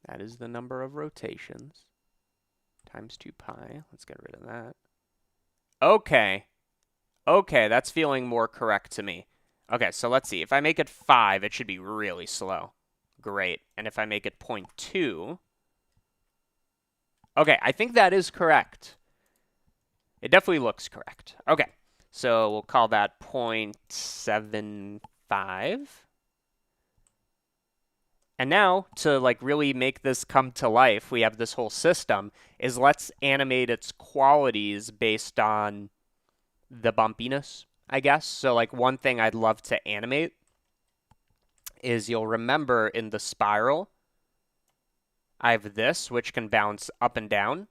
That is the number of rotations. Times 2 pi. Let's get rid of that. Okay. Okay, that's feeling more correct to me. Okay, so let's see. If I make it 5, it should be really slow. Great. And if I make it 0.2... Okay, I think that is correct. It definitely looks correct. Okay, so we'll call that 0.75. And now, to like really make this come to life, we have this whole system, is let's animate its qualities based on the bumpiness, I guess. So like one thing I'd love to animate is you'll remember in the spiral, I have this, which can bounce up and down,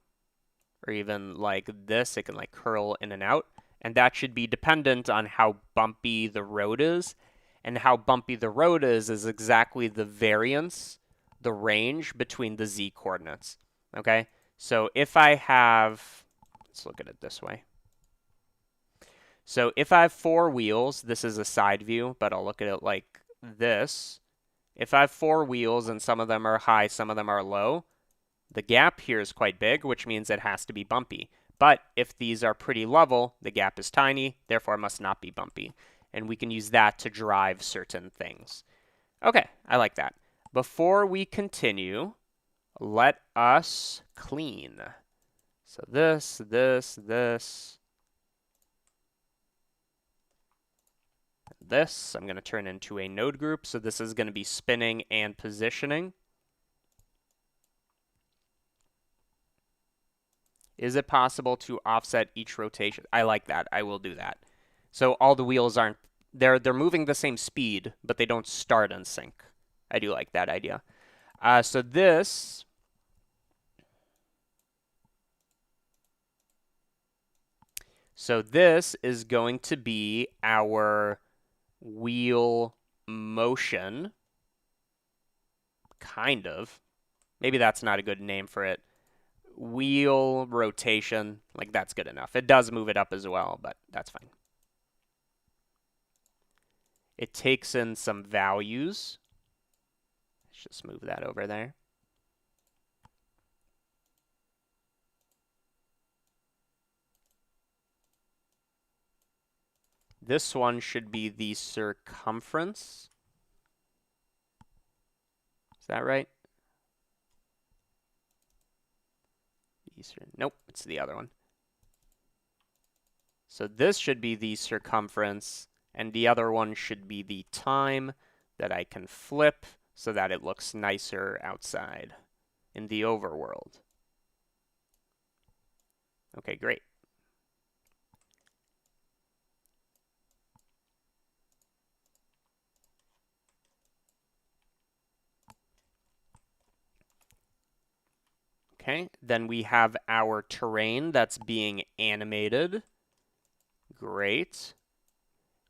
or even like this, it can like curl in and out. And that should be dependent on how bumpy the road is. And how bumpy the road is exactly the variance, the range between the z coordinates. Okay? So if I have, let's look at it this way. So if I have 4 wheels, this is a side view, but I'll look at it like this. If I have 4 wheels and some of them are high, some of them are low, the gap here is quite big, which means it has to be bumpy. But if these are pretty level, the gap is tiny, therefore it must not be bumpy. And we can use that to drive certain things. Okay, I like that. Before we continue, let us clean. So this, this, I'm going to turn into a node group. So this is going to be spinning and positioning. Is it possible to offset each rotation? I like that. I will do that. So all the wheels aren't, they're moving the same speed, but they don't start in sync. I do like that idea. So this is going to be our wheel motion, kind of. Maybe that's not a good name for it. Wheel rotation, like that's good enough. It does move it up as well, but that's fine. It takes in some values. Let's just move that over there. This one should be the circumference. Is that right? Nope, it's the other one. So this should be the circumference, and the other one should be the time that I can flip so that it looks nicer outside in the overworld. Okay, great. Okay, then we have our terrain that's being animated. Great.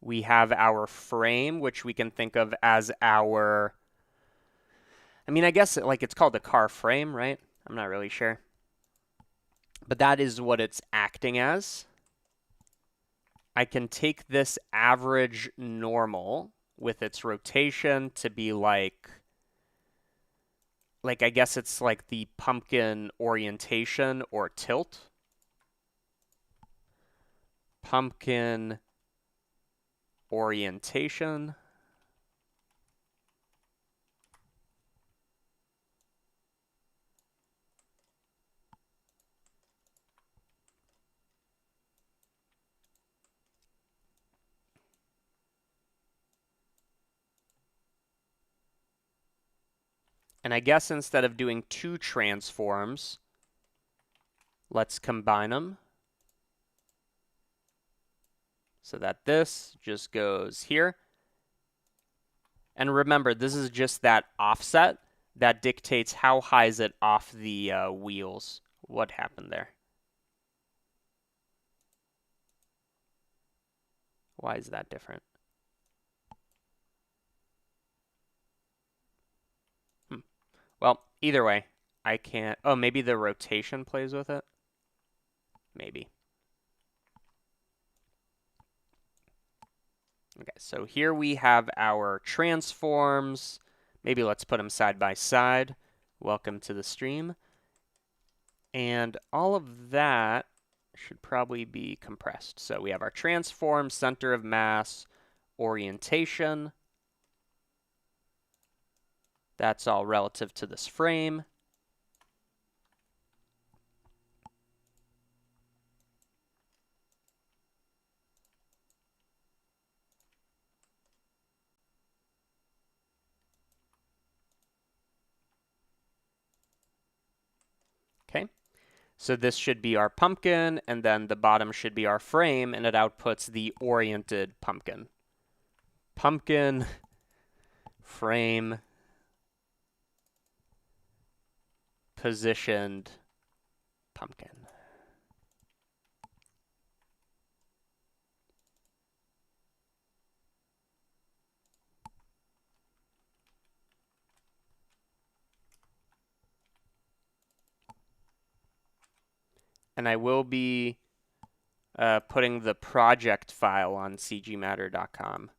We have our frame, which we can think of as our, I mean, I guess like it's called a car frame, right? I'm not really sure. But that is what it's acting as. I can take this average normal with its rotation to be like I guess it's like the pumpkin orientation or tilt. Pumpkin orientation. And I guess instead of doing 2 transforms, let's combine them. so that this just goes here. And remember, this is just that offset that dictates how high is it off the wheels. What happened there? Why is that different? Well, either way, I can't. Oh, maybe the rotation plays with it? Maybe. Okay, so here we have our transforms. Maybe let's put them side by side. Welcome to the stream. And all of that should probably be compressed. So we have our transform, center of mass, orientation. That's all relative to this frame. Okay, so this should be our pumpkin, and then the bottom should be our frame, and it outputs the oriented pumpkin. Pumpkin, frame, positioned pumpkin. And I will be putting the project file on cgmatter.com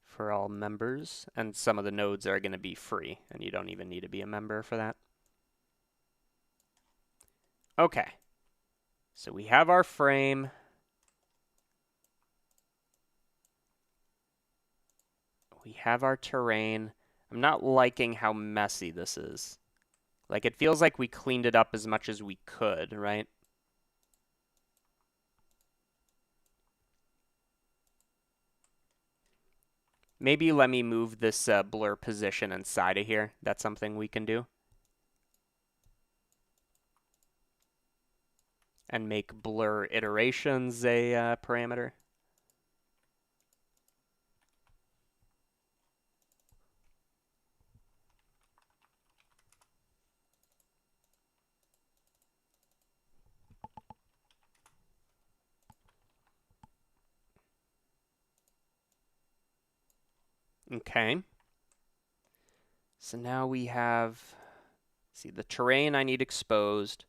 for all members, and some of the nodes are going to be free, and you don't even need to be a member for that. Okay, so we have our frame. We have our terrain. I'm not liking how messy this is. Like, it feels like we cleaned it up as much as we could, right? Maybe let me move this blur position inside of here. That's something we can do. And make blur iterations a parameter. Okay. So now we have, see, the terrain I need exposed.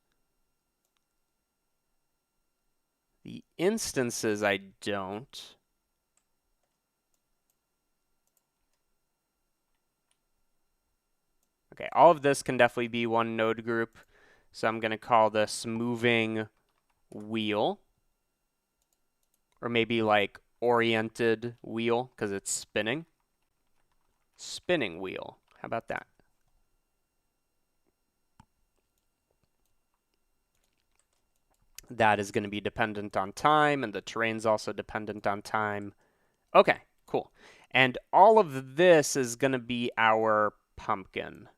The instances I don't. Okay, all of this can definitely be one node group. So I'm going to call this moving wheel. Or maybe like oriented wheel because it's spinning. Spinning wheel. How about that? That is going to be dependent on time, and the terrain's also dependent on time. Okay, cool. And all of this is going to be our pumpkin.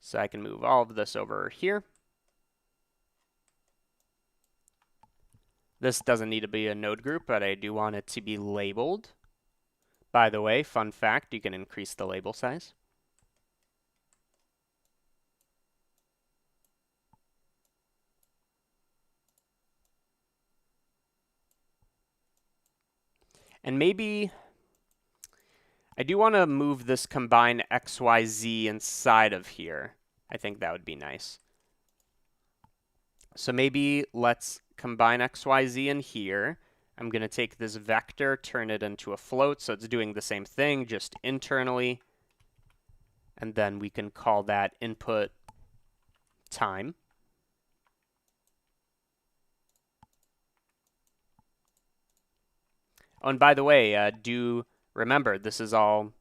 So I can move all of this over here. This doesn't need to be a node group, but I do want it to be labeled. By the way, fun fact, you can increase the label size. And maybe I do want to move this combine XYZ inside of here. I think that would be nice. So maybe let's combine XYZ in here. I'm going to take this vector, turn it into a float, so it's doing the same thing, just internally. And then we can call that input time. Oh, and by the way, do remember, this is all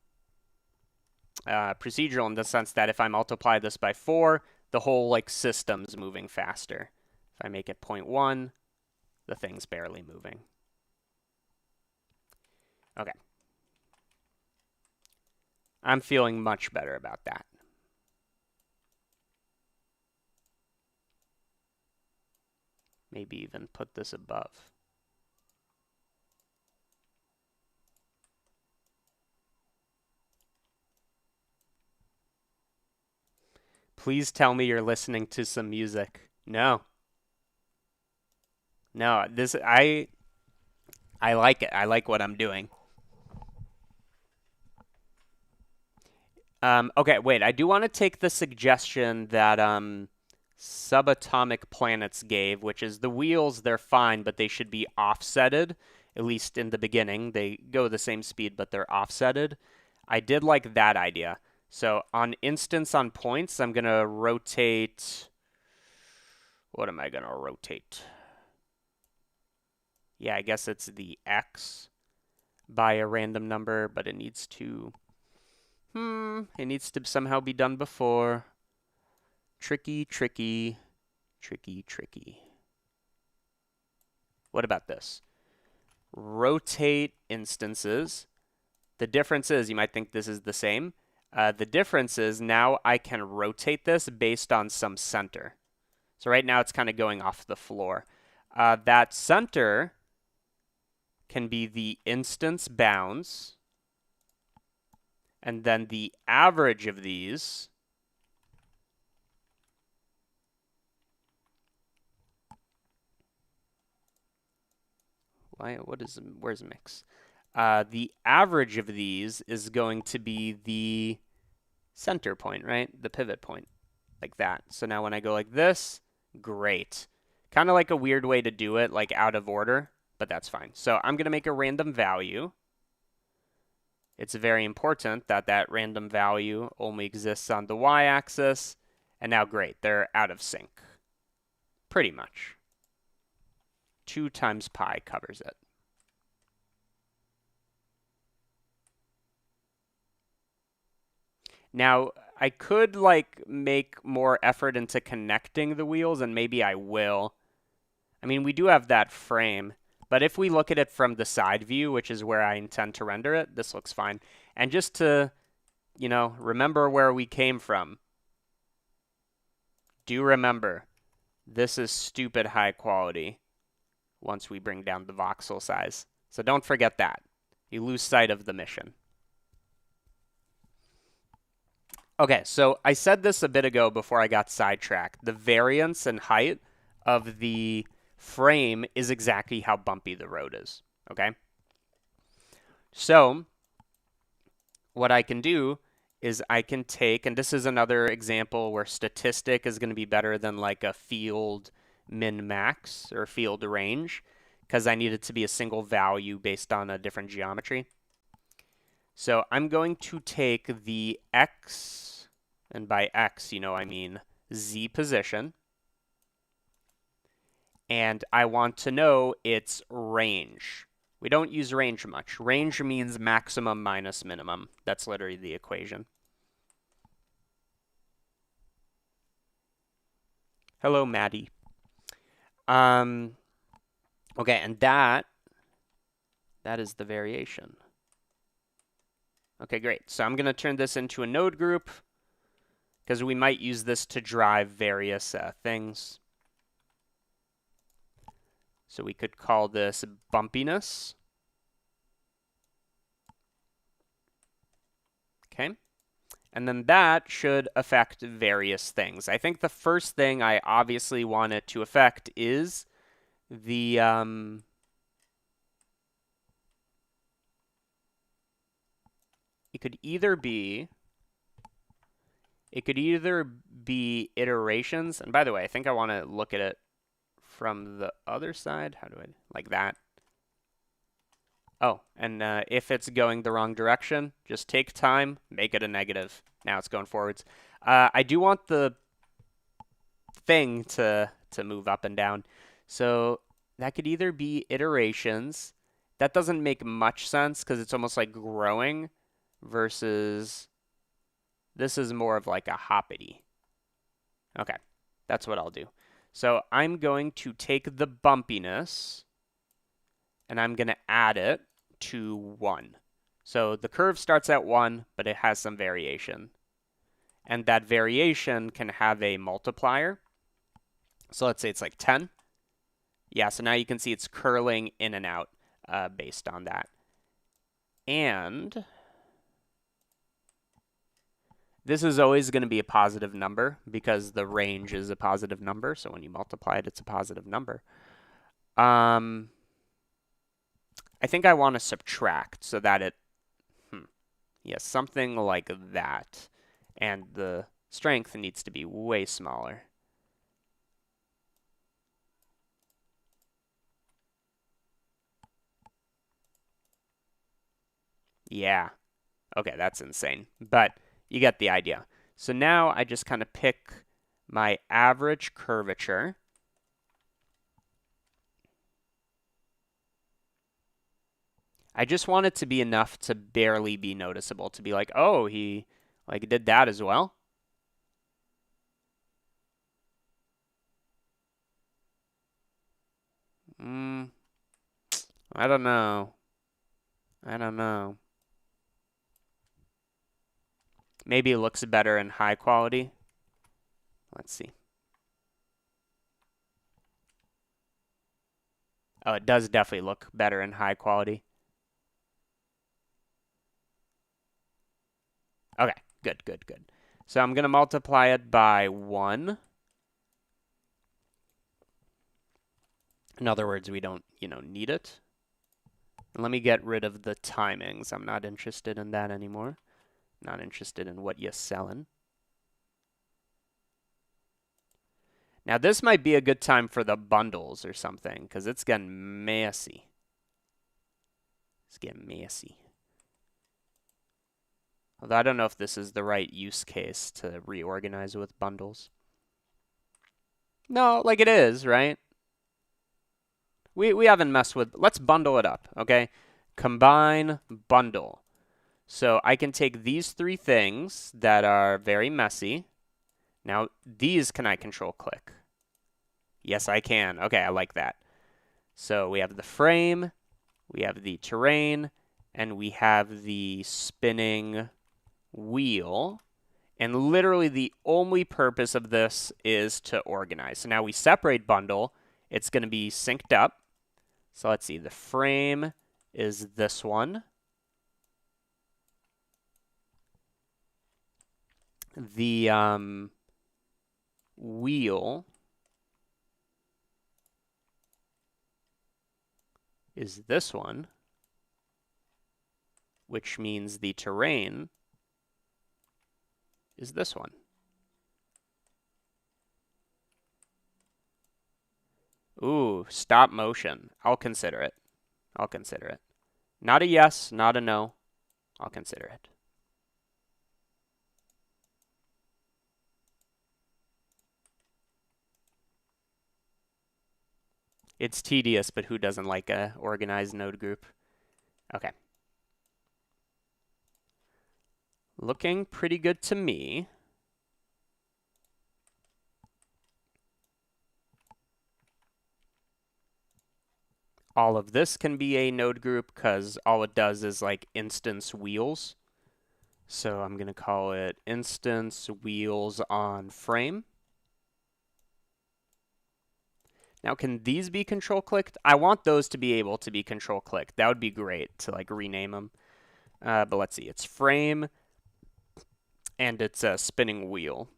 procedural in the sense that if I multiply this by 4, the whole like system's moving faster. If I make it 0.1, the thing's barely moving. Okay. I'm feeling much better about that. Maybe even put this above. Please tell me you're listening to some music. No. No, I like it. I like what I'm doing. Okay, wait. I do want to take the suggestion that Subatomic Planets gave, which is the wheels, they're fine, but they should be offsetted, at least in the beginning. They go the same speed, but they're offsetted. I did like that idea. So on instance on points, I'm going to rotate. What am I going to rotate? Yeah, I guess it's the X by a random number, but it needs to. It needs to somehow be done before. Tricky, tricky, tricky, tricky. What about this? Rotate instances. The difference is, you might think this is the same. The difference is now I can rotate this based on some center. So right now it's kind of going off the floor. That center can be the instance bounds. And then the average of these where's mix? The average of these is going to be the center point, right? The pivot point, like that. So now when I go like this, great. Kind of like a weird way to do it, like out of order, but that's fine. So I'm going to make a random value. It's very important that that random value only exists on the y-axis. And now, great, they're out of sync. Pretty much. 2 times pi covers it. Now, I could like make more effort into connecting the wheels, and maybe I will. I mean, we do have that frame, but if we look at it from the side view, which is where I intend to render it, this looks fine. And just to, remember where we came from, do remember, this is stupid high quality once we bring down the voxel size. So don't forget that. You lose sight of the mission. Okay, so I said this a bit ago before I got sidetracked. The variance and height of the frame is exactly how bumpy the road is, okay? So what I can do is I can take, and this is another example where statistic is going to be better than like a field min-max or field range, because I need it to be a single value based on a different geometry. So I'm going to take the x, and by x, I mean z position, and I want to know its range. We don't use range much. Range means maximum minus minimum. That's literally the equation. Hello, Maddie. Okay, and that is the variation. Okay, great. So I'm going to turn this into a node group because we might use this to drive various things. So we could call this bumpiness. Okay. And then that should affect various things. I think the first thing I obviously want it to affect is the it could either be iterations. And by the way, I think I want to look at it from the other side. How do I, like that? Oh, and if it's going the wrong direction, just take time, make it a negative. Now it's going forwards. I do want the thing to move up and down. So that could either be iterations. That doesn't make much sense because it's almost like growing versus this is more of like a hoppity. Okay, that's what I'll do. So I'm going to take the bumpiness and I'm going to add it to 1. So the curve starts at 1, but it has some variation. And that variation can have a multiplier. So let's say it's like 10. Yeah, so now you can see it's curling in and out based on that. And This is always going to be a positive number because the range is a positive number. So when you multiply it, it's a positive number. I think I want to subtract so that it, yes, something like that. And the strength needs to be way smaller. Yeah. Okay, that's insane. But you get the idea. So now I just kind of pick my average curvature. I just want it to be enough to barely be noticeable, to be like, oh, he like did that as well. I don't know. I don't know. Maybe it looks better in high quality. Let's see. Oh, it does definitely look better in high quality. Okay, good, good, good. So I'm going to multiply it by 1. In other words, we don't, need it. And let me get rid of the timings. I'm not interested in that anymore. Not interested in what you're selling. Now, this might be a good time for the bundles or something, because it's getting messy. It's getting messy. Although I don't know if this is the right use case to reorganize with bundles. No, like it is, right? We haven't messed with... Let's bundle it up, okay? Combine, bundle. So I can take these 3 things that are very messy. Now, these can I control click? Yes, I can. Okay, I like that. So we have the frame, we have the terrain, and we have the spinning wheel. And literally the only purpose of this is to organize. So now we separate bundle. It's going to be synced up. So let's see. The frame is this one. The wheel is this one, which means the terrain is this one. Ooh, stop motion. I'll consider it. I'll consider it. Not a yes, not a no. I'll consider it. It's tedious, but who doesn't like a organized node group? Okay. Looking pretty good to me. All of this can be a node group because all it does is like instance wheels. So I'm going to call it instance wheels on frame. Now, can these be control clicked? I want those to be able to be control clicked. That would be great to like rename them. But let's see. It's frame and it's a spinning wheel.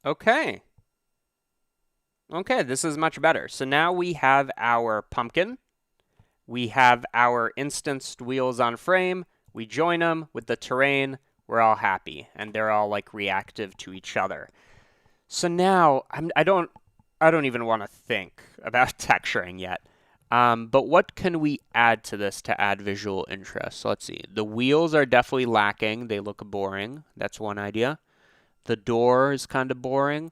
Okay. Okay, this is much better. So now we have our pumpkin. We have our instanced wheels on frame. We join them with the terrain. We're all happy, and they're all like reactive to each other. So now I don't even want to think about texturing yet. But what can we add to this to add visual interest? So let's see. The wheels are definitely lacking. They look boring. That's one idea. The door is kind of boring.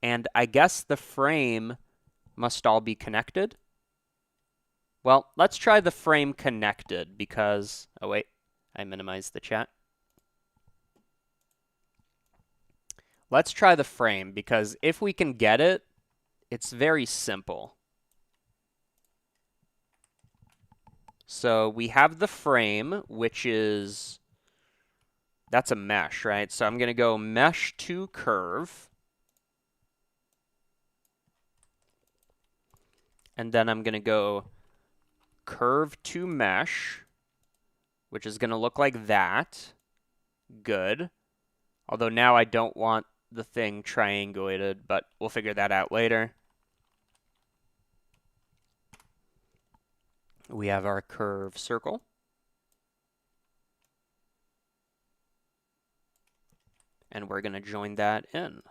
And I guess the frame must all be connected. Well, let's try the frame connected because, oh wait, I minimized the chat. Let's try the frame, because if we can get it, it's very simple. So we have the frame, which is, that's a mesh, right? So I'm going to go mesh to curve. And then I'm going to go curve to mesh, which is going to look like that. Good. Although now I don't want the thing triangulated, but we'll figure that out later. We have our curve circle. And we're going to join that in.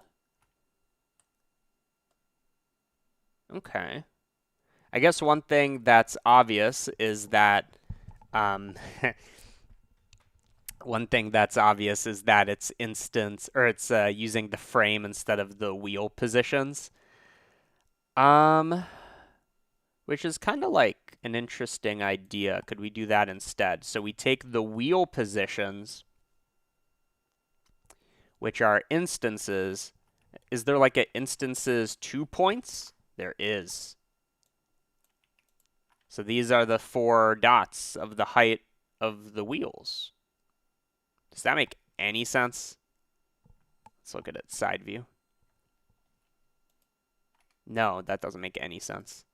Okay. I guess one thing that's obvious is that it's instance, or it's using the frame instead of the wheel positions. Which is kind of like an interesting idea. Could we do that instead? So we take the wheel positions, which are instances. Is there like a instances 2 points? There is. So these are the 4 dots of the height of the wheels. Does that make any sense? Let's look at it side view. No, that doesn't make any sense.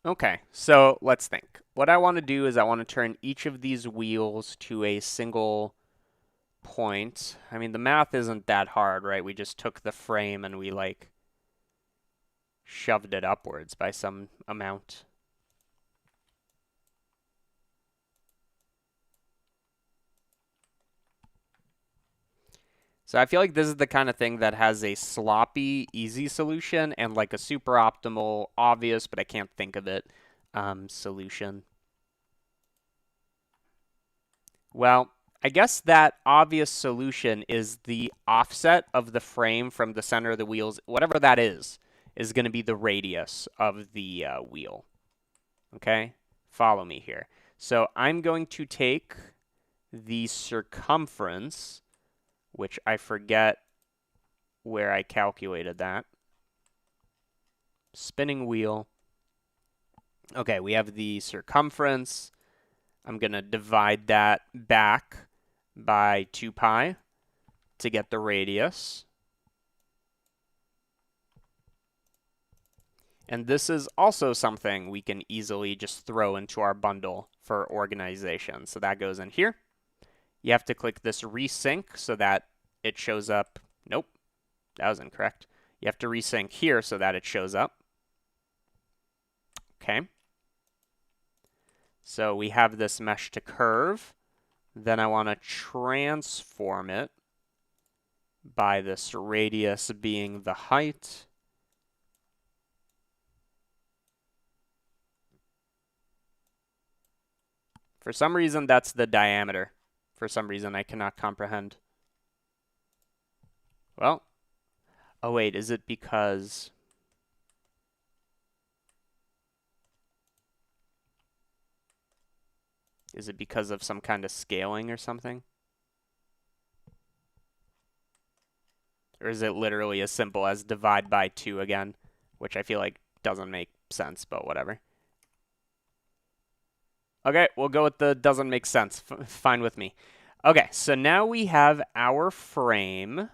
Okay, so let's think. What I want to do is I want to turn each of these wheels to a single point. I mean, the math isn't that hard, right? We just took the frame and we like shoved it upwards by some amount. So I feel like this is the kind of thing that has a sloppy, easy solution and like a super optimal, obvious, but I can't think of it, solution. Well, I guess that obvious solution is the offset of the frame from the center of the wheels, whatever that is going to be the radius of the wheel. Okay? Follow me here. So I'm going to take the circumference, which I forget where I calculated that. Spinning wheel. Okay, we have the circumference. I'm going to divide that back by 2 pi to get the radius. And this is also something we can easily just throw into our bundle for organization. So that goes in here. You have to click this resync so that it shows up. Nope, that was incorrect. You have to resync here so that it shows up. Okay. So we have this mesh to curve. Then I want to transform it by this radius being the height. For some reason, that's the diameter. For some reason, I cannot comprehend. Well, oh wait, is it because... Is it because of some kind of scaling or something? Or is it literally as simple as divide by 2 again? Which I feel like doesn't make sense, but whatever. Okay, we'll go with the doesn't make sense. Fine with me. Okay, so now we have our frame.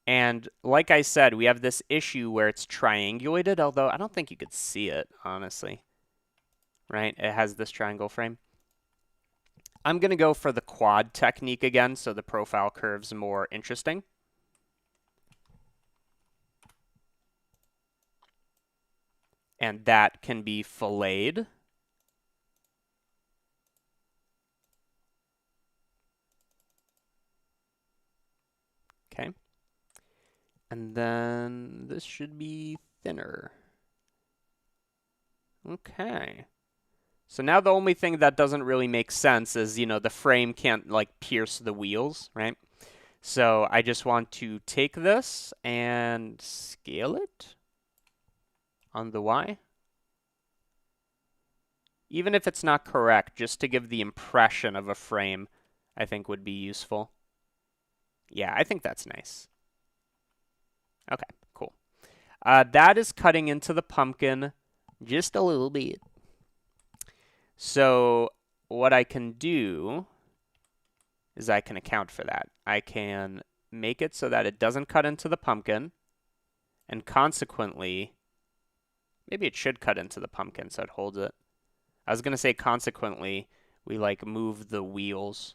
And like I said, we have this issue where it's triangulated, although I don't think you could see it, honestly. Right? It has this triangle frame. I'm going to go for the quad technique again, so the profile curve's more interesting. And that can be filleted. Okay. And then this should be thinner. Okay. So now the only thing that doesn't really make sense is, you know, the frame can't like pierce the wheels, right? So I just want to take this and scale it on the Y. Even if it's not correct, just to give the impression of a frame, I think would be useful. Yeah, I think that's nice. Okay, cool. That is cutting into the pumpkin just a little bit. So what I can do is I can account for that. I can make it so that it doesn't cut into the pumpkin, and consequently, maybe it should cut into the pumpkin so it holds it. I was going to say consequently, we like move the wheels.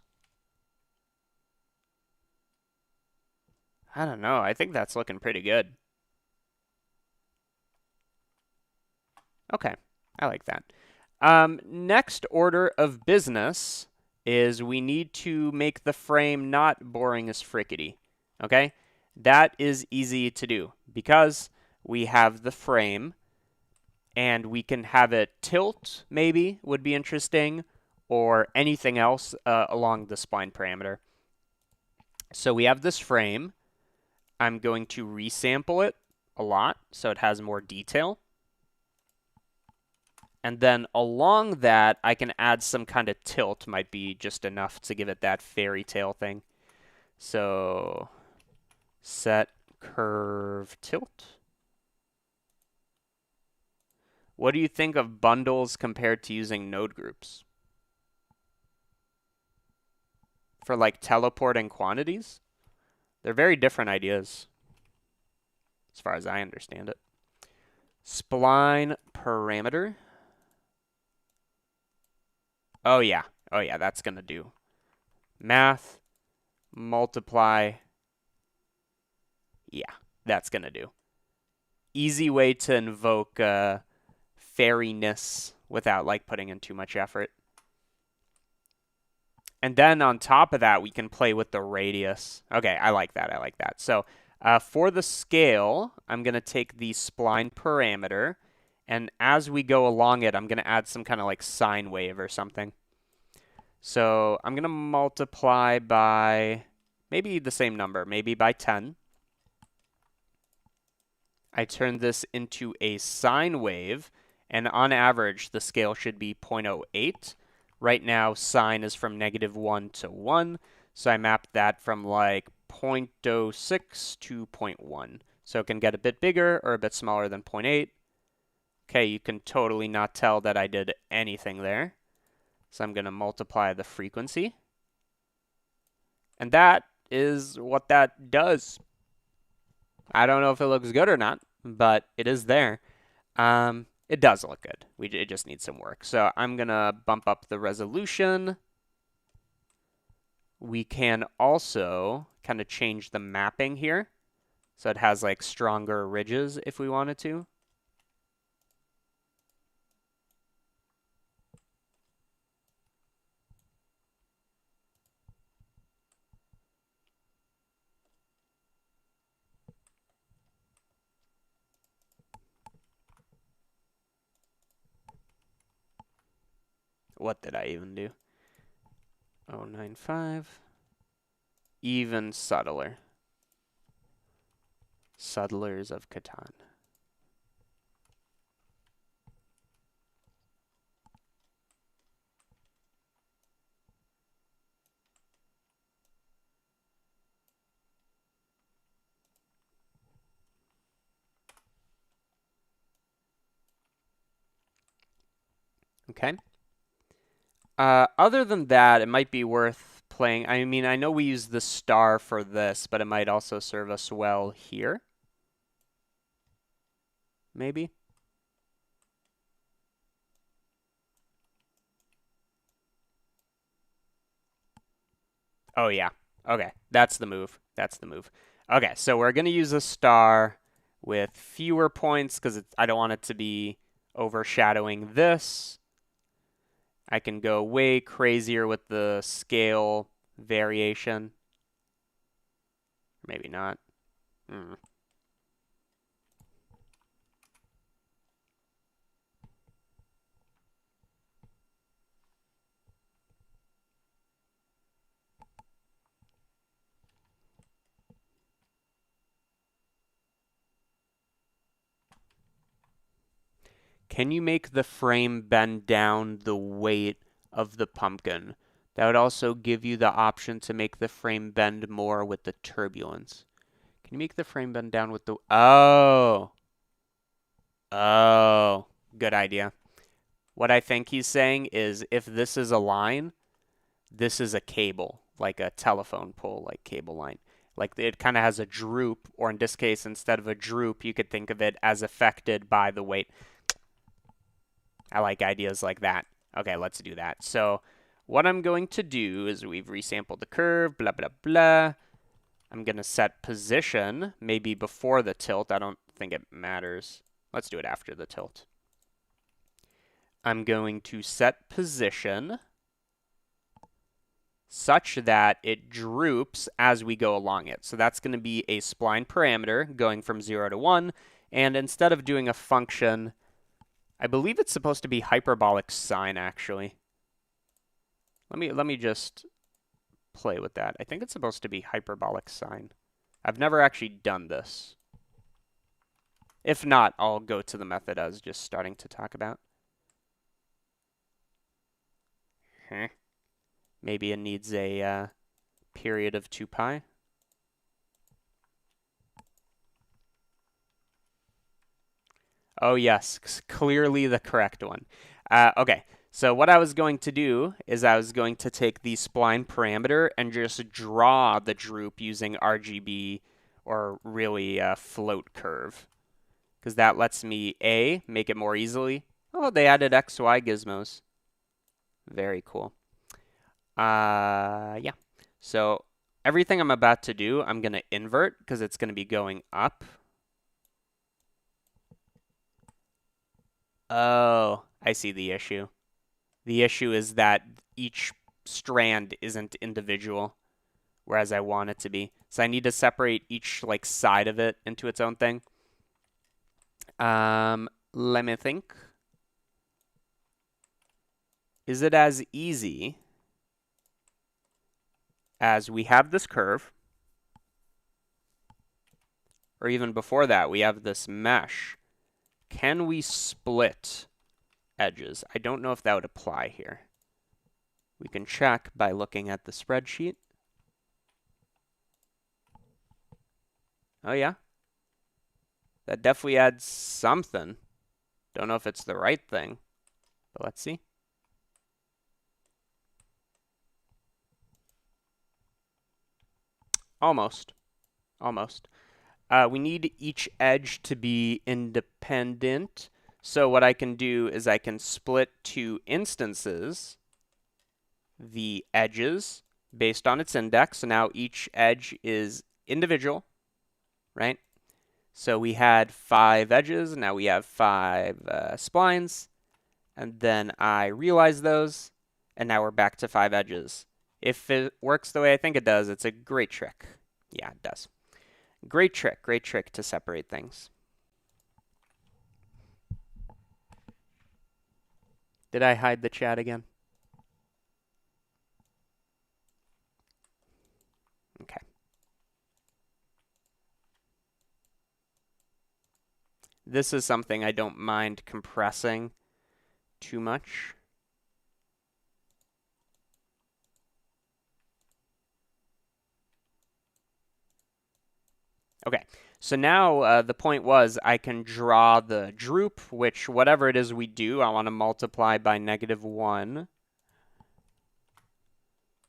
I don't know. I think that's looking pretty good. Okay, I like that. Next order of business is we need to make the frame not boring as frickety. Okay, that is easy to do because we have the frame and we can have it tilt, maybe would be interesting, or anything else along the spline parameter. So we have this frame. I'm going to resample it a lot so it has more detail. And then along that, I can add some kind of tilt, might be just enough to give it that fairy tale thing. So set curve tilt. What do you think of bundles compared to using node groups? For like teleporting quantities? They're very different ideas, as far as I understand it. Spline parameter. Oh yeah, that's gonna do. Math, multiply. Yeah, that's gonna do. Easy way to invoke fairiness without like putting in too much effort. And then on top of that, we can play with the radius. Okay, I like that. I like that. So for the scale, I'm going to take the spline parameter. And as we go along it, I'm going to add some kind of like sine wave or something. So I'm going to multiply by maybe the same number, maybe by 10. I turn this into a sine wave. And on average, the scale should be 0.08. Right now, sine is from -1 to 1, so I mapped that from like 0.06 to 0.1. So it can get a bit bigger or a bit smaller than 0.8. Okay, you can totally not tell that I did anything there. So I'm going to multiply the frequency. And that is what that does. I don't know if it looks good or not, but it is there. It does look good. It just needs some work. So I'm going to bump up the resolution. We can also kind of change the mapping here. So it has like stronger ridges if we wanted to. What did I even do? 095. Even subtler. Subtlers of Catan. Okay. Other than that, it might be worth playing. I mean, I know we use the star for this, but it might also serve us well here. Maybe. Oh, yeah. Okay, that's the move. That's the move. Okay, so we're going to use a star with fewer points because I don't want it to be overshadowing this. I can go way crazier with the scale variation. Maybe not. Hmm. Can you make the frame bend down the weight of the pumpkin? That would also give you the option to make the frame bend more with the turbulence. Can you make the frame bend down with the... Oh. Oh. Good idea. What I think he's saying is if this is a line, this is a cable, like a telephone pole, like cable line. Like it kind of has a droop, or in this case, instead of a droop, you could think of it as affected by the weight. I like ideas like that. Okay, let's do that. So what I'm going to do is we've resampled the curve, blah, blah, blah. I'm going to set position, maybe before the tilt. I don't think it matters. Let's do it after the tilt. I'm going to set position such that it droops as we go along it. So that's going to be a spline parameter going from 0 to 1. And instead of doing a function, I believe it's supposed to be hyperbolic sine, actually. Let me just play with that. I think it's supposed to be hyperbolic sine. I've never actually done this. If not, I'll go to the method I was just starting to talk about. Maybe it needs a period of 2 pi. Oh, yes, clearly the correct one. Okay, so what I was going to do is I was going to take the spline parameter and just draw the droop using RGB, or really float curve, because that lets me, A, make it more easily. Oh, they added XY gizmos. Very cool. Yeah. So everything I'm about to do, I'm going to invert because it's going to be going up. Oh, I see the issue. The issue is that each strand isn't individual, whereas I want it to be. So I need to separate each like side of it into its own thing. Let me think. Is it as easy as we have this curve, or even before that, we have this mesh? Can we split edges? I don't know if that would apply here. We can check by looking at the spreadsheet. Oh yeah, that definitely adds something. Don't know if it's the right thing, but let's see. Almost. Almost. We need each edge to be independent. So what I can do is I can split two instances the edges based on its index. So now each edge is individual, right? So we had 5 edges, now we have 5 splines, and then I realize those, and now we're back to 5 edges. If it works the way I think it does, it's a great trick. Yeah, it does. Great trick to separate things. Did I hide the chat again? Okay. This is something I don't mind compressing too much. Okay, so now the point was I can draw the droop, which whatever it is we do, I want to multiply by -1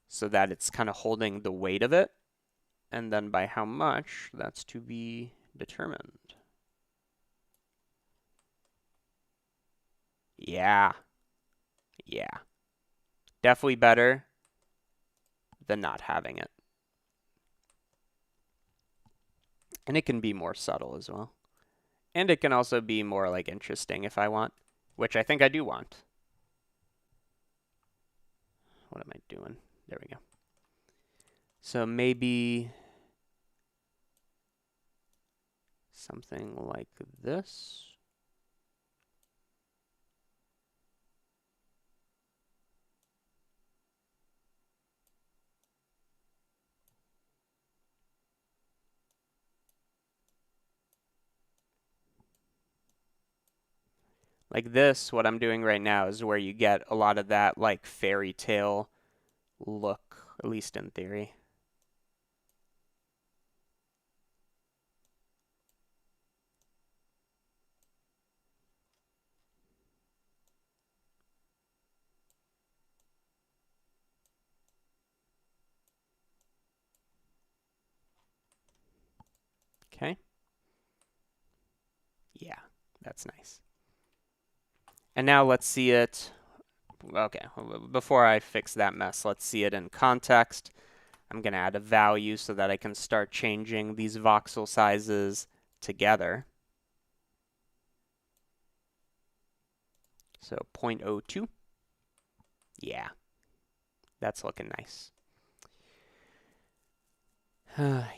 so that it's kind of holding the weight of it. And then by how much, that's to be determined. Yeah. Yeah. Definitely better than not having it. And it can be more subtle as well. And it can also be more like interesting if I want, which I think I do want. What am I doing? There we go. So maybe something like this. Like this, what I'm doing right now is where you get a lot of that like fairy tale look, at least in theory. Okay. Yeah, that's nice. And now let's see it. Okay, before I fix that mess, let's see it in context. I'm going to add a value so that I can start changing these voxel sizes together. So 0.02. Yeah, that's looking nice.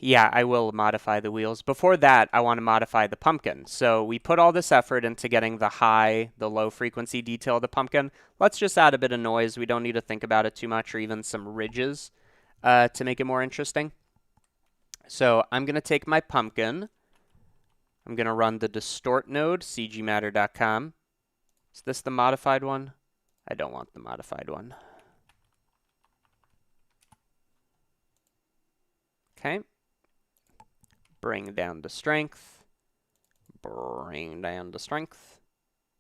Yeah, I will modify the wheels. Before that, I want to modify the pumpkin. So we put all this effort into getting the low frequency detail of the pumpkin. Let's just add a bit of noise. We don't need to think about it too much, or even some ridges to make it more interesting. So I'm going to take my pumpkin. I'm going to run the distort node, cgmatter.com. Is this the modified one? I don't want the modified one. Okay. Bring down the strength. Bring down the strength.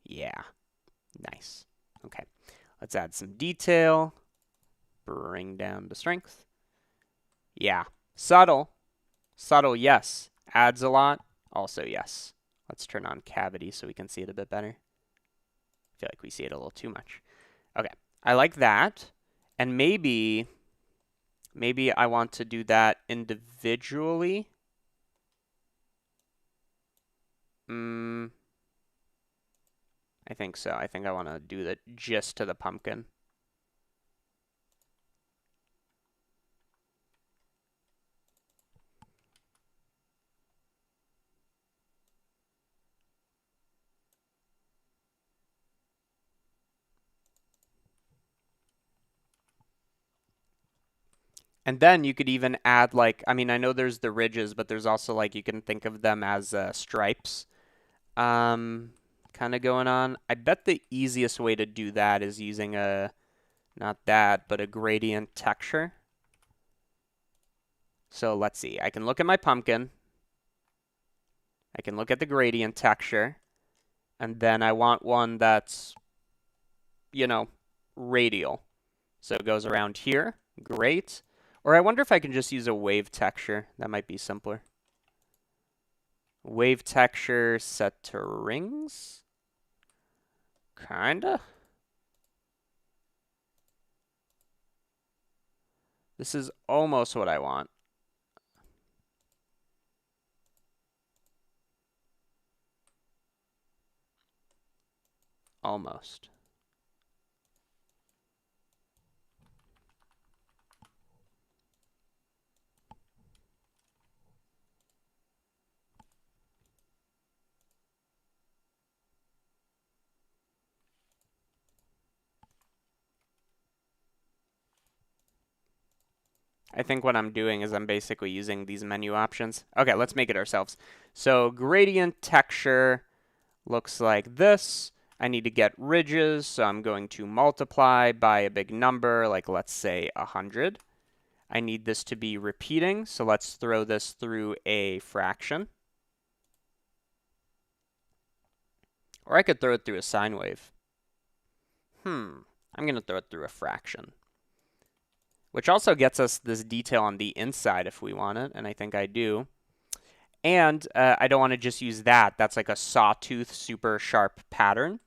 Yeah. Nice. Okay. Let's add some detail. Bring down the strength. Yeah. Subtle. Subtle, yes. Adds a lot. Also, yes. Let's turn on cavity so we can see it a bit better. I feel like we see it a little too much. Okay. I like that. And maybe I want to do that individually. I think so. I think I want to do that just to the pumpkin. And then you could even add like, I mean, I know there's the ridges, but there's also like, you can think of them as stripes kind of going on. I bet the easiest way to do that is using not that, but a gradient texture. So let's see. I can look at my pumpkin. I can look at the gradient texture. And then I want one that's, you know, radial. So it goes around here. Great. Or I wonder if I can just use a wave texture. That might be simpler. Wave texture set to rings? Kinda. This is almost what I want. Almost. I think what I'm doing is I'm basically using these menu options. Okay, let's make it ourselves. So gradient texture looks like this. I need to get ridges, so I'm going to multiply by a big number, like let's say 100. I need this to be repeating, so let's throw this through a fraction. Or I could throw it through a sine wave. I'm going to throw it through a fraction. Which also gets us this detail on the inside if we want it, and I think I do. And I don't want to just use that. That's like a sawtooth super sharp pattern.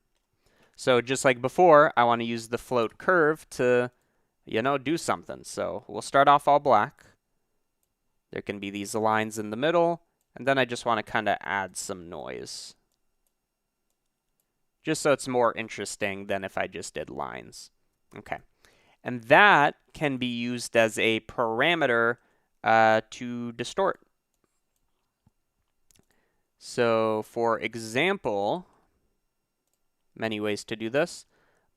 So just like before, I want to use the float curve to, do something. So we'll start off all black. There can be these lines in the middle, and then I just want to kind of add some noise. Just so it's more interesting than if I just did lines. Okay. And that can be used as a parameter to distort. So for example, many ways to do this,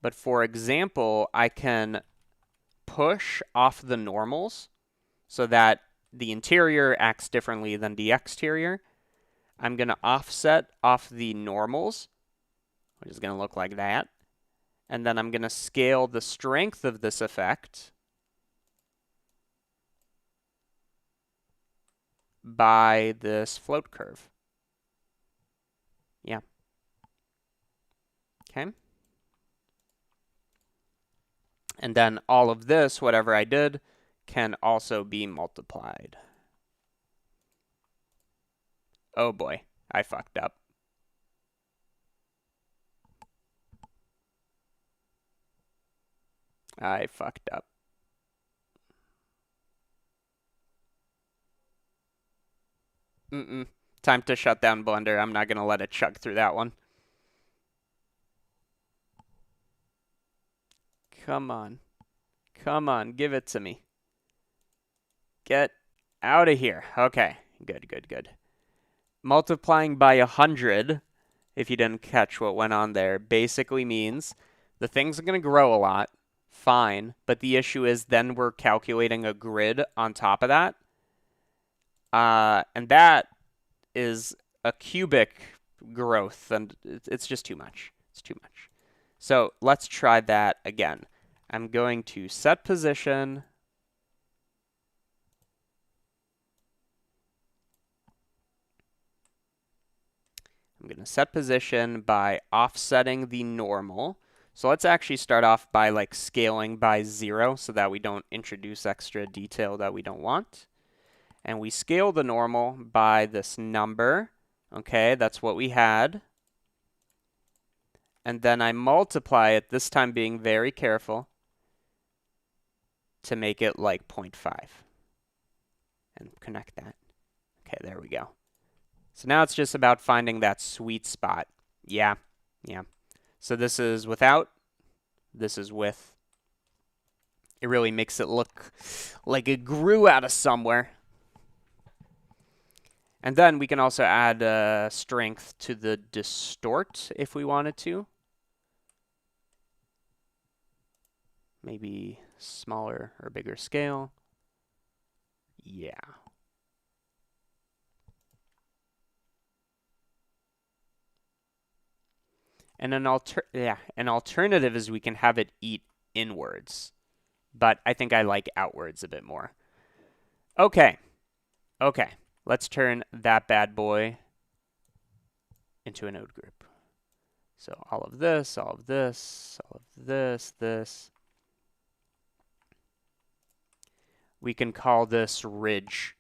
but for example, I can push off the normals so that the interior acts differently than the exterior. I'm going to offset off the normals which is going to look like that. And then I'm going to scale the strength of this effect by this float curve. Yeah. Okay. And then all of this, whatever I did, can also be multiplied. Oh boy, I fucked up. I fucked up. Time to shut down Blender. I'm not going to let it chug through that one. Come on. Come on, give it to me. Get out of here. Okay, good, good, good. Multiplying by 100, if you didn't catch what went on there, basically means the things are going to grow a lot. Fine, but the issue is then we're calculating a grid on top of that. And that is a cubic growth, and it's just too much. It's too much. So let's try that again. I'm going to set position. I'm going to set position by offsetting the normal. So let's actually start off by like scaling by 0 so that we don't introduce extra detail that we don't want. And we scale the normal by this number. Okay, that's what we had. And then I multiply it, this time being very careful, to make it like 0.5. And connect that. Okay, there we go. So now it's just about finding that sweet spot. Yeah. So this is without, this is with. It really makes it look like it grew out of somewhere. And then we can also add strength to the distort if we wanted to. Maybe smaller or bigger scale. Yeah. And an alternative is we can have it eat inwards. But I think I like outwards a bit more. Okay. Let's turn that bad boy into a node group. So all of this, all of this, all of this, this. We can call this ridge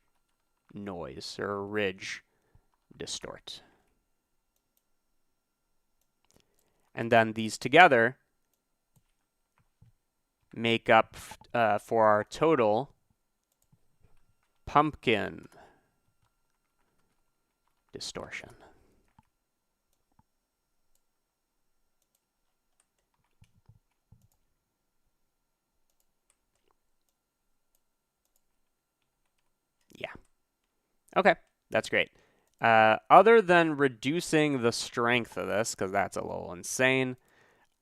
noise or ridge distort. And then these together make up for our total pumpkin distortion. Yeah. Okay, that's great. Other than reducing the strength of this, because that's a little insane,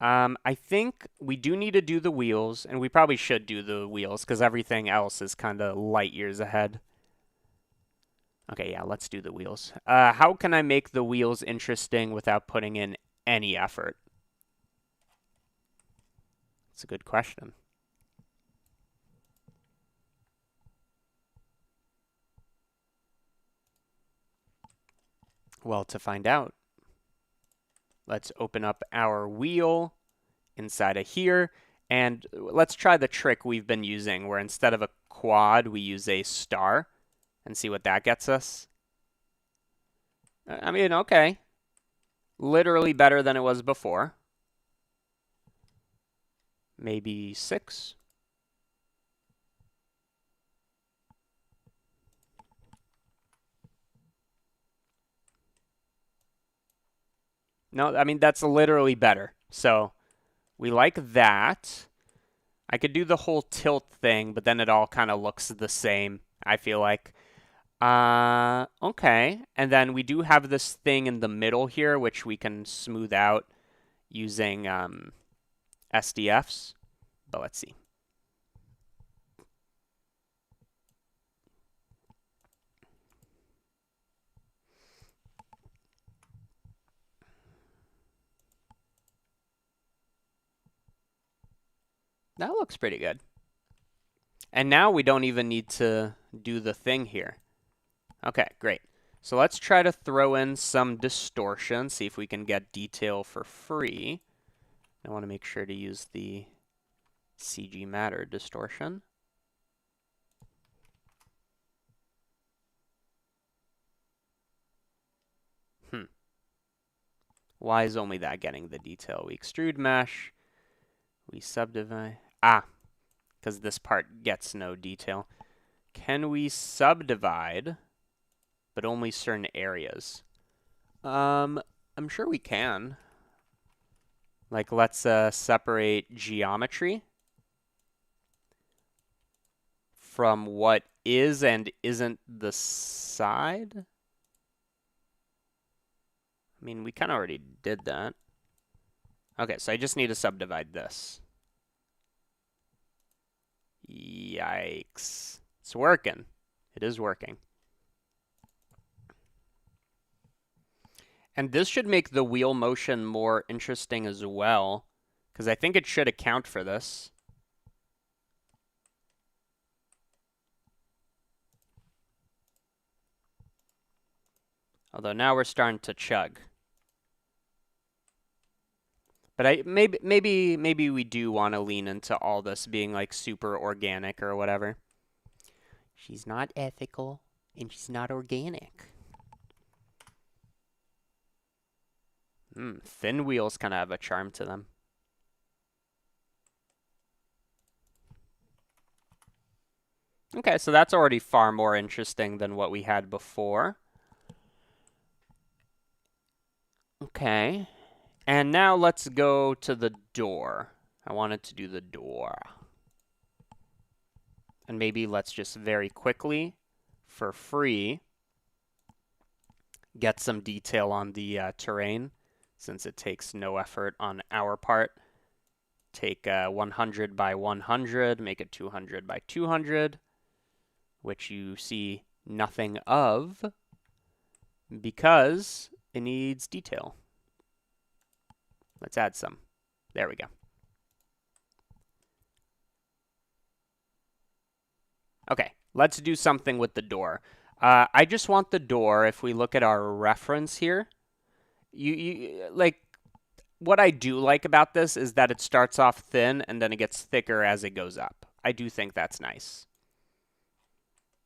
I think we do need to do the wheels, and we probably should do the wheels, because everything else is kind of light years ahead. Okay, yeah, let's do the wheels. How can I make the wheels interesting without putting in any effort? It's a good question. Well, to find out, let's open up our wheel inside of here, and let's try the trick we've been using, where instead of a quad, we use a star, and see what that gets us. I mean, okay. Literally better than it was before. Maybe 6. No, I mean, that's literally better. So we like that. I could do the whole tilt thing, but then it all kind of looks the same, I feel like. Okay. And then we do have this thing in the middle here, which we can smooth out using SDFs. But let's see. That looks pretty good. And now we don't even need to do the thing here. Okay, great. So let's try to throw in some distortion, see if we can get detail for free. I want to make sure to use the CG Matter distortion. Why is only that getting the detail? We extrude mesh, we subdivide. Ah, because this part gets no detail. Can we subdivide, but only certain areas? I'm sure we can. Like, let's separate geometry from what is and isn't the side. I mean, we kind of already did that. Okay, so I just need to subdivide this. Yikes. It's working. It is working. And this should make the wheel motion more interesting as well, because I think it should account for this. Although now we're starting to chug. But maybe we do want to lean into all this being like super organic or whatever. She's not ethical and she's not organic. Thin wheels kind of have a charm to them. Okay, so that's already far more interesting than what we had before. Okay. And now let's go to the door. I wanted to do the door. And maybe let's just very quickly, for free, get some detail on the terrain, since it takes no effort on our part. Take 100 by 100, make it 200 by 200, which you see nothing of because it needs detail. Let's add some. There we go. Okay, let's do something with the door. I just want the door, if we look at our reference here, you like, what I do like about this is that it starts off thin and then it gets thicker as it goes up. I do think that's nice.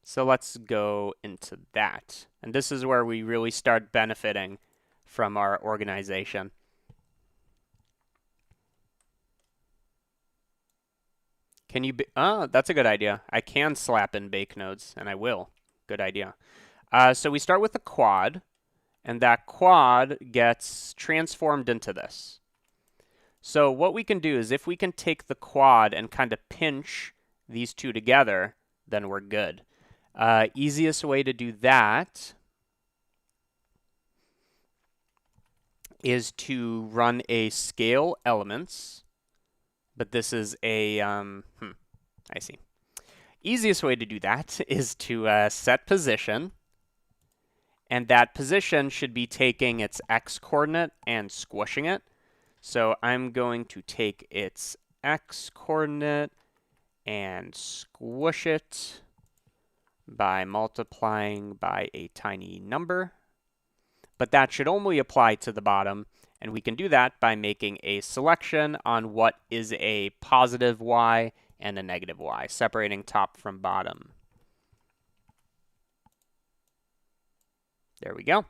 So let's go into that. And this is where we really start benefiting from our organization. Can you, oh, that's a good idea. I can slap in bake nodes, and I will. Good idea. So we start with a quad, and that quad gets transformed into this. So what we can do is if we can take the quad and kind of pinch these two together, then we're good. Easiest way to do that is to run a scale elements, but this is a, I see. Easiest way to do that is to set position, and that position should be taking its x coordinate and squishing it. So I'm going to take its x coordinate and squish it by multiplying by a tiny number. But that should only apply to the bottom, and we can do that by making a selection on what is a positive y and a negative y, separating top from bottom. There we go.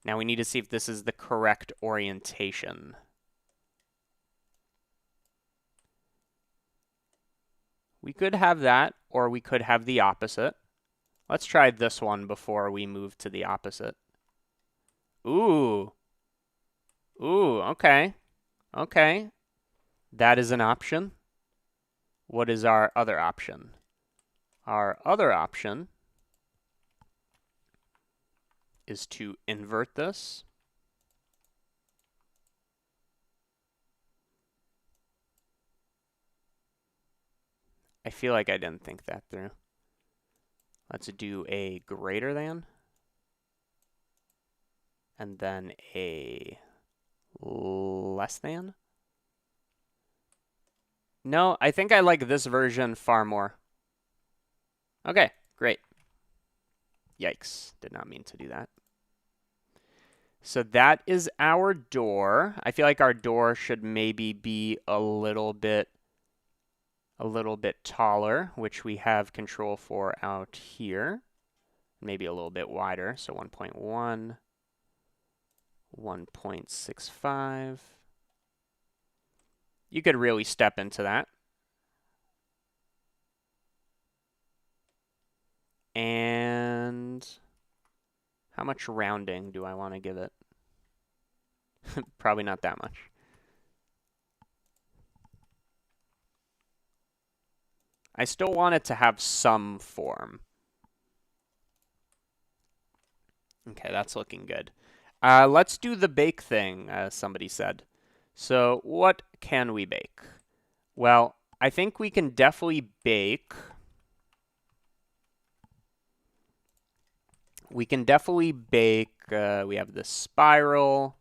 Now we need to see if this is the correct orientation. We could have that, or we could have the opposite. Let's try this one before we move to the opposite. Ooh. Ooh, okay. Okay. That is an option. What is our other option? Our other option is to invert this. I feel like I didn't think that through. Let's do a greater than, and then a less than. No, I think I like this version far more. Okay, great. Yikes, did not mean to do that. So that is our door. I feel like our door should maybe be a little bit taller, which we have control for out here. Maybe a little bit wider, so 1.1, 1.65. You could really step into that. And how much rounding do I want to give it? Probably not that much. I still want it to have some form. Okay, that's looking good. Let's do the bake thing, as somebody said. So what can we bake? Well, I think we can definitely bake. We have the spiral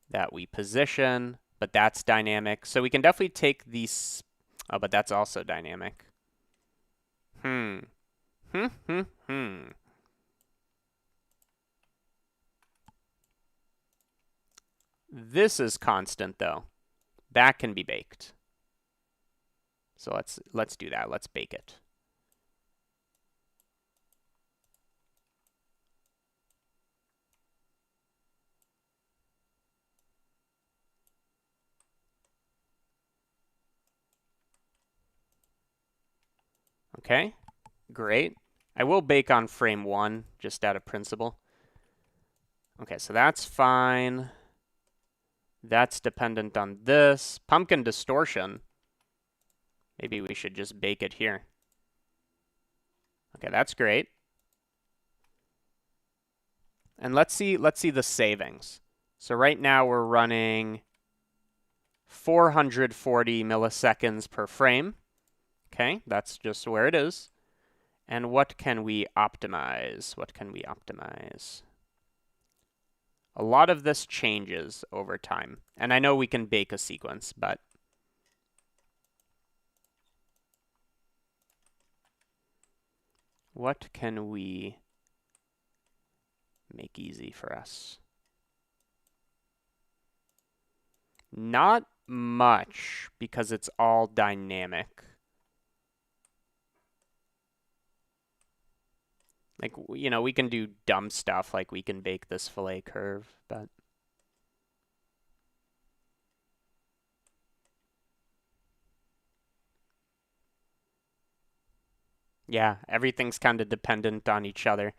that we position, but that's dynamic. So we can definitely take these. Oh, but that's also dynamic. Hmm. Hmm, hmm, hmm. This is constant, though. That can be baked. So let's do that. Let's bake it. Okay, great. I will bake on frame 1, just out of principle. Okay, so that's fine. That's dependent on this. Pumpkin distortion. Maybe we should just bake it here. Okay, that's great. And let's see the savings. So right now we're running 440 milliseconds per frame. Okay, that's just where it is. And what can we optimize? What can we optimize? A lot of this changes over time. And I know we can bake a sequence, but what can we make easy for us? Not much, because it's all dynamic. Like, you know, we can do dumb stuff, like we can bake this fillet curve, but yeah, everything's kind of dependent on each other.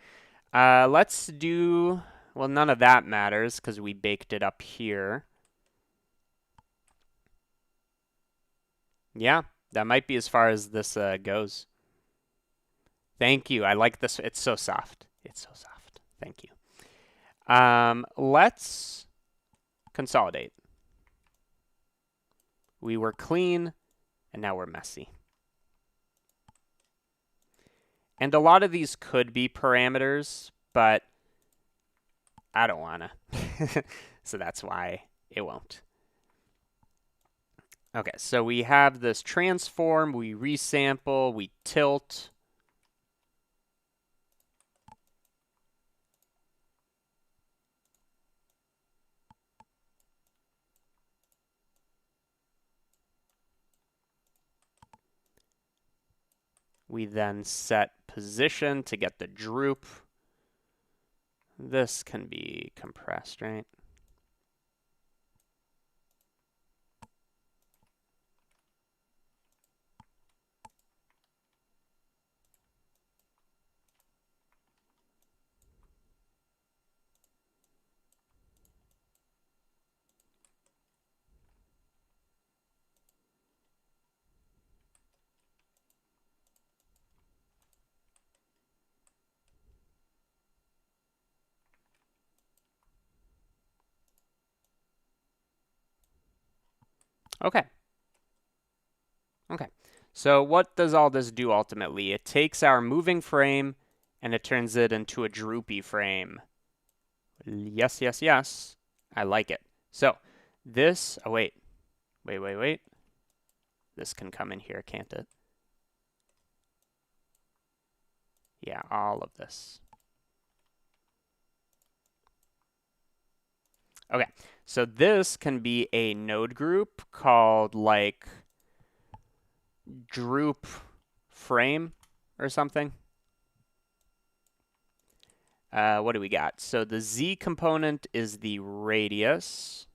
Let's do, well, none of that matters because we baked it up here. Yeah, that might be as far as this goes. Thank you. I like this. It's so soft. It's so soft. Thank you. Let's consolidate. We were clean, and now we're messy. And a lot of these could be parameters, but I don't want to. So that's why it won't. Okay, so we have this transform, we resample, we tilt. We then set position to get the droop. This can be compressed, right? Okay. Okay. So what does all this do ultimately? It takes our moving frame and it turns it into a droopy frame. Yes, yes, yes. I like it. So this, oh wait. Wait. This can come in here, can't it? Yeah, all of this. Okay, so this can be a node group called like droop frame or something. What do we got? So the Z component is the radius.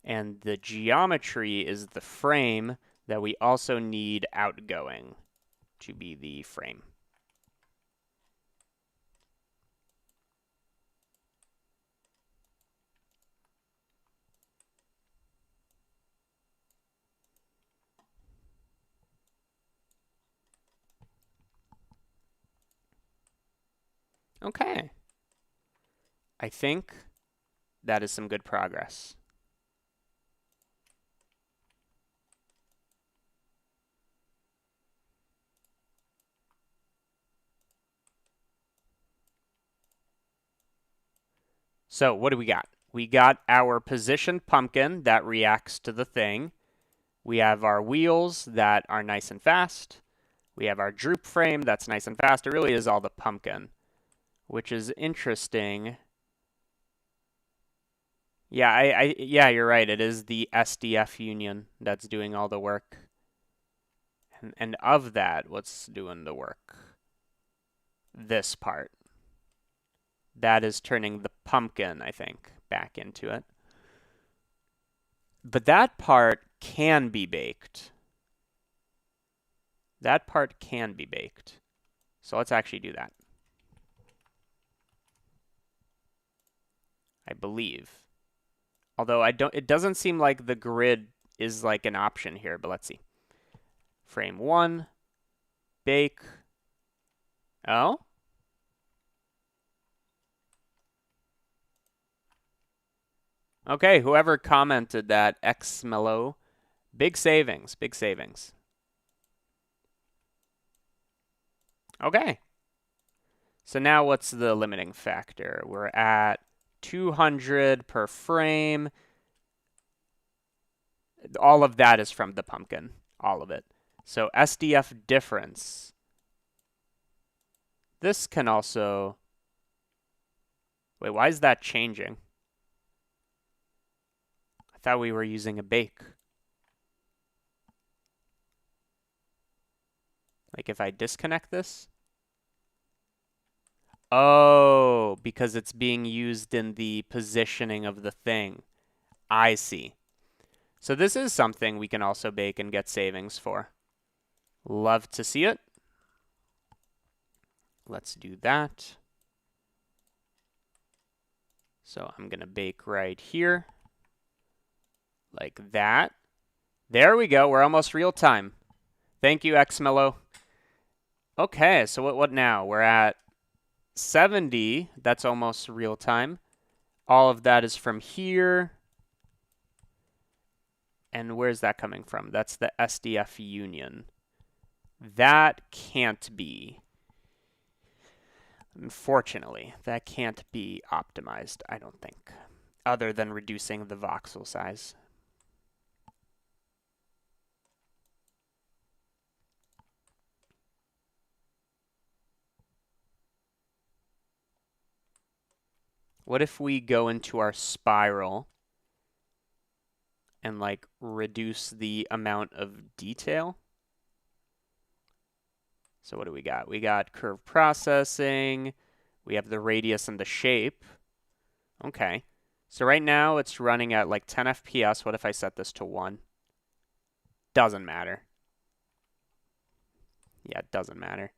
And the geometry is the frame that we also need outgoing to be the frame. Okay. I think that is some good progress. So what do we got? We got our positioned pumpkin that reacts to the thing. We have our wheels that are nice and fast. We have our droop frame that's nice and fast. It really is all the pumpkin, which is interesting. Yeah, yeah, you're right. It is the SDF union that's doing all the work. And of that, what's doing the work? This part. That is turning the pumpkin, I think, back into it. But that part can be baked. That part can be baked. So let's actually do that. I believe. Although it doesn't seem like the grid is like an option here, but let's see. Frame 1, bake. Oh? Okay, whoever commented that, xmellow, big savings, big savings. Okay. So now what's the limiting factor? We're at 200 per frame. All of that is from the pumpkin, all of it. So SDF difference. This can also... Wait, why is that changing? I thought we were using a bake. Like if I disconnect this? Oh, because it's being used in the positioning of the thing. I see. So this is something we can also bake and get savings for. Love to see it. Let's do that. So I'm going to bake right here. Like that. There we go. We're almost real time. Thank you, xmellow. Okay, so what now? We're at 70. That's almost real time. All of that is from here. And where's that coming from? That's the SDF union. That can't be. Unfortunately, that can't be optimized, I don't think, other than reducing the voxel size. What if we go into our spiral and like reduce the amount of detail? So what do we got? We got curve processing. We have the radius and the shape. Okay. So right now it's running at like 10 FPS. What if I set this to 1? Doesn't matter. Yeah, it doesn't matter.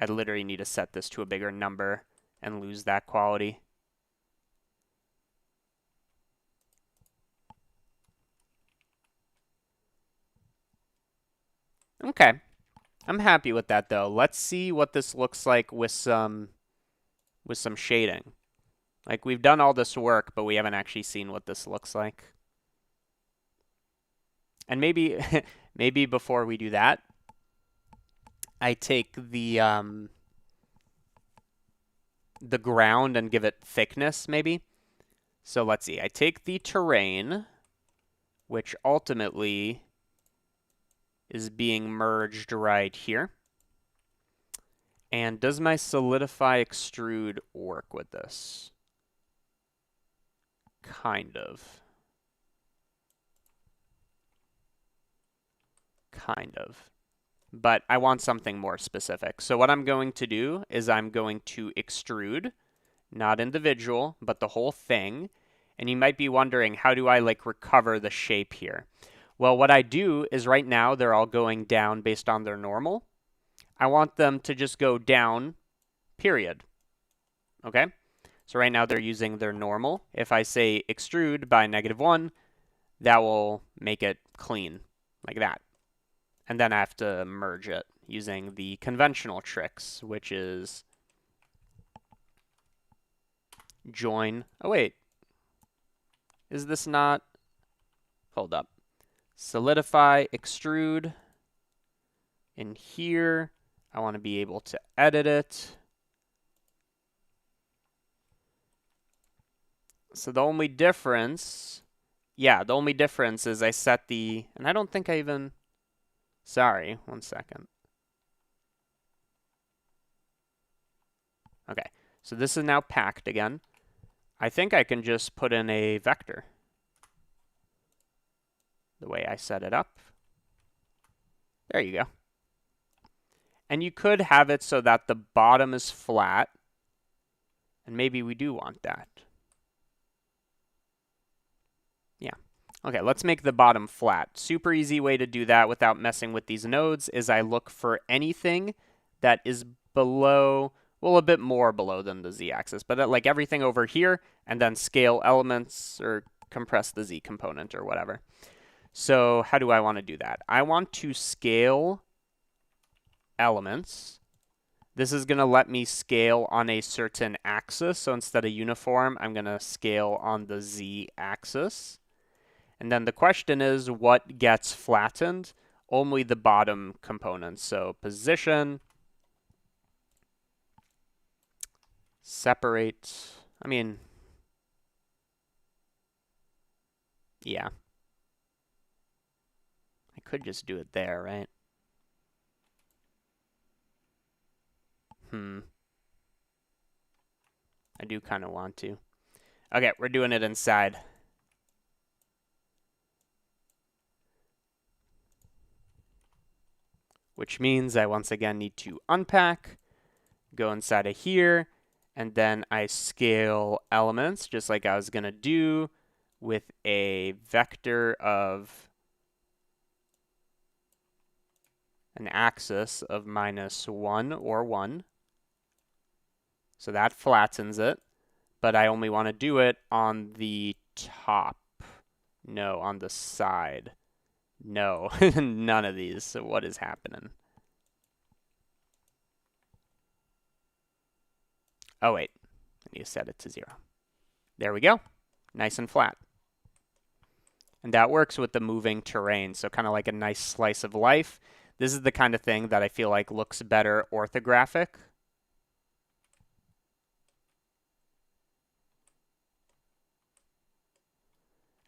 I literally need to set this to a bigger number and lose that quality. Okay. I'm happy with that though. Let's see what this looks like with some shading. Like we've done all this work, but we haven't actually seen what this looks like. And maybe maybe before we do that, I take the ground and give it thickness maybe. So let's see. I take the terrain, which ultimately is being merged right here. And does my solidify extrude work with this? Kind of. Kind of. But I want something more specific. So what I'm going to do is I'm going to extrude, not individual, but the whole thing. And you might be wondering, how do I like recover the shape here? Well, what I do is right now they're all going down based on their normal. I want them to just go down, period. Okay? So right now they're using their normal. If I say extrude by -1, that will make it clean, like that. And then I have to merge it using the conventional tricks, which is join. Oh, wait. Is this not? Hold up. Solidify, extrude. In here, I want to be able to edit it. So the only difference, the only difference is I set the, and I don't think I even, sorry, 1 second. Okay, so this is now packed again. I think I can just put in a vector the way I set it up. There you go. And you could have it so that the bottom is flat, and maybe we do want that. Yeah. Okay, let's make the bottom flat. Super easy way to do that without messing with these nodes is I look for anything that is below, well, a bit more below than the z-axis, but like everything over here, and then scale elements or compress the z component or whatever. So how do I want to do that? I want to scale elements. This is going to let me scale on a certain axis. So instead of uniform, I'm going to scale on the z-axis. And then the question is, what gets flattened? Only the bottom components. So position, separate. I mean, yeah. I could just do it there, right? I do kind of want to. Okay, we're doing it inside. Which means I once again need to unpack, go inside of here, and then I scale elements just like I was going to do with a vector of an axis of -1 or 1. So that flattens it, but I only want to do it on the top. No, on the side. No, none of these. So what is happening? Oh, wait. I need to set it to 0. There we go. Nice and flat. And that works with the moving terrain, so kind of like a nice slice of life. This is the kind of thing that I feel like looks better orthographic.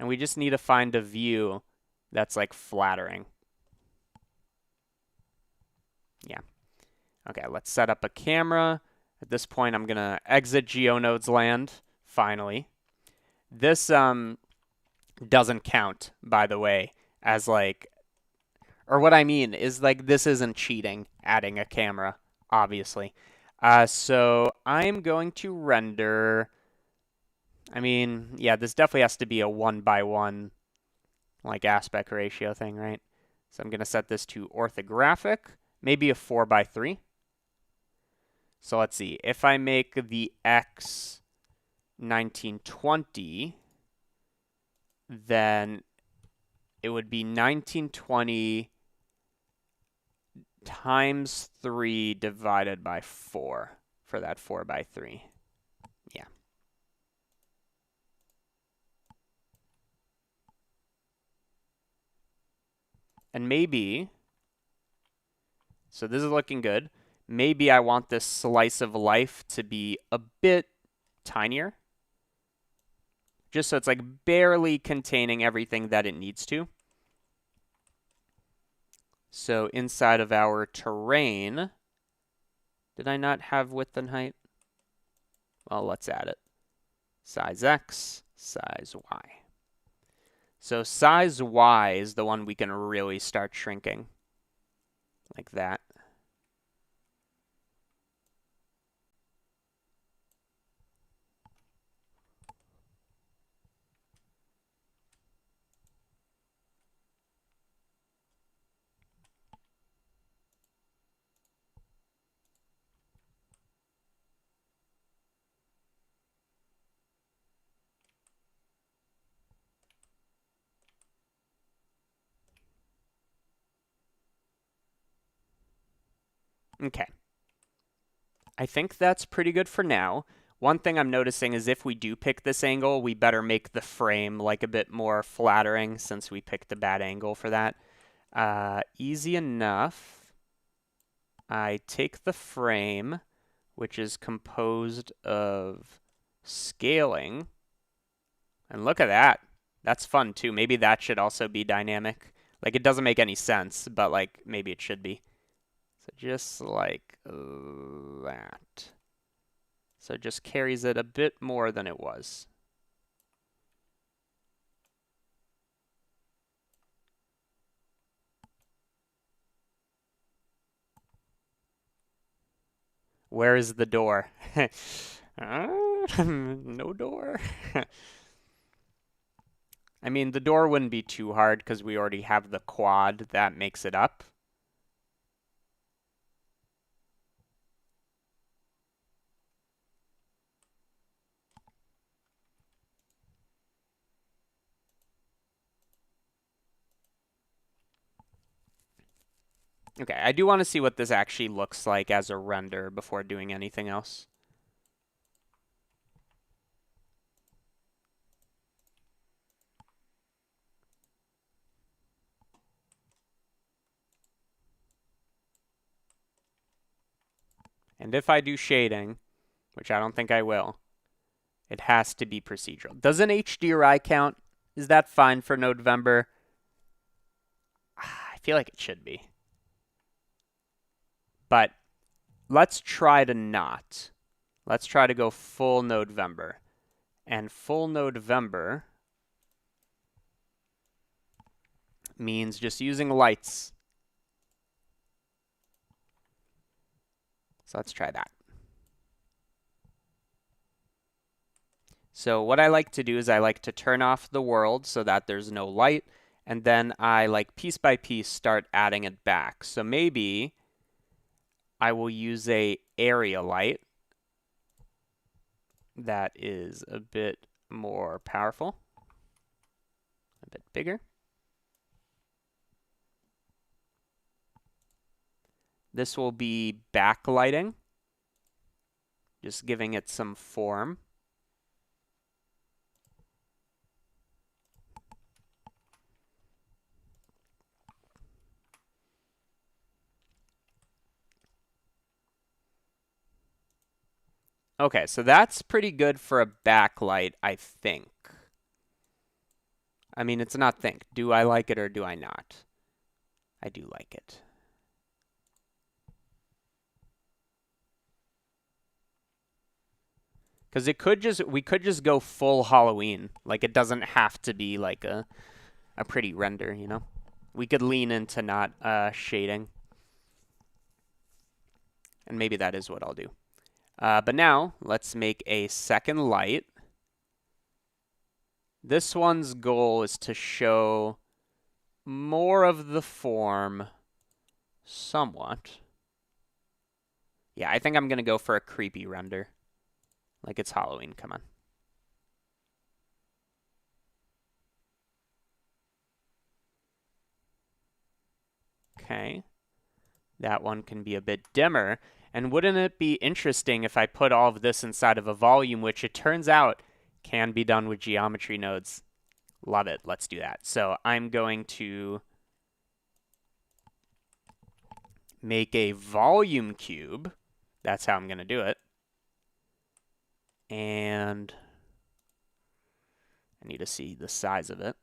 And we just need to find a view that's like flattering. Yeah. Okay, let's set up a camera. At this point, I'm going to exit GeoNodes land, finally. This doesn't count, by the way, as like, or what I mean is like this isn't cheating, adding a camera, obviously. So I'm going to render, I mean, yeah, this definitely has to be a 1:1 like aspect ratio thing, right? So I'm going to set this to orthographic, maybe a 4:3. So let's see, if I make the X 1920, then it would be 1920 times 3 divided by 4 for that 4:3. Yeah. And maybe, so this is looking good. Maybe I want this slice of life to be a bit tinier. just so it's like barely containing everything that it needs to. So inside of our terrain, did I not have width and height? Well, let's add it. Size X, size Y. So size Y is the one we can really start shrinking. Like that. Okay. I think that's pretty good for now. One thing I'm noticing is if we do pick this angle, we better make the frame like a bit more flattering since we picked a bad angle for that. Easy enough. I take the frame, which is composed of scaling, and look at that. That's fun too. Maybe that should also be dynamic. Like, it doesn't make any sense, but like maybe it should be. So just like that. So it just carries it a bit more than it was. Where is the door? No door. I mean, the door wouldn't be too hard because we already have the quad that makes it up. Okay, I do want to see what this actually looks like as a render before doing anything else. And if I do shading, which I don't think I will, it has to be procedural. Does an HDRI count? Is that fine for Nodevember? I feel like it should be. But let's try to not. Let's try to go full Nodevember. And full Nodevember means just using lights. So let's try that. So what I like to do is I like to turn off the world so that there's no light, and then I like piece by piece start adding it back. So maybe I will use a area light that is a bit more powerful, a bit bigger. This will be backlighting, just giving it some form. Okay, so that's pretty good for a backlight, I think. I mean, it's not think. Do I like it or do I not? I do like it. Because we could just go full Halloween. Like, it doesn't have to be like a pretty render, you know? We could lean into not shading. And maybe that is what I'll do. But now, let's make a second light. This one's goal is to show more of the form somewhat. Yeah, I think I'm going to go for a creepy render. Like it's Halloween, come on. Okay. That one can be a bit dimmer. And wouldn't it be interesting if I put all of this inside of a volume, which it turns out can be done with geometry nodes. Love it. Let's do that. So I'm going to make a volume cube. That's how I'm going to do it. And I need to see the size of it.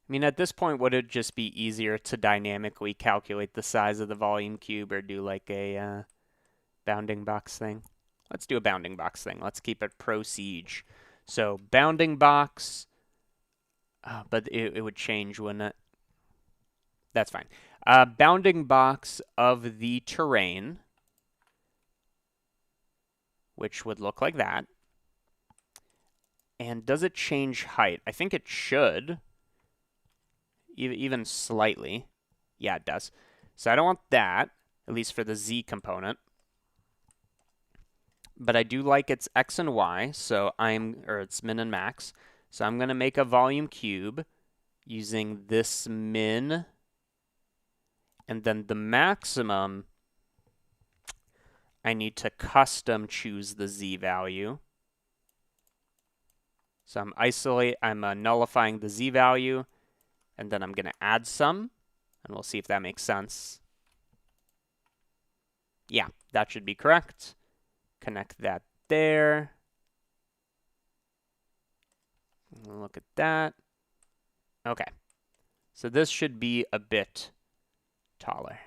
I mean, at this point, would it just be easier to dynamically calculate the size of the volume cube or do like a bounding box thing? Let's do a bounding box thing. Let's keep it Procedural. So bounding box, but it would change, wouldn't it? That's fine. Bounding box of the terrain, which would look like that. And does it change height? I think it should. Even slightly. Yeah, it does. So I don't want that, at least for the Z component. But I do like its X and Y, so or its min and max. So I'm going to make a volume cube using this min. And then the maximum, I need to custom choose the Z value. So I'm nullifying the Z value. And then I'm going to add some, and we'll see if that makes sense. Yeah, that should be correct. Connect that there. Look at that. Okay. So this should be a bit taller.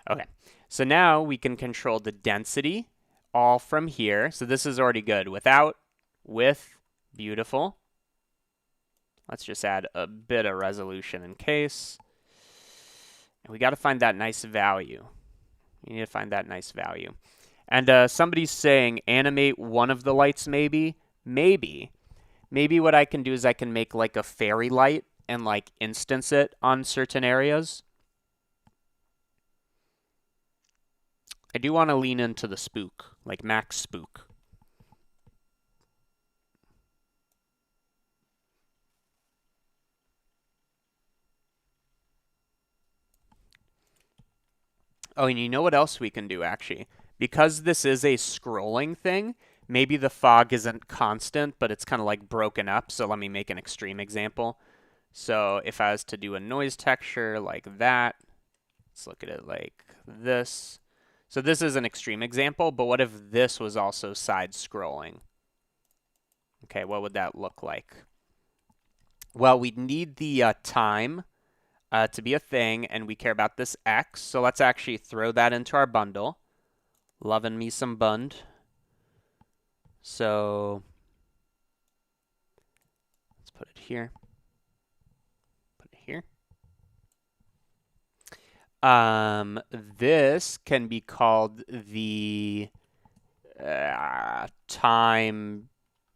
Okay, so now we can control the density all from here. So this is already good. Without, with, beautiful. Let's just add a bit of resolution in case. And we got to find that nice value. You need to find that nice value. And somebody's saying animate one of the lights maybe. Maybe what I can do is I can make like a fairy light and like instance it on certain areas. I do want to lean into the spook, like max spook. Oh, and you know what else we can do, actually? Because this is a scrolling thing, maybe the fog isn't constant, but it's kind of like broken up. So let me make an extreme example. So if I was to do a noise texture like that, let's look at it like this. So this is an extreme example, but what if this was also side scrolling? Okay, what would that look like? Well, we'd need the time to be a thing, and we care about this X. So let's actually throw that into our bundle. Loving me some bund. So let's put it here. Put it here. This can be called the time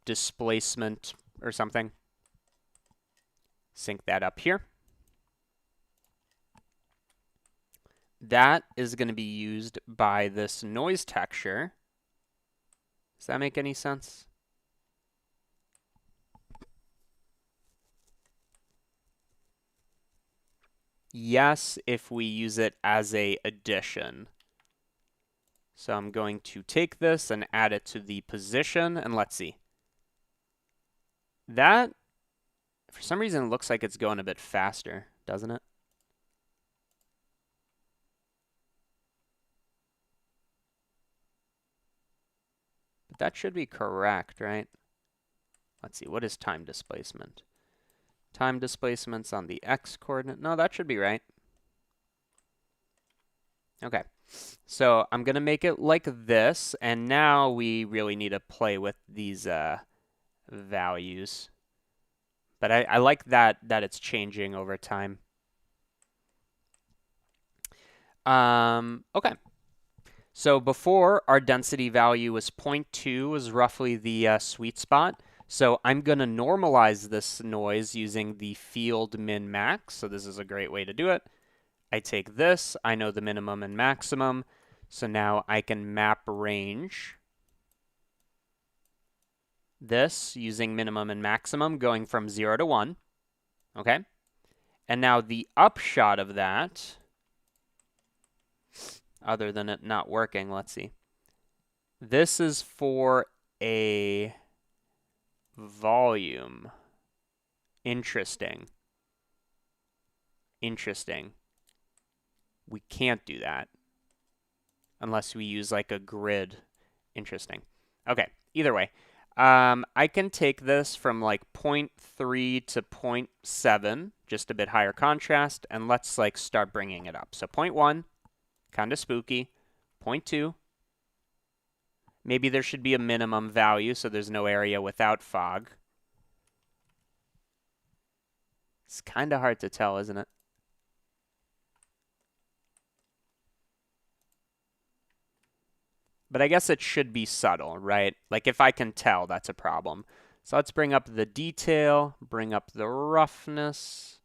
displacement or something. Sync that up here. That is going to be used by this noise texture. Does that make any sense? Yes, if we use it as a addition. So I'm going to take this and add it to the position, and let's see. That, for some reason, looks like it's going a bit faster, doesn't it? But that should be correct, right? Let's see, what is time displacement? Time displacement's on the x coordinate. No, that should be right. Okay, so I'm going to make it like this, and now we really need to play with these values. But I like that it's changing over time. Okay. So before, our density value was 0.2, was roughly the sweet spot. So I'm going to normalize this noise using the field min max. So this is a great way to do it. I take this, I know the minimum and maximum. So now I can map range this using minimum and maximum going from 0 to 1. Okay? And now the upshot of that other than it not working. Let's see. This is for a volume. Interesting. Interesting. We can't do that unless we use like a grid. Interesting. Okay, either way. I can take this from like 0.3 to 0.7, just a bit higher contrast, and let's like start bringing it up. So 0.1, kind of spooky. 0.2, maybe there should be a minimum value so there's no area without fog. It's kind of hard to tell, isn't it? But I guess it should be subtle, right? Like if I can tell, that's a problem. So let's bring up the detail, bring up the roughness.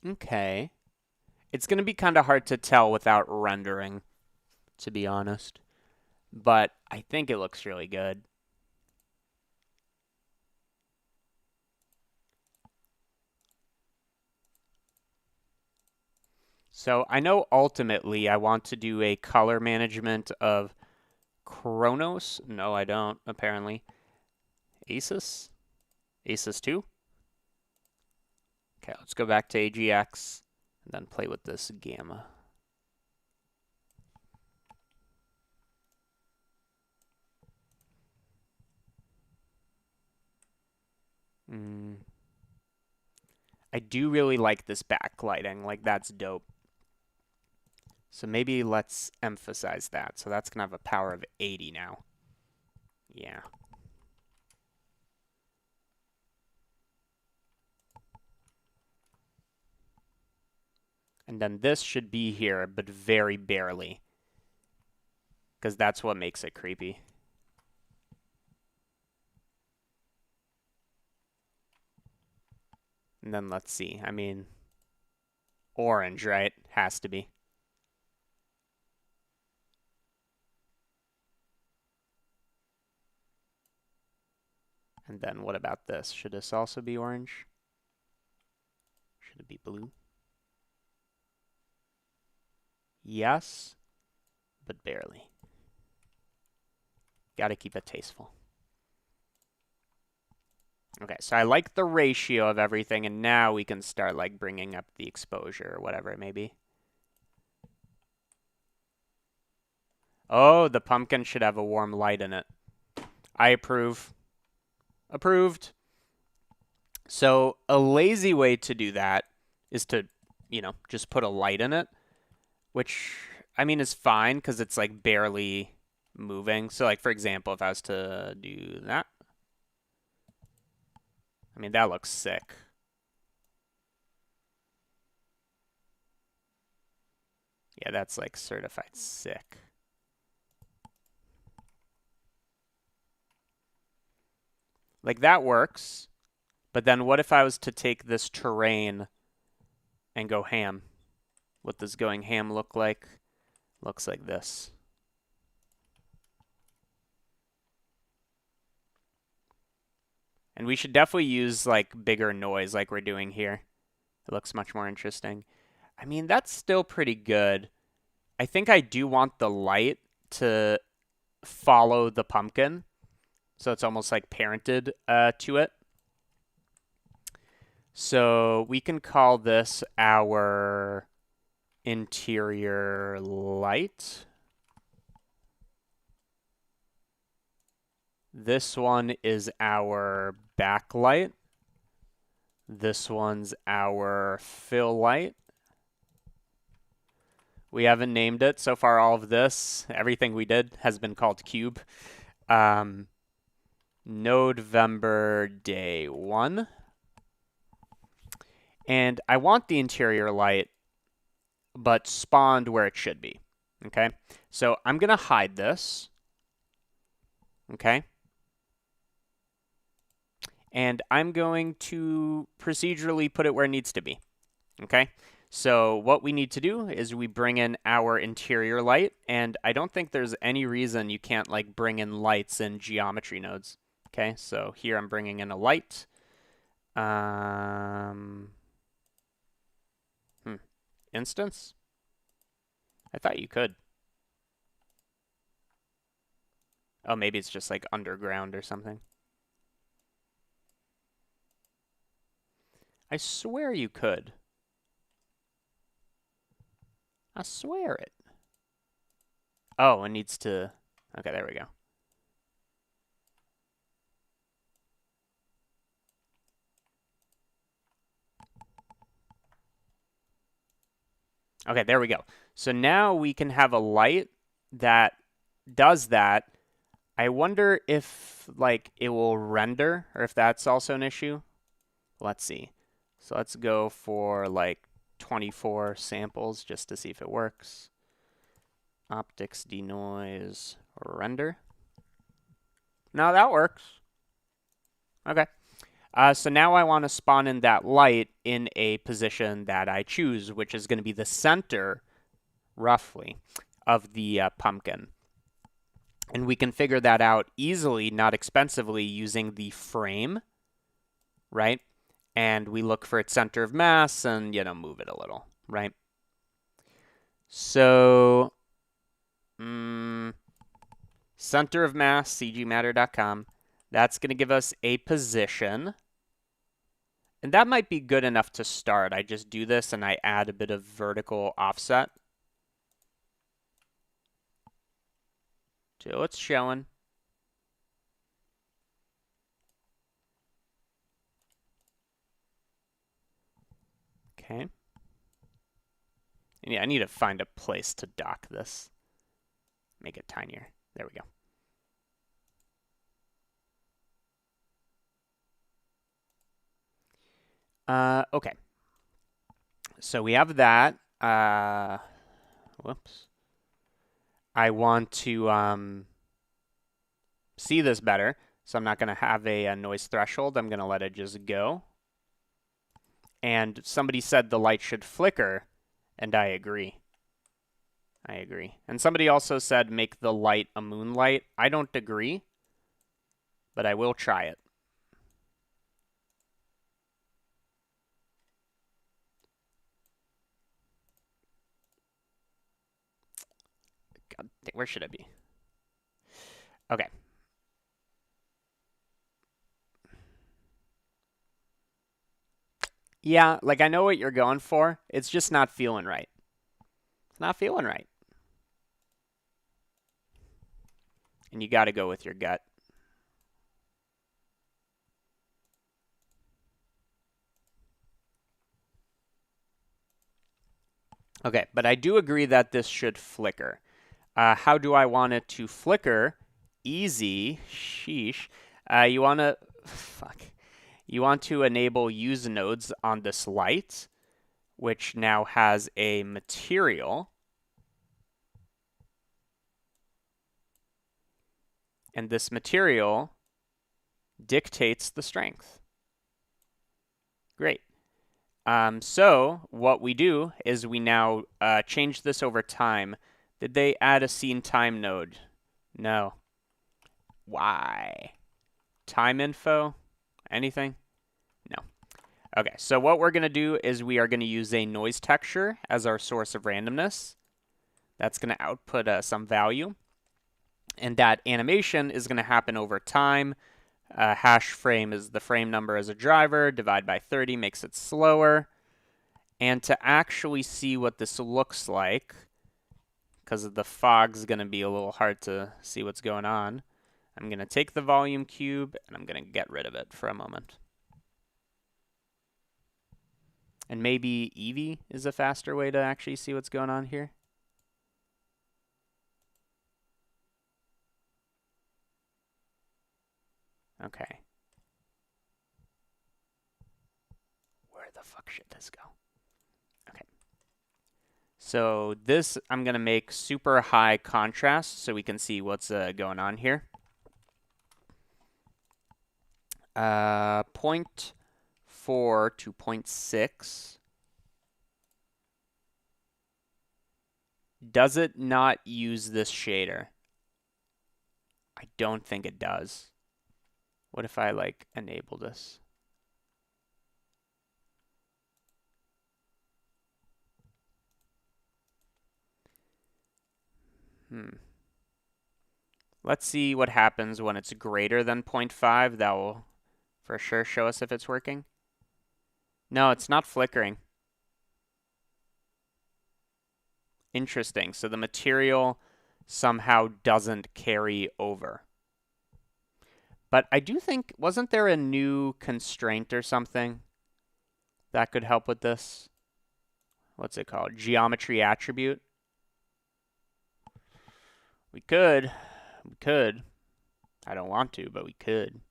Okay. It's going to be kind of hard to tell without rendering, to be honest. But I think it looks really good. So I know ultimately I want to do a color management of Chronos. No, I don't, apparently. Asus? Asus 2? Okay, let's go back to AGX and then play with this gamma. I do really like this backlighting. Like, that's dope. So maybe let's emphasize that. So that's going to have a power of 80 now. Yeah. And then this should be here, but very barely. Because that's what makes it creepy. And then let's see. I mean, orange, right? Has to be. And then what about this? Should this also be orange? Should it be blue? Yes, but barely. Gotta keep it tasteful. Okay, so I like the ratio of everything, and now we can start like bringing up the exposure or whatever it may be. Oh, the pumpkin should have a warm light in it. I approve. Approved. So a lazy way to do that is to, just put a light in it, which, I mean, is fine because it's like barely moving. So like, for example, if I was to do that, I mean, that looks sick. Yeah, that's like certified sick. Like that works. But then what if I was to take this terrain and go ham? What does going ham look like? Looks like this. And we should definitely use like bigger noise like we're doing here. It looks much more interesting. I mean, that's still pretty good. I think I do want the light to follow the pumpkin. So it's almost like parented to it. So we can call this our interior light. This one is our backlight. This one's our fill light. We haven't named it. So far, all of this, everything we did has been called cube. Nodevember day 1. And I want the interior light, but spawned where it should be. Okay, so I'm going to hide this. Okay. And I'm going to procedurally put it where it needs to be. Okay. So what we need to do is we bring in our interior light, and I don't think there's any reason you can't like bring in lights in geometry nodes. Okay, so here I'm bringing in a light. Um, Instance? I thought you could. Oh, maybe it's just like underground or something. I swear you could. I swear it. Oh, it needs to... Okay, there we go. Okay, there we go. So now we can have a light that does that. I wonder if like it will render or if that's also an issue. Let's see. So let's go for like 24 samples just to see if it works. Optics denoise render. No, that works. Okay. So now I want to spawn in that light in a position that I choose, which is going to be the center, roughly, of the pumpkin. And we can figure that out easily, not expensively, using the frame, right? And we look for its center of mass and, move it a little, right? So, center of mass, cgmatter.com. That's going to give us a position. And that might be good enough to start. I just do this and I add a bit of vertical offset till it's showing. Okay. And yeah, I need to find a place to dock this. Make it tinier. There we go. Okay. So we have that. Whoops. I want to see this better, so I'm not going to have a noise threshold. I'm going to let it just go. And somebody said the light should flicker, and I agree. I agree. And somebody also said make the light a moonlight. I don't agree, but I will try it. God, where should it be? Okay. Yeah, like I know what you're going for. It's just not feeling right. It's not feeling right. And you got to go with your gut. Okay, but I do agree that this should flicker. How do I want it to flicker? Easy. Sheesh. You want to... Fuck. You want to enable use nodes on this light, which now has a material. And this material dictates the strength. Great. So what we do is we now change this over time. Did they add a scene time node? No. Why? Time info? Anything? No. Okay, so what we're going to do is we are going to use a noise texture as our source of randomness. That's going to output some value. And that animation is going to happen over time. Hash frame is the frame number as a driver. Divide by 30 makes it slower. And to actually see what this looks like, because the fog's going to be a little hard to see what's going on, I'm going to take the volume cube and I'm going to get rid of it for a moment. And maybe Eevee is a faster way to actually see what's going on here. Okay. Where the fuck should this go? Okay. So this I'm going to make super high contrast so we can see what's going on here. 0.4 to 0.6. Does it not use this shader? I don't think it does. What if I like enable this? Let's see what happens when it's greater than 0.5. That will for sure show us if it's working. No, it's not flickering. Interesting. So the material somehow doesn't carry over. But I do think, wasn't there a new constraint or something that could help with this? What's it called? Geometry attribute? We could. We could. I don't want to, but we could.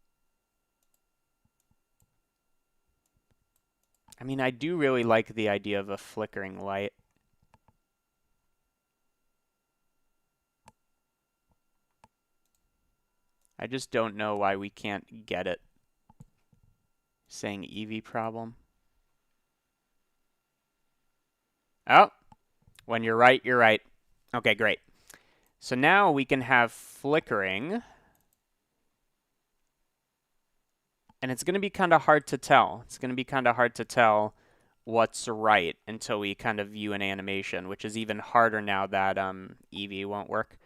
I mean, I do really like the idea of a flickering light. I just don't know why we can't get it. Saying EV problem. Oh, when you're right, you're right. Okay, great. So now we can have flickering. And it's going to be kind of hard to tell. It's going to be kind of hard to tell what's right until we kind of view an animation, which is even harder now that EV won't work.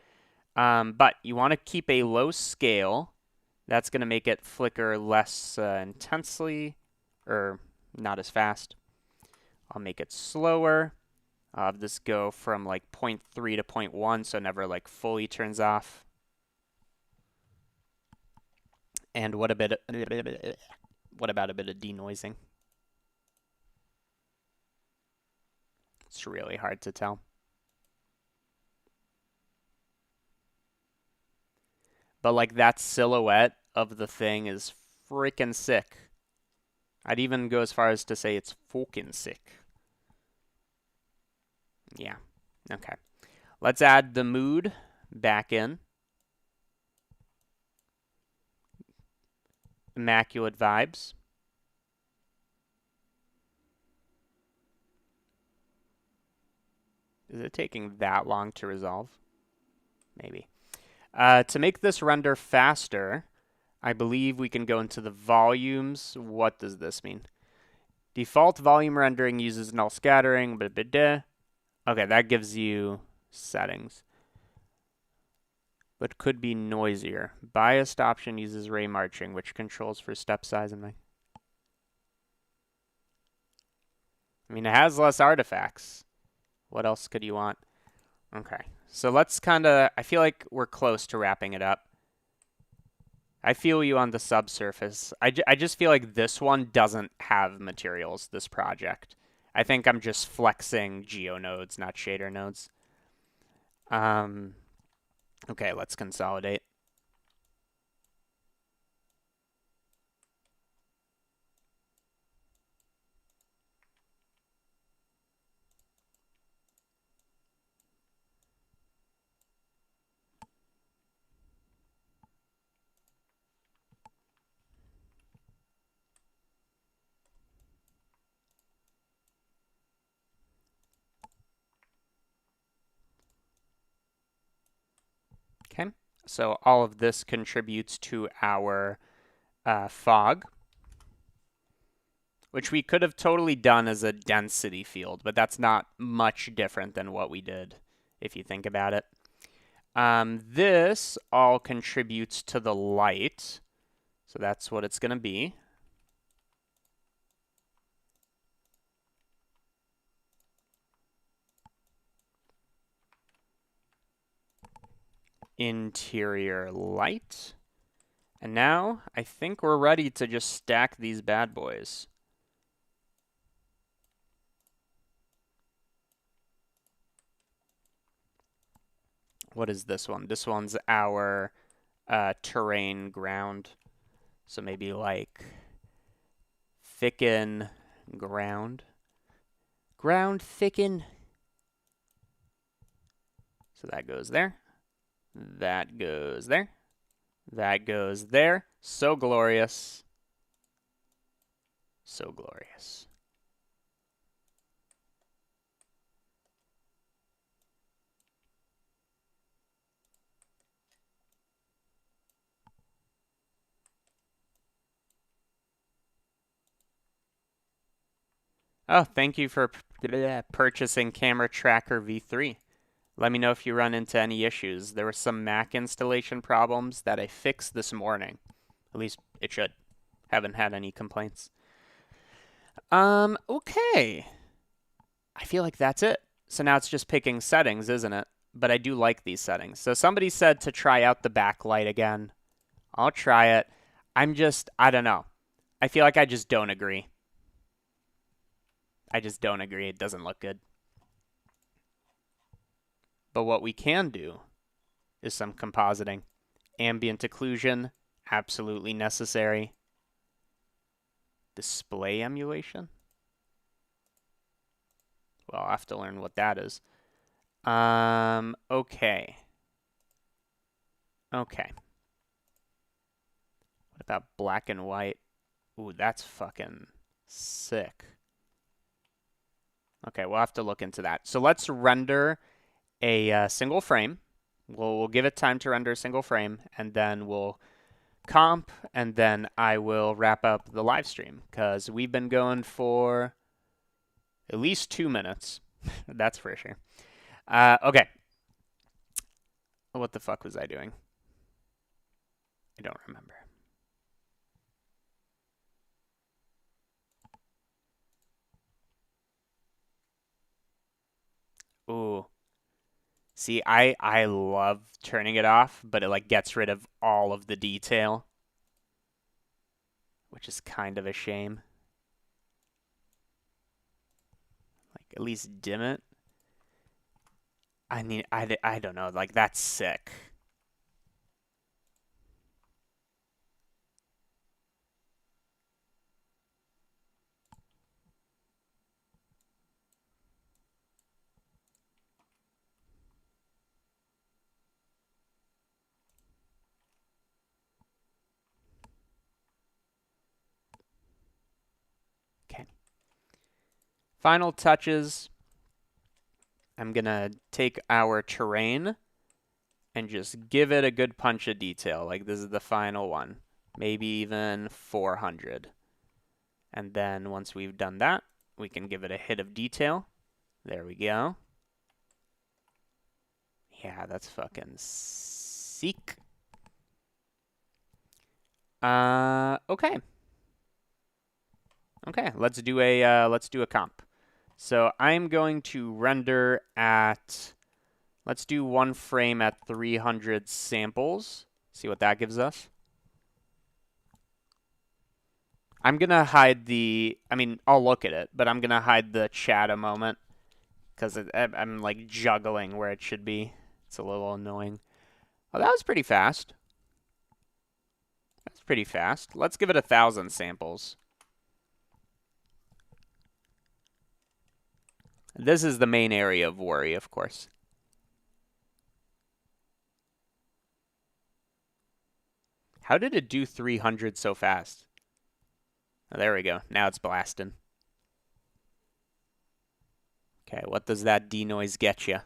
But you want to keep a low scale. That's going to make it flicker less intensely, or not as fast. I'll make it slower. I'll have this go from like 0.3 to 0.1, so it never like fully turns off. And what about a bit of denoising? It's really hard to tell. But like that silhouette of the thing is freaking sick. I'd even go as far as to say it's fucking sick. Yeah. Okay. Let's add the mood back in. Immaculate vibes. Is it taking that long to resolve? Maybe. To make this render faster, I believe we can go into the volumes. What does this mean? Default volume rendering uses null scattering. Okay, that gives you settings. But could be noisier. Biased option uses ray marching, which controls for step size and I mean, it has less artifacts. What else could you want? Okay, so let's kind of, I feel like we're close to wrapping it up. I feel you on the subsurface. I just feel like this one doesn't have materials, this project. I think I'm just flexing geonodes, not shader nodes. Okay, let's consolidate. Okay, so all of this contributes to our fog, which we could have totally done as a density field, but that's not much different than what we did if you think about it. This all contributes to the light, so that's what it's going to be. Interior light. And now I think we're ready to just stack these bad boys. What is this one? This one's our terrain ground. So maybe like thicken ground. Ground thicken. So that goes there. That goes there. That goes there. So glorious. So glorious. Oh, thank you for purchasing Camera Tracker V3. Let me know if you run into any issues. There were some Mac installation problems that I fixed this morning. At least it should. Haven't had any complaints. Okay. I feel like that's it. So now it's just picking settings, isn't it? But I do like these settings. So somebody said to try out the backlight again. I'll try it. I don't know. I feel like I just don't agree. I just don't agree. It doesn't look good. But what we can do is some compositing. Ambient occlusion, absolutely necessary. Display emulation? Well, I'll have to learn what that is. Okay. Okay. What about black and white? Ooh, that's fucking sick. Okay, we'll have to look into that. So let's render a single frame. We'll give it time to render a single frame, and then we'll comp, and then I will wrap up the live stream, because we've been going for at least 2 minutes. That's for sure. Okay. What the fuck was I doing? I don't remember. Ooh. See, I love turning it off, but it like gets rid of all of the detail, which is kind of a shame. Like, at least dim it. I mean, I don't know. Like, that's sick. Okay. Final touches. I'm going to take our terrain and just give it a good punch of detail. Like, this is the final one. Maybe even 400. And then once we've done that, we can give it a hit of detail. There we go. Yeah, that's fucking sick. Okay. Okay, let's do a comp. So I'm going to render at, let's do one frame at 300 samples. See what that gives us. I'm gonna hide I'll look at it, but I'm gonna hide the chat a moment because I'm like juggling where it should be. It's a little annoying. Oh, that was pretty fast. That's pretty fast. Let's give it 1,000 samples. This is the main area of worry, of course. How did it do 300 so fast? Oh, there we go. Now it's blasting. Okay, what does that denoise get you?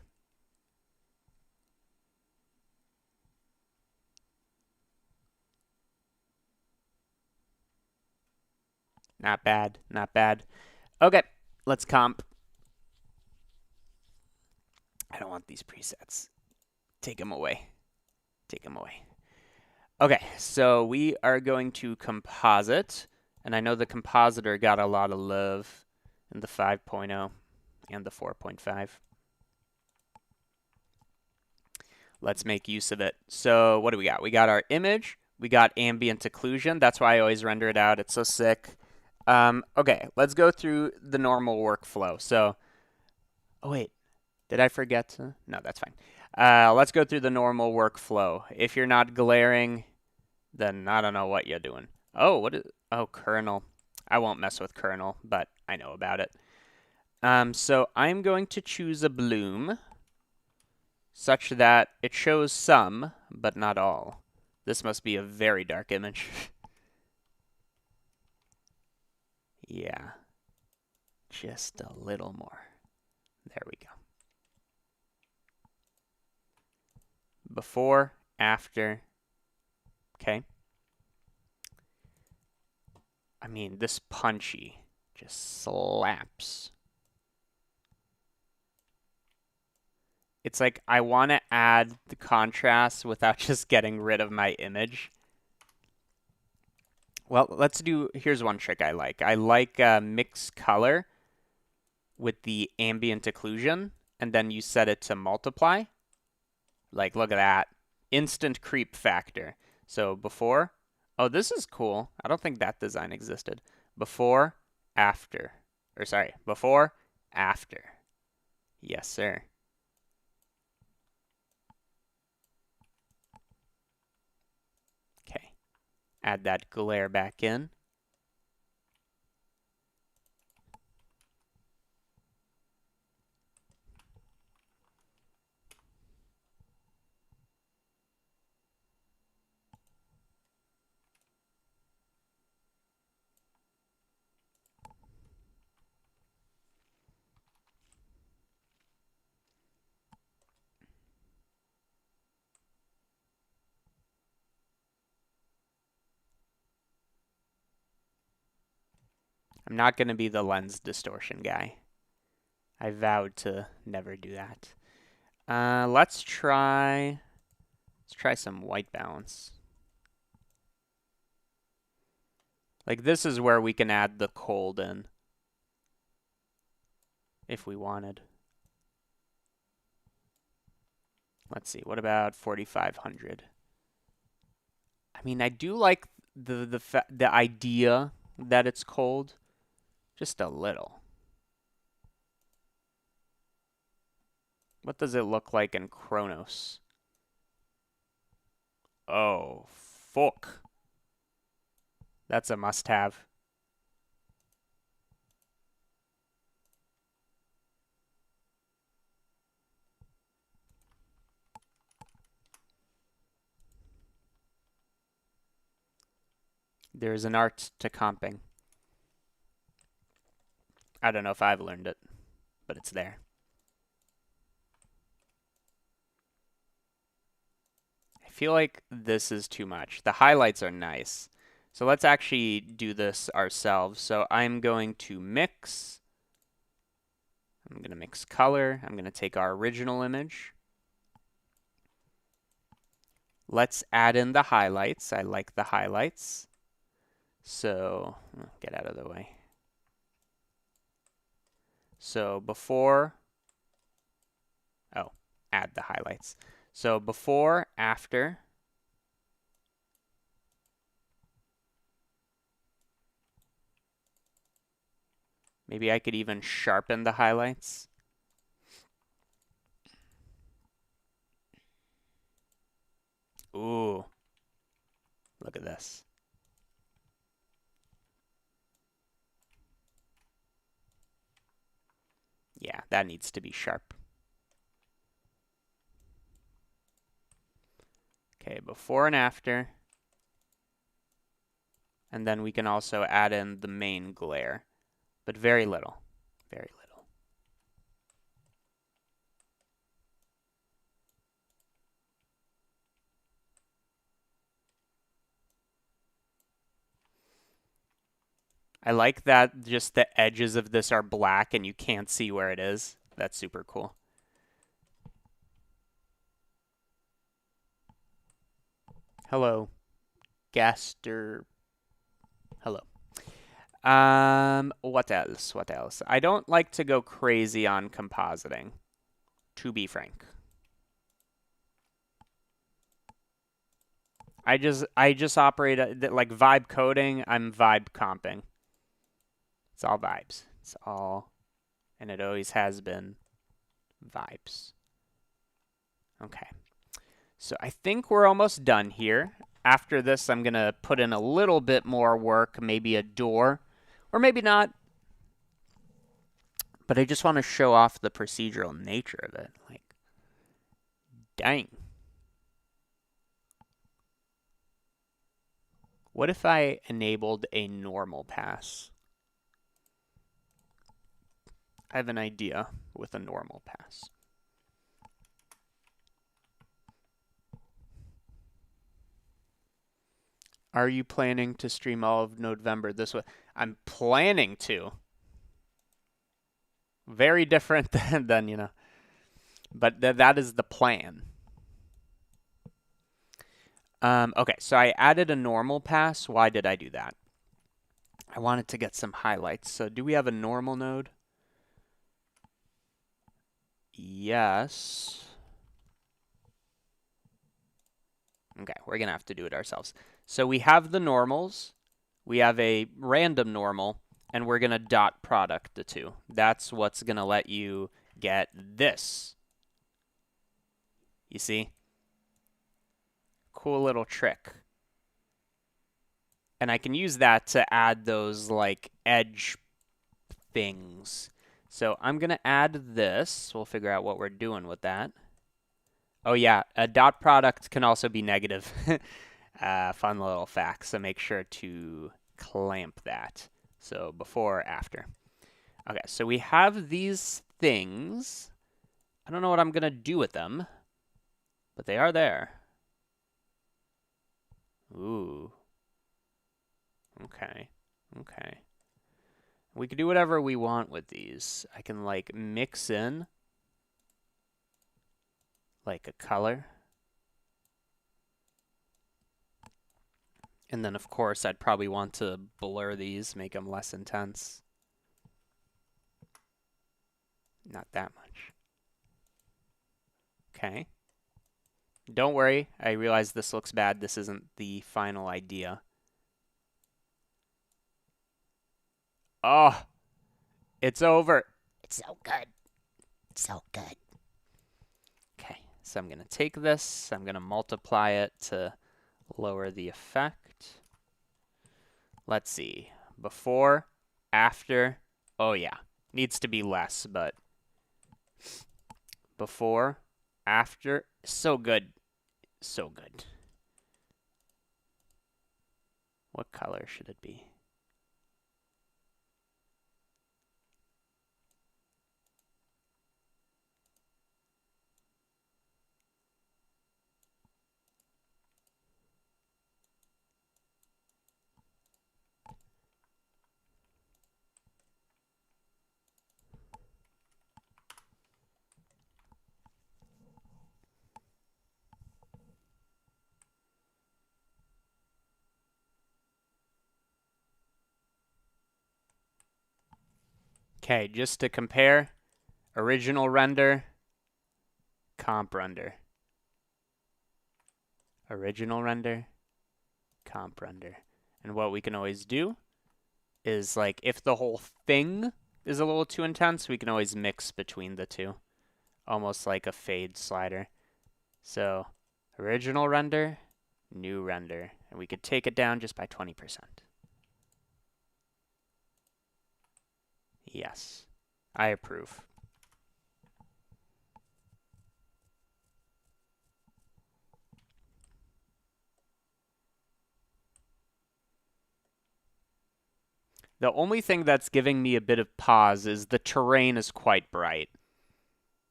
Not bad, not bad. Okay, let's comp. I don't want these presets. Take them away. Take them away. Okay, so we are going to composite. And I know the compositor got a lot of love in the 5.0 and the 4.5. Let's make use of it. So what do we got? We got our image. We got ambient occlusion. That's why I always render it out. It's so sick. Okay, let's go through the normal workflow. So, oh wait, did I forget to? No, that's fine. Let's go through the normal workflow. If you're not glaring, then I don't know what you're doing. Oh, what is? Oh, kernel. I won't mess with kernel, but I know about it. So I'm going to choose a bloom such that it shows some, but not all. This must be a very dark image. Yeah, just a little more. There we go. Before, after. Okay. I mean, this punchy just slaps. It's like I want to add the contrast without just getting rid of my image. Well, here's one trick I like. I like mix color with the ambient occlusion, and then you set it to multiply. Like, look at that. Instant creep factor. So before, oh, this is cool. I don't think that design existed. Before, after. Or sorry, before, after. Yes, sir. Okay. Add that glare back in. I'm not going to be the lens distortion guy. I vowed to never do that. Let's try some white balance. Like this is where we can add the cold in if we wanted. Let's see. What about 4500? I mean, I do like the idea that it's cold, just a little. What does it look like in Chronos? Oh, fuck. That's a must-have. There's an art to comping. I don't know if I've learned it, but it's there. I feel like this is too much. The highlights are nice. So let's actually do this ourselves. So I'm going to mix. I'm going to mix color. I'm going to take our original image. Let's add in the highlights. I like the highlights. So get out of the way. So before, oh, add the highlights. So before, after. Maybe I could even sharpen the highlights. Ooh, look at this. Yeah, that needs to be sharp. Okay, before and after. And then we can also add in the main glare, but very little, very little. I like that just the edges of this are black and you can't see where it is. That's super cool. Hello, Gaster. Hello. What else? What else? I don't like to go crazy on compositing, to be frank. I just operate like vibe coding. I'm vibe comping. It's all vibes. It's all, and it always has been, vibes. Okay. So I think we're almost done here. After this, I'm going to put in a little bit more work, maybe a door. Or maybe not. But I just want to show off the procedural nature of it. Like, dang. What if I enabled a normal pass? I have an idea with a normal pass. Are you planning to stream all of Nodevember this way? I'm planning to. Very different than you know. But that is the plan. Okay, so I added a normal pass. Why did I do that? I wanted to get some highlights. So do we have a normal node? Yes. Okay, we're going to have to do it ourselves. So we have the normals. We have a random normal, and we're going to dot product the two. That's what's going to let you get this. You see? Cool little trick. And I can use that to add those like edge things. So I'm going to add this. We'll figure out what we're doing with that. Oh yeah, a dot product can also be negative. Fun little fact. So make sure to clamp that. So before or after. Okay, so we have these things. I don't know what I'm going to do with them, but they are there. Ooh. Okay. Okay. We can do whatever we want with these. I can like mix in like a color. And then of course I'd probably want to blur these, make them less intense. Not that much. Okay. Don't worry, I realize this looks bad. This isn't the final idea. Oh, it's over. It's so good. It's so good. Okay, so I'm going to take this. I'm going to multiply it to lower the effect. Let's see. Before, after. Oh, yeah. Needs to be less, but before, after. So good. So good. What color should it be? Okay, just to compare, original render, comp render. Original render, comp render. And what we can always do is like if the whole thing is a little too intense, we can always mix between the two. Almost like a fade slider. So original render, new render. And we could take it down just by 20%. Yes, I approve. The only thing that's giving me a bit of pause is the terrain is quite bright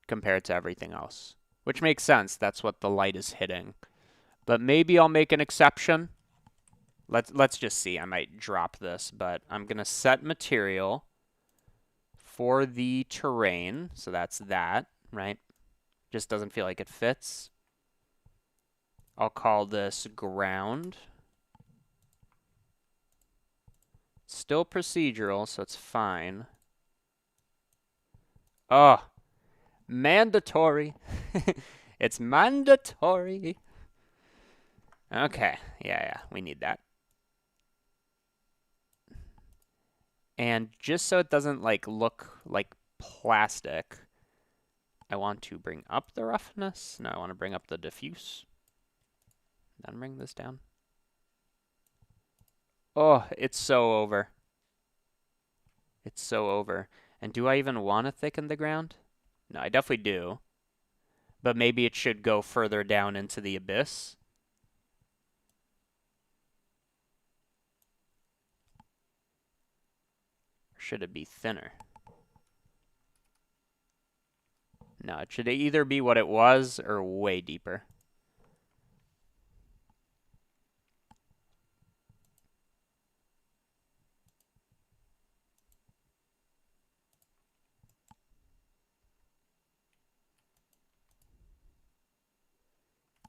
compared to everything else, which makes sense. That's what the light is hitting. But maybe I'll make an exception. Let's just see. I might drop this, but I'm going to set material for the terrain. So that's that, right? Just doesn't feel like it fits. I'll call this ground. Still procedural, so it's fine. Oh, mandatory. It's mandatory. Okay, yeah, we need that. And just so it doesn't like look like plastic, I want to bring up the roughness. No, I want to bring up the diffuse. Then bring this down. Oh, it's so over. It's so over. And do I even want to thicken the ground? No, I definitely do. But maybe it should go further down into the abyss. Or should it be thinner? No, it should either be what it was or way deeper.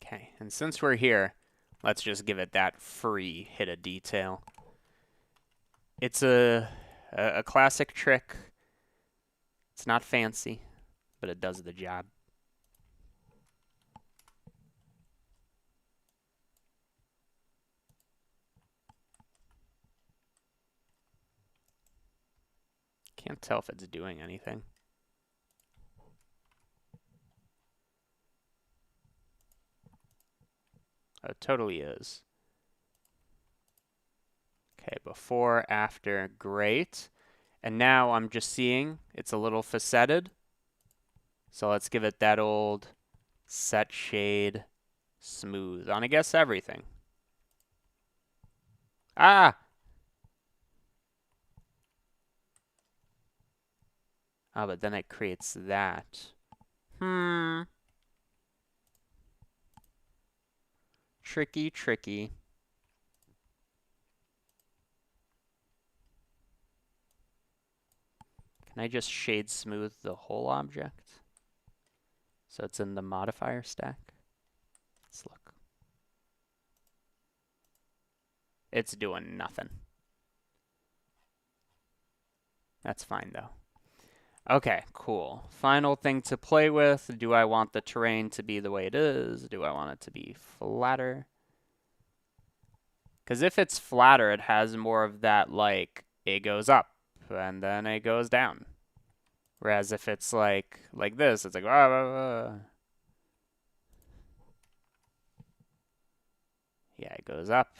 Okay, and since we're here, let's just give it that free hit of detail. It's a classic trick. It's not fancy, but it does the job. Can't tell if it's doing anything. Oh, it totally is. Okay, before, after, great. And now I'm just seeing it's a little facetted. So let's give it that old set shade smooth on, I guess, everything. Ah! Oh, but then it creates that. Tricky, tricky. Can I just shade smooth the whole object? So it's in the modifier stack. Let's look. It's doing nothing. That's fine though. Okay, cool. Final thing to play with. Do I want the terrain to be the way it is? Do I want it to be flatter? Because if it's flatter, it has more of that, like, it goes up and then it goes down. Whereas if it's like this, it's like, rah, rah, rah. Yeah, it goes up.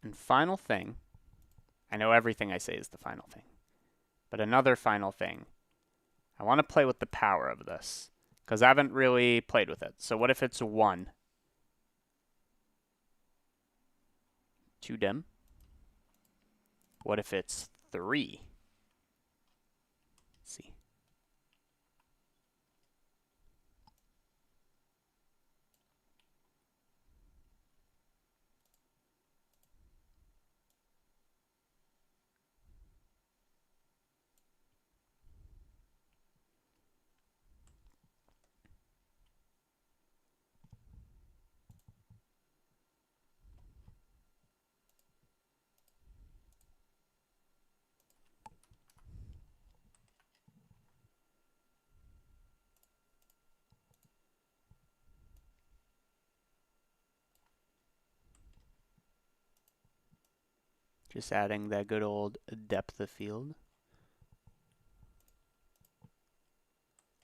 And final thing, I know everything I say is the final thing, but another final thing, I want to play with the power of this because I haven't really played with it. So what if it's 1? Too dim? What if it's 3? Let's see. Just adding that good old depth of field.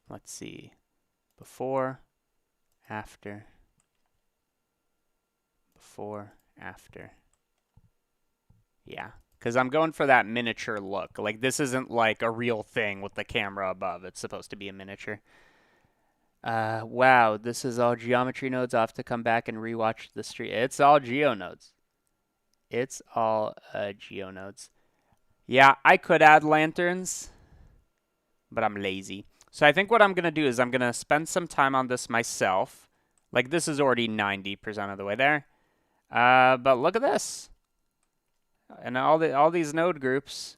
Let's see. Before, after, before, after. Yeah, because I'm going for that miniature look. Like, this isn't like a real thing with the camera above. It's supposed to be a miniature. Wow, this is all geometry nodes. I'll have to come back and rewatch the stream. It's all geo nodes. It's all geo nodes. Yeah, I could add lanterns, but I'm lazy. So I think what I'm going to do is I'm going to spend some time on this myself. Like, this is already 90% of the way there. But look at this. And all these node groups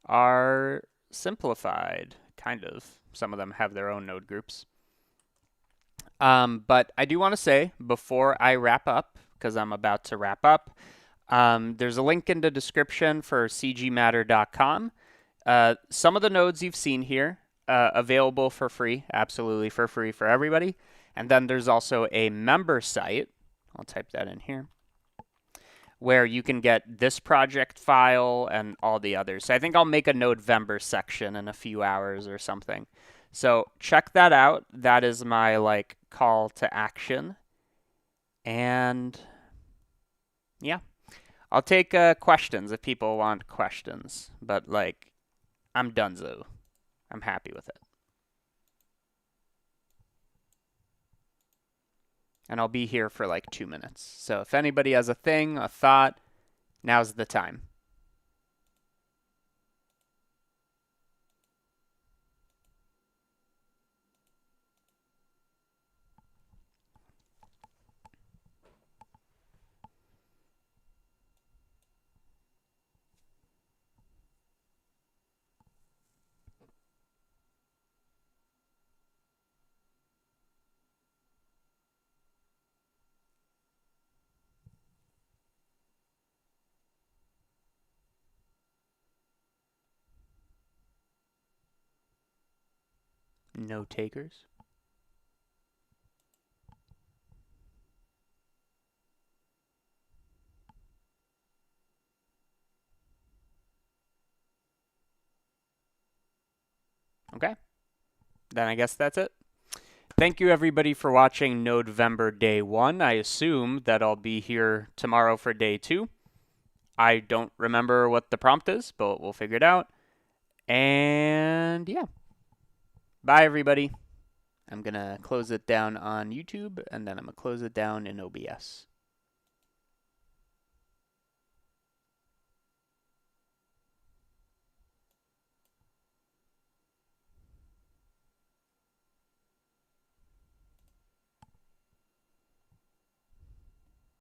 are simplified, kind of. Some of them have their own node groups. But I do want to say, before I wrap up, because I'm about to wrap up, there's a link in the description for cgmatter.com. Some of the nodes you've seen here, available for free, absolutely for free for everybody. And then there's also a member site. I'll type that in here. where you can get this project file and all the others. So I think I'll make a Nodevember section in a few hours or something. So check that out. That is my like call to action. And yeah, I'll take questions if people want questions. But like, I'm donezo. I'm happy with it. And I'll be here for like 2 minutes. So if anybody has a thing, a thought, now's the time. No takers. Okay. Then I guess that's it. Thank you everybody for watching Nodevember Day 1. I assume that I'll be here tomorrow for Day 2. I don't remember what the prompt is, but we'll figure it out. And yeah. Bye everybody. I'm going to close it down on YouTube, and then I'm going to close it down in OBS.